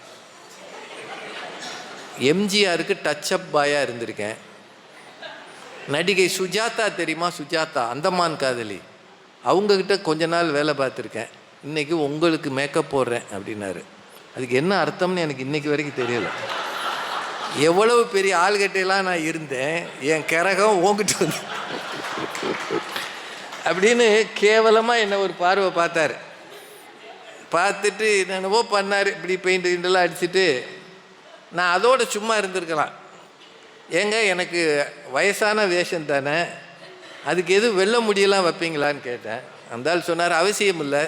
எம்ஜிஆருக்கு டச்சப் பாயாக இருந்திருக்கேன், நடிகை சுஜாதா தெரியுமா, சுஜாதா அந்தமான் காதலி, அவங்கக்கிட்ட கொஞ்ச நாள் வேலை பார்த்துருக்கேன், இன்றைக்கி உங்களுக்கு மேக்கப் போடுறேன் அப்படின்னாரு. அதுக்கு என்ன அர்த்தம்னு எனக்கு இன்றைக்கி வரைக்கும் தெரியலை. எவ்வளவு பெரிய ஆள்கிட்டையெல்லாம் நான் இருந்தேன், என் கரகம் ஓங்கிட்டு வந்து அப்படின்னு கேவலமாக என்னை ஒரு பார்வை பார்த்தார். பார்த்துட்டு என்னென்னவோ பண்ணார், இப்படி பெயிண்ட் கிண்டெல்லாம் அடிச்சுட்டு. நான் அதோடு சும்மா இருந்திருக்கலாம். ஏங்க எனக்கு வயசான வேஷம் தானே, அதுக்கு எதுவும் வெள்ளை முடியெல்லாம் வைப்பீங்களான்னு கேட்டேன். அந்த ஆள் சொன்னார், அவசியம் இல்லை,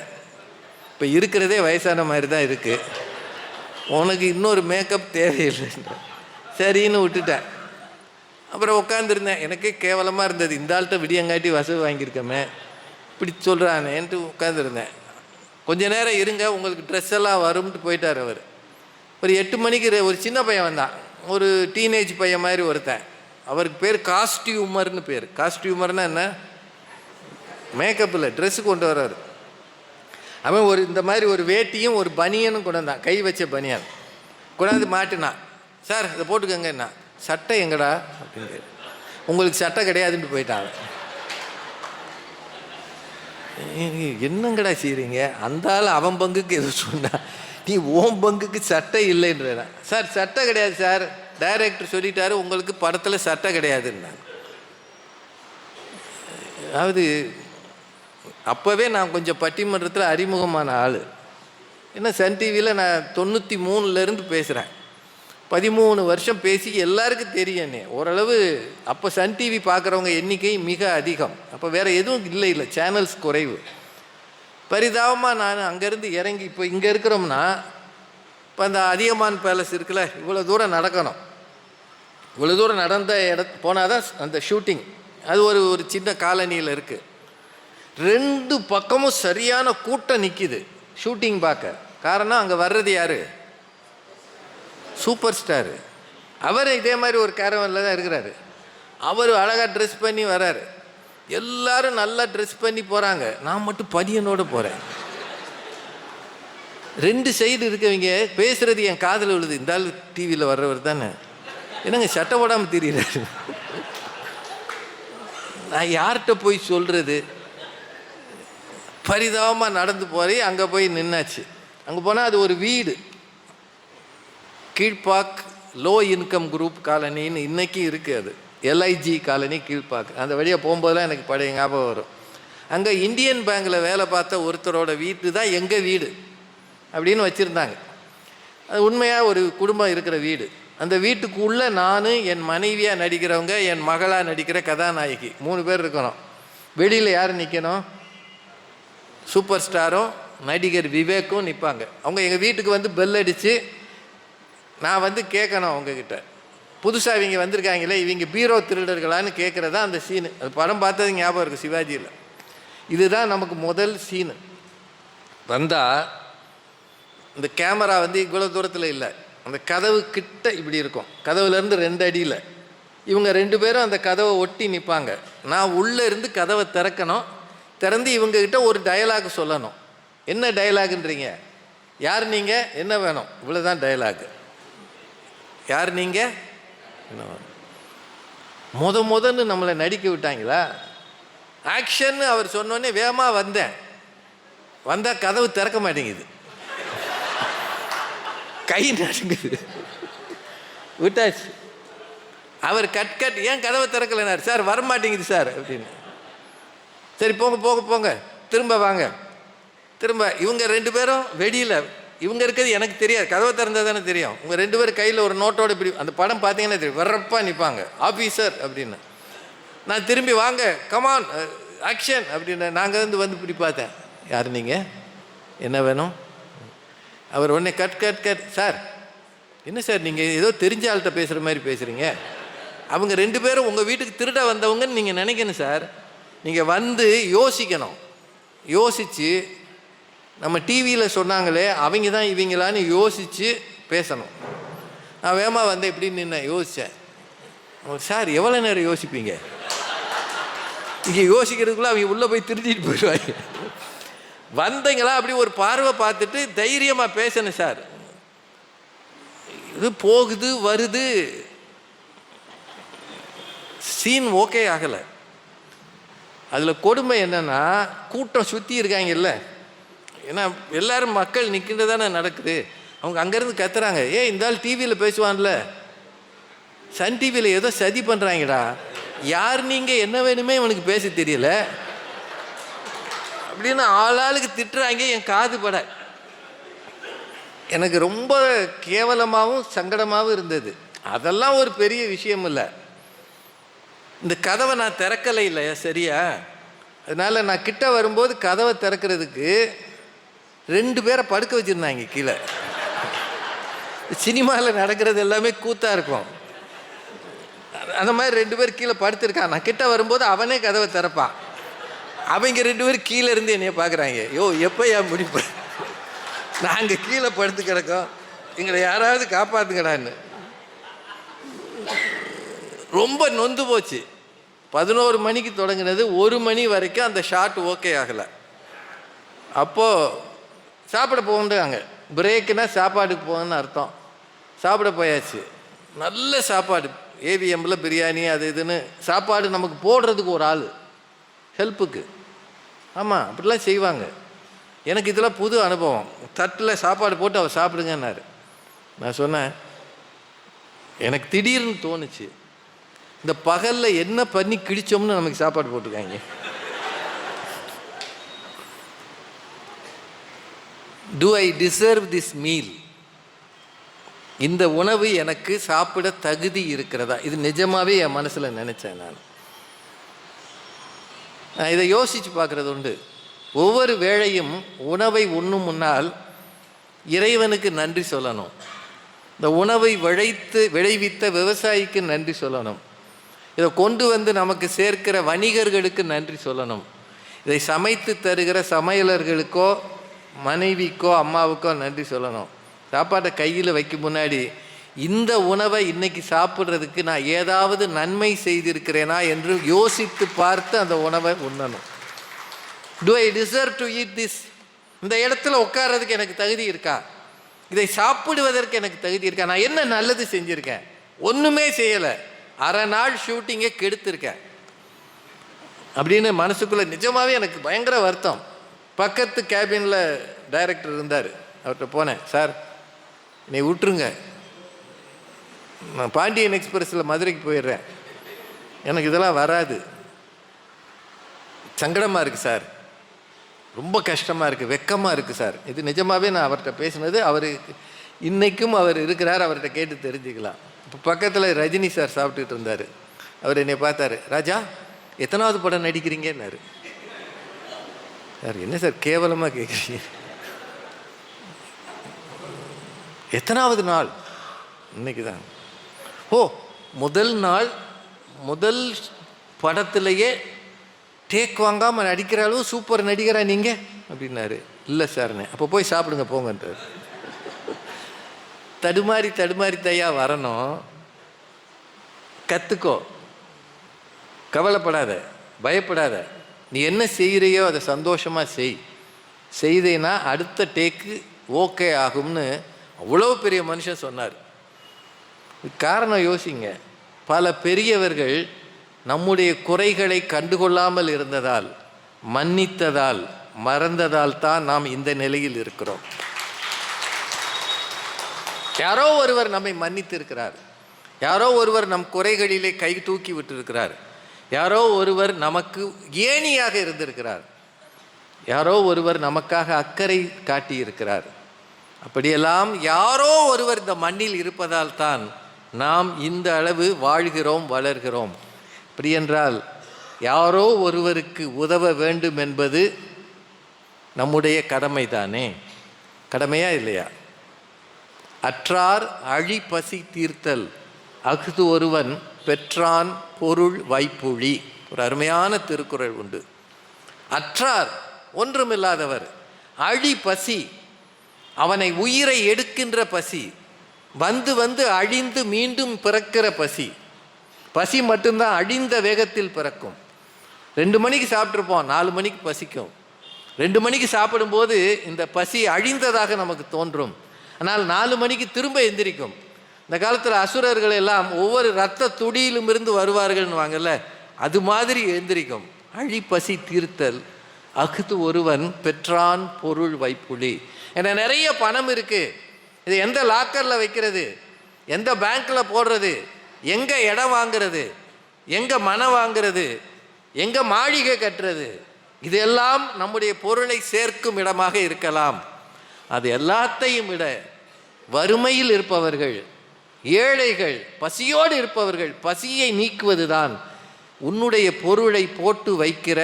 இப்போ இருக்கிறதே வயசான மாதிரி தான் இருக்குது, உனக்கு இன்னொரு மேக்கப் தேவையில்லை. சரின்னு விட்டுட்டேன். அப்புறம் உட்காந்துருந்தேன். எனக்கே கேவலமாக இருந்தது, இந்த ஆள்கிட்ட விடியங்காட்டி வசதி வாங்கியிருக்கோமே, இப்படி சொல்கிறானேன்ட்டு உட்காந்துருந்தேன். கொஞ்ச நேரம் இருங்க, உங்களுக்கு ட்ரெஸ் எல்லாம் வரும்ட்டு போயிட்டார் அவர். ஒரு 8 மணிக்கு ஒரு சின்ன பையன் வந்தான், ஒரு டீனேஜ் பையன் மாதிரி ஒருத்தன். அவருக்கு பேர் காஸ்டியூமர்னு பேர். காஸ்டியூமர்னா என்ன? மேக்கப்பில் ட்ரெஸ்ஸு கொண்டு வர்றாரு. அவன் ஒரு இந்த மாதிரி ஒரு வேட்டியும் ஒரு பனியனும் கொண்டு வந்தான், கை வச்ச பனியன் கொண்டாந்து மாட்டினான். சார் இதை போட்டுக்கங்கன்னா, சட்டை எங்கடா அப்படின்னு. உங்களுக்கு சட்டை கிடையாதுன்ட்டு போயிட்டான். என்னங்கடா செய்கிறீங்க? அந்த ஆள் அவன் பங்குக்கு எதுவும் சொன்னா, நீ ஓம் பங்குக்கு சட்டை இல்லைன்றா. சார் சட்டை கிடையாது சார், டைரக்டர் சொல்லிட்டாரு உங்களுக்கு படத்தில் சட்டை கிடையாதுன்னா. அதாவது அப்போவே நான் கொஞ்சம் பட்டிமன்றத்தில் அறிமுகமான ஆள். ஏன்னா சன் டிவியில் நான் 93லேருந்து பேசுகிறேன். 13 வருஷம் பேசி எல்லாருக்கும் தெரியும் ஓரளவு. அப்போ சன் டிவி பார்க்குறவங்க எண்ணிக்கை மிக அதிகம். அப்போ வேறு எதுவும் இல்லை, சேனல்ஸ் குறைவு. பரிதாபமாக நான் அங்கேருந்து இறங்கி இப்போ இங்கே இருக்கிறோம்னா, இப்போ அந்த அதியமான் பேலஸ் இருக்குல்ல, இவ்வளோ தூரம் நடக்கணும். இவ்வளோ தூரம் நடந்த போனால் தான் அந்த ஷூட்டிங். அது ஒரு சின்ன காலனியில் இருக்குது. 2 பக்கமும் சரியான கூட்டம் நிற்கிது ஷூட்டிங் பார்க்க. காரணம் அங்கே வர்றது யார்? Super star. அவர் இதே மாதிரி ஒரு கேரவனில் தான் இருக்கிறாரு. அவர் அழகாக ட்ரெஸ் பண்ணி வர்றாரு. எல்லாரும் நல்லா ட்ரெஸ் பண்ணி போகிறாங்க, நான் மட்டும் பனியனோடு போகிறேன். 2 சைடு இருக்கவங்க பேசுகிறது என் காதில் விழுது. இந்த ஆள் டிவியில் வர்றவர் தானே, என்னங்க சட்டை போடாமல் தெரியுறாரு. நான் யார்கிட்ட போய் சொல்கிறது? பரிதாபமாக நடந்து போய் அங்கே போய் நின்னாச்சு. அங்கே போனால் அது ஒரு வீடு, கீழ்பாக் லோ இன்கம் குரூப் காலனின்னு இன்றைக்கி இருக்குது. அது எல்ஐஜி காலனி கீழ்பாக். அந்த வழியாக போகும்போதெல்லாம் எனக்கு பழைய ஞாபகம் வரும். அங்கே இந்தியன் பேங்கில் வேலை பார்த்த ஒருத்தரோட வீட்டு தான் எங்கள் வீடு அப்படின்னு வச்சுருந்தாங்க. அது உண்மையாக ஒரு குடும்பம் இருக்கிற வீடு. அந்த வீட்டுக்குள்ளே நான், என் மனைவியாக நடிக்கிறவங்க, என் மகளாக நடிக்கிற கதாநாயகி 3 பேர் இருக்கணும். வெளியில் யார் நிற்கணும்? சூப்பர் ஸ்டாரும் நடிகர் விவேக்கும் நிற்பாங்க. அவங்க எங்கள் வீட்டுக்கு வந்து பெல் அடித்து நான் வந்து கேட்கணும் அவங்கக்கிட்ட, புதுசாக இவங்க வந்திருக்காங்களே, இவங்க பீரோ திருடர்களான்னு கேட்குறதா அந்த சீனு. அது படம் பார்த்தது ஞாபகம் இருக்குது சிவாஜியில். இதுதான் நமக்கு முதல் சீனு. வந்தால் இந்த கேமரா வந்து இவ்வளோ தூரத்தில் இல்லை, அந்த கதவு கிட்ட இப்படி இருக்கும், கதவுலேருந்து 2 அடியில். இவங்க 2 பேரும் அந்த கதவை ஒட்டி நிற்பாங்க. நான் உள்ளே இருந்து கதவை திறக்கணும். திறந்து இவங்ககிட்ட ஒரு டயலாக் சொல்லணும். என்ன டயலாகுன்றீங்க? யார் நீங்கள், என்ன வேணும், இவ்வளோதான் டயலாகு. யார் நீங்கள், என்ன வேணும். முதன்னு நம்மளை நடிக்க விட்டாங்களா? ஆக்ஷன்னு அவர் சொன்னோடனே வேகமாக வந்தால் கதவு திறக்க மாட்டேங்குது, கை நடுங்குது, விட்டாச்சு. அவர் கட் ஏன் கதவை திறக்கலைனார்? சார் வரமாட்டேங்குது சார் அப்படின்னு. சரி போங்க திரும்ப வாங்க. திரும்ப இவங்க 2 பேரும் வெளியில், இவங்க இருக்கிறது எனக்கு தெரியாது, கதவை திறந்தால் தானே தெரியும். உங்கள் 2 பேர் கையில் ஒரு நோட்டோட இப்படி, அந்த படம் பார்த்தீங்கன்னா தெரியும், வர்றப்பா நிற்பாங்க ஆஃபீஸர் அப்படின்னு. நான் திரும்பி வாங்க கமான் ஆக்ஷன் அப்படின்னு. நாங்கள் வந்து இப்படி பார்த்தேன், யார் நீங்கள், என்ன வேணும்? அவர் உடனே கட் சார் என்ன சார் நீங்கள் ஏதோ தெரிஞ்ச ஆள்கிட்ட பேசுகிற மாதிரி பேசுகிறீங்க. அவங்க 2 பேரும் உங்கள் வீட்டுக்கு திருட வந்தவங்கன்னு நீங்கள் நினைக்கணும் சார். நீங்கள் வந்து யோசிக்கணும். யோசித்து நம்ம டிவியில் சொன்னாங்களே அவங்க தான் இவங்களான்னு யோசித்து பேசணும். நான் வேகமாக வந்து எப்படி நின்று யோசித்தேன். சார் எவ்வளோ நேரம் யோசிப்பீங்க? இங்கே யோசிக்கிறதுக்குள்ளே அவங்க உள்ளே போய் திருடிட்டு போயிடுவாங்க. வந்தீங்களா அப்படி ஒரு பார்வை பார்த்துட்டு தைரியமாக பேசணும் சார். இது போகுது வருது, சீன் ஓகே ஆகலை. அதில் கொடுமை என்னென்னா, கூட்டம் சுற்றி இருக்காங்கல்ல, ஏன்னா எல்லோரும் மக்கள் நிற்கின்றது தானே நடக்குது. அவங்க அங்கேருந்து கத்துறாங்க, இந்த ஆள் டிவியில் பேசுவான்ல, சன் டிவியில் ஏதோ சதி பண்ணுறாங்கடா, யார் நீங்கள், என்ன வேணுமே இவனுக்கு பேச தெரியல அப்படின்னு ஆளாளுக்கு திட்டுறாங்க. என் காது பட எனக்கு ரொம்ப கேவலமாகவும் சங்கடமாகவும் இருந்தது. அதெல்லாம் ஒரு பெரிய விஷயம் இல்லை. இந்த கதவை நான் திறக்கலை இல்லையா சரியா? அதனால் நான் கிட்ட வரும்போது கதவை திறக்கிறதுக்கு 2 பேரை படுக்க வச்சுருந்தாங்க கீழே. சினிமாவில் நடக்கிறது எல்லாமே கூத்தாக இருக்கும். அந்த மாதிரி 2 பேர் கீழே படுத்துருக்கான். நான் கிட்ட வரும்போது அவனே கதவை திறப்பான். அவங்க 2 பேர் கீழே இருந்து என்னைய பார்க்குறாங்க. யோ எப்போ ஏன் முடிப்பு, நாங்கள் கீழே படுத்து கிடக்கோம், எங்களை யாராவது காப்பாற்றுங்கடான்னு. ரொம்ப நொந்து போச்சு. 11 மணிக்கு தொடங்கினது, 1 மணி வரைக்கும் அந்த ஷாட் ஓகே ஆகலை. அப்போது சாப்பிட போகணுங்க. பிரேக்குனா சாப்பாடுக்கு போகணுன்னு அர்த்தம். சாப்பிட போயாச்சு. நல்ல சாப்பாடு, ஏவிஎம்மில் பிரியாணி அது இதுன்னு சாப்பாடு நமக்கு போடுறதுக்கு ஒரு ஆள் ஹெல்ப்புக்கு. ஆமாம், அப்படிலாம் செய்வாங்க. எனக்கு இதெல்லாம் புது அனுபவம். தட்டில் சாப்பாடு போட்டு அவர் சாப்பிடுங்கன்னாரு. நான் சொன்னேன், எனக்கு திடீர்னு தோணுச்சு, இந்த பகலில் என்ன பண்ணி கிழிச்சோம்னு நமக்கு சாப்பாடு போட்டிருக்காங்க. To I deserve this meal? இந்த உணவு எனக்கு சாப்பிட தகுதி இருக்கிறதா? இது நிஜமாகவே என் மனசில் நினச்சேன். நான் இதை யோசித்து பார்க்குறது உண்டு. ஒவ்வொரு வேளையும் உணவை உண்ணும் முன்னால் இறைவனுக்கு நன்றி சொல்லணும். இந்த உணவை விளைவித்த விவசாயிக்கு நன்றி சொல்லணும். இதை கொண்டு வந்து நமக்கு சேர்க்கிற வணிகர்களுக்கு நன்றி சொல்லணும். இதை சமைத்து தருகிற சமையலர்களுக்கோ மனைவிக்கோ அம்மாவுக்கோ நன்றி சொல்லணும். சாப்பாட்டை கையில் வைக்கும் முன்னாடி இந்த உணவை இன்னைக்கு சாப்பிட்றதுக்கு நான் ஏதாவது நன்மை செய்திருக்கிறேனா என்று யோசித்து பார்த்து அந்த உணவை உண்ணணும். Do I deserve to eat this? இந்த இடத்துல உட்கார்றதுக்கு எனக்கு தகுதி இருக்கா? இதை சாப்பிடுவதற்கு எனக்கு தகுதி இருக்கா? நான் என்ன நல்லது செஞ்சுருக்கேன்? ஒன்றுமே செய்யலை, அரை நாள் ஷூட்டிங்கை கெடுத்திருக்கேன் அப்படின்னு மனசுக்குள்ளே நிஜமாகவே எனக்கு பயங்கர வருத்தம். பக்கத்து கேபினில் டைரக்டர் இருந்தார். அவர்கிட்ட போனேன், சார் நீ விட்டுருங்க, நான் பாண்டியன் எக்ஸ்பிரஸில் மதுரைக்கு போயிடுறேன், எனக்கு இதெல்லாம் வராது, சங்கடமாக இருக்குது சார், ரொம்ப கஷ்டமாக இருக்குது, வெக்கமாக இருக்குது சார். இது நிஜமாகவே நான் அவர்கிட்ட பேசினது. அவர் இன்றைக்கும் அவர் இருக்கிறார், அவர்கிட்ட கேட்டு தெரிஞ்சுக்கலாம். இப்போ பக்கத்தில் ரஜினி சார் சாப்பிட்டுட்டு இருந்தார். அவர் என்னை பார்த்தாரு, ராஜா எத்தனாவது படம் நடிக்கிறீங்கன்னாரு. சார் என்ன சார் கேவலமாக கேட்குறீங்க, எத்தனாவது நாள்? இன்னைக்கு தான். ஓ, முதல் நாள், முதல் படத்துலையே டேக் வாங்காமல் நடிக்கிற அளவு சூப்பர் நடிகரா நீங்கள் அப்படின்னாரு. இல்லை சார்னே. அப்போ போய் சாப்பிடுங்க போங்கன்றார். தடுமாறி தையா வரணும், கற்றுக்கோ, கவலைப்படாத, பயப்படாத, நீ என்ன செய்கிறையோ அதை சந்தோஷமாக செய்தேன்னா அடுத்த டேக்கு ஓகே ஆகும்னு அவ்வளோ பெரிய மனுஷன் சொன்னார். காரணம் யோசிங்க, பல பெரியவர்கள் நம்முடைய குறைகளை கண்டுகொள்ளாமல் இருந்ததால், மன்னித்ததால், மறந்ததால் தான் நாம் இந்த நிலையில் இருக்கிறோம். யாரோ ஒருவர் நம்மை மன்னித்து இருக்கிறார், யாரோ ஒருவர் நம் குறைகளிலே கை தூக்கி விட்டிருக்கிறார், யாரோ ஒருவர் நமக்கு ஏணியாக இருந்திருக்கிறார், யாரோ ஒருவர் நமக்காக அக்கறை காட்டியிருக்கிறார். அப்படியெல்லாம் யாரோ ஒருவர் இந்த மண்ணில் இருப்பதால் தான் நாம் இந்த அளவு வாழ்கிறோம், வளர்கிறோம். அப்படி என்றால் யாரோ ஒருவருக்கு உதவ வேண்டும் என்பது நம்முடைய கடமை தானே? கடமையா இல்லையா? அற்றார் அழி பசி தீர்த்தல் அஃது ஒருவன் பெற்றான் பொருள் வைப்புழி. ஒரு அருமையான திருக்குறள் உண்டு. அற்றார் ஒன்றுமில்லாதவர், அழி பசி அவனை உயிரை எடுக்கின்ற பசி, வந்து வந்து அழிந்து மீண்டும் பிறக்கிற பசி. பசி மட்டும்தான் அழிந்த வேகத்தில் பிறக்கும். 2 மணிக்கு சாப்பிட்ருப்போம், 4 மணிக்கு பசிக்கும். 2 மணிக்கு சாப்பிடும்போது இந்த பசி அழிந்ததாக நமக்கு தோன்றும். ஆனால் 4 மணிக்கு திரும்ப எந்திரிக்கும். இந்த காலத்தில் அசுரர்கள் எல்லாம் ஒவ்வொரு இரத்த துடியிலும் இருந்து வருவார்கள்னு வாங்கல்ல, அது மாதிரி எழுந்திரிக்கும். அழி பசி தீர்த்தல் அஃது ஒருவன் பெற்றான் பொருள் வைப்புழி. ஏன்னா நிறைய பணம் இருக்குது, இது எந்த லாக்கரில் வைக்கிறது, எந்த பேங்க்கில் போடுறது, எங்கே இடம் வாங்கிறது, எங்கே மனை வாங்கிறது, எங்கே மாளிகை கட்டுறது, இதெல்லாம் நம்முடைய பொருளை சேர்க்கும் இடமாக இருக்கலாம். அது எல்லாத்தையும் விட வறுமையில் இருப்பவர்கள், ஏழைகள், பசியோடு இருப்பவர்கள், பசியை நீக்குவது தான் உன்னுடைய பொருளை போட்டு வைக்கிற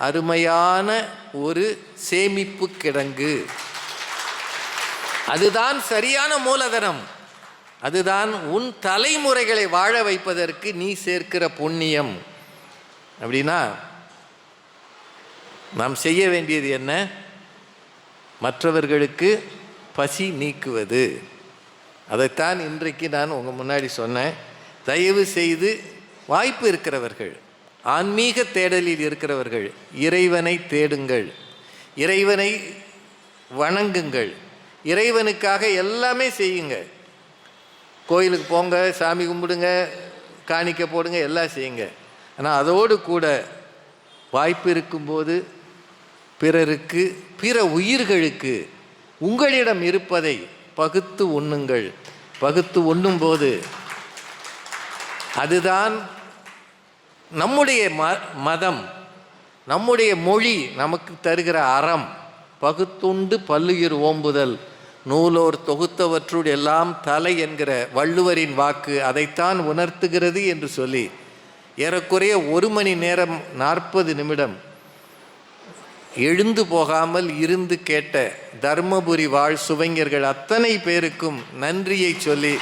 அருமையான ஒரு சேமிப்பு கிடங்கு. அதுதான் சரியான மூலதனம். அதுதான் உன் தலைமுறைகளை வாழ வைப்பதற்கு நீ சேர்க்கிற புண்ணியம். அப்படின்னா நாம் செய்ய வேண்டியது என்ன? மற்றவர்களுக்கு பசி நீக்குவது. அதைத்தான் இன்றைக்கு நான் உங்கள் முன்னாடி சொன்னேன். தயவு செய்து வாய்ப்பு இருக்கிறவர்கள், ஆன்மீக தேடலில் இருக்கிறவர்கள், இறைவனை தேடுங்கள், இறைவனை வணங்குங்கள், இறைவனுக்காக எல்லாமே செய்யுங்க. கோயிலுக்கு போங்க, சாமி கும்பிடுங்க, காணிக்க போடுங்க, எல்லாம் செய்யுங்க. ஆனால் அதோடு கூட வாய்ப்பு இருக்கும்போது பிறருக்கு, பிற உயிர்களுக்கு உங்களிடம் இருப்பதை பகுத்து உண்ணுங்கள். பகுத்து உண்ணும்போது அதுதான் நம்முடைய மதம், நம்முடைய மொழி நமக்கு தருகிற அறம். பகுத்துண்டு பல்லுயிர் ஓம்புதல், நூலோர் தொகுத்தவற்றுள் எல்லாம் தலை என்கிற வள்ளுவரின் வாக்கு அதைத்தான் உணர்த்துகிறது என்று சொல்லி ஏறக்குறைய 1 மணி நேரம் 40 நிமிடம் எழுந்து போகாமல் இருந்து கேட்ட தர்மபுரி வாழ் சுவைஞர்கள் அத்தனை பேருக்கும் நன்றியை சொல்லி,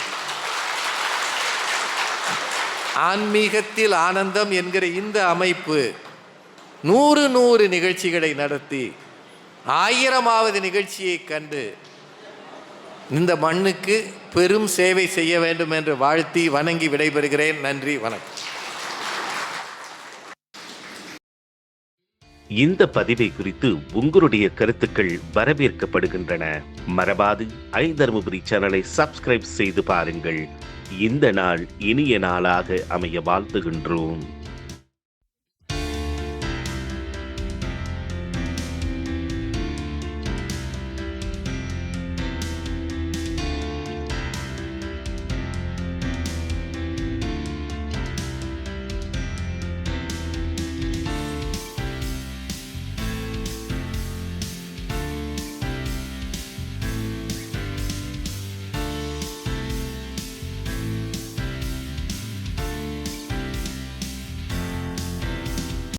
ஆன்மீகத்தில் ஆனந்தம் என்கிற இந்த அமைப்பு 100 நிகழ்ச்சிகளை நடத்தி 1000வது நிகழ்ச்சியை கண்டு இந்த மண்ணுக்கு பெரும் சேவை செய்ய வேண்டும் என்று வாழ்த்தி வணங்கி விடைபெறுகிறேன். நன்றி, வணக்கம். இந்த பதிவை குறித்து உங்களுடைய கருத்துக்கள் வரவேற்கப்படுகின்றன. மறவாது தர்மபுரி சேனலை சப்ஸ்கிரைப் செய்து பாருங்கள். இந்த நாள் இனிய நாளாக அமைய வாழ்த்துகின்றோம்.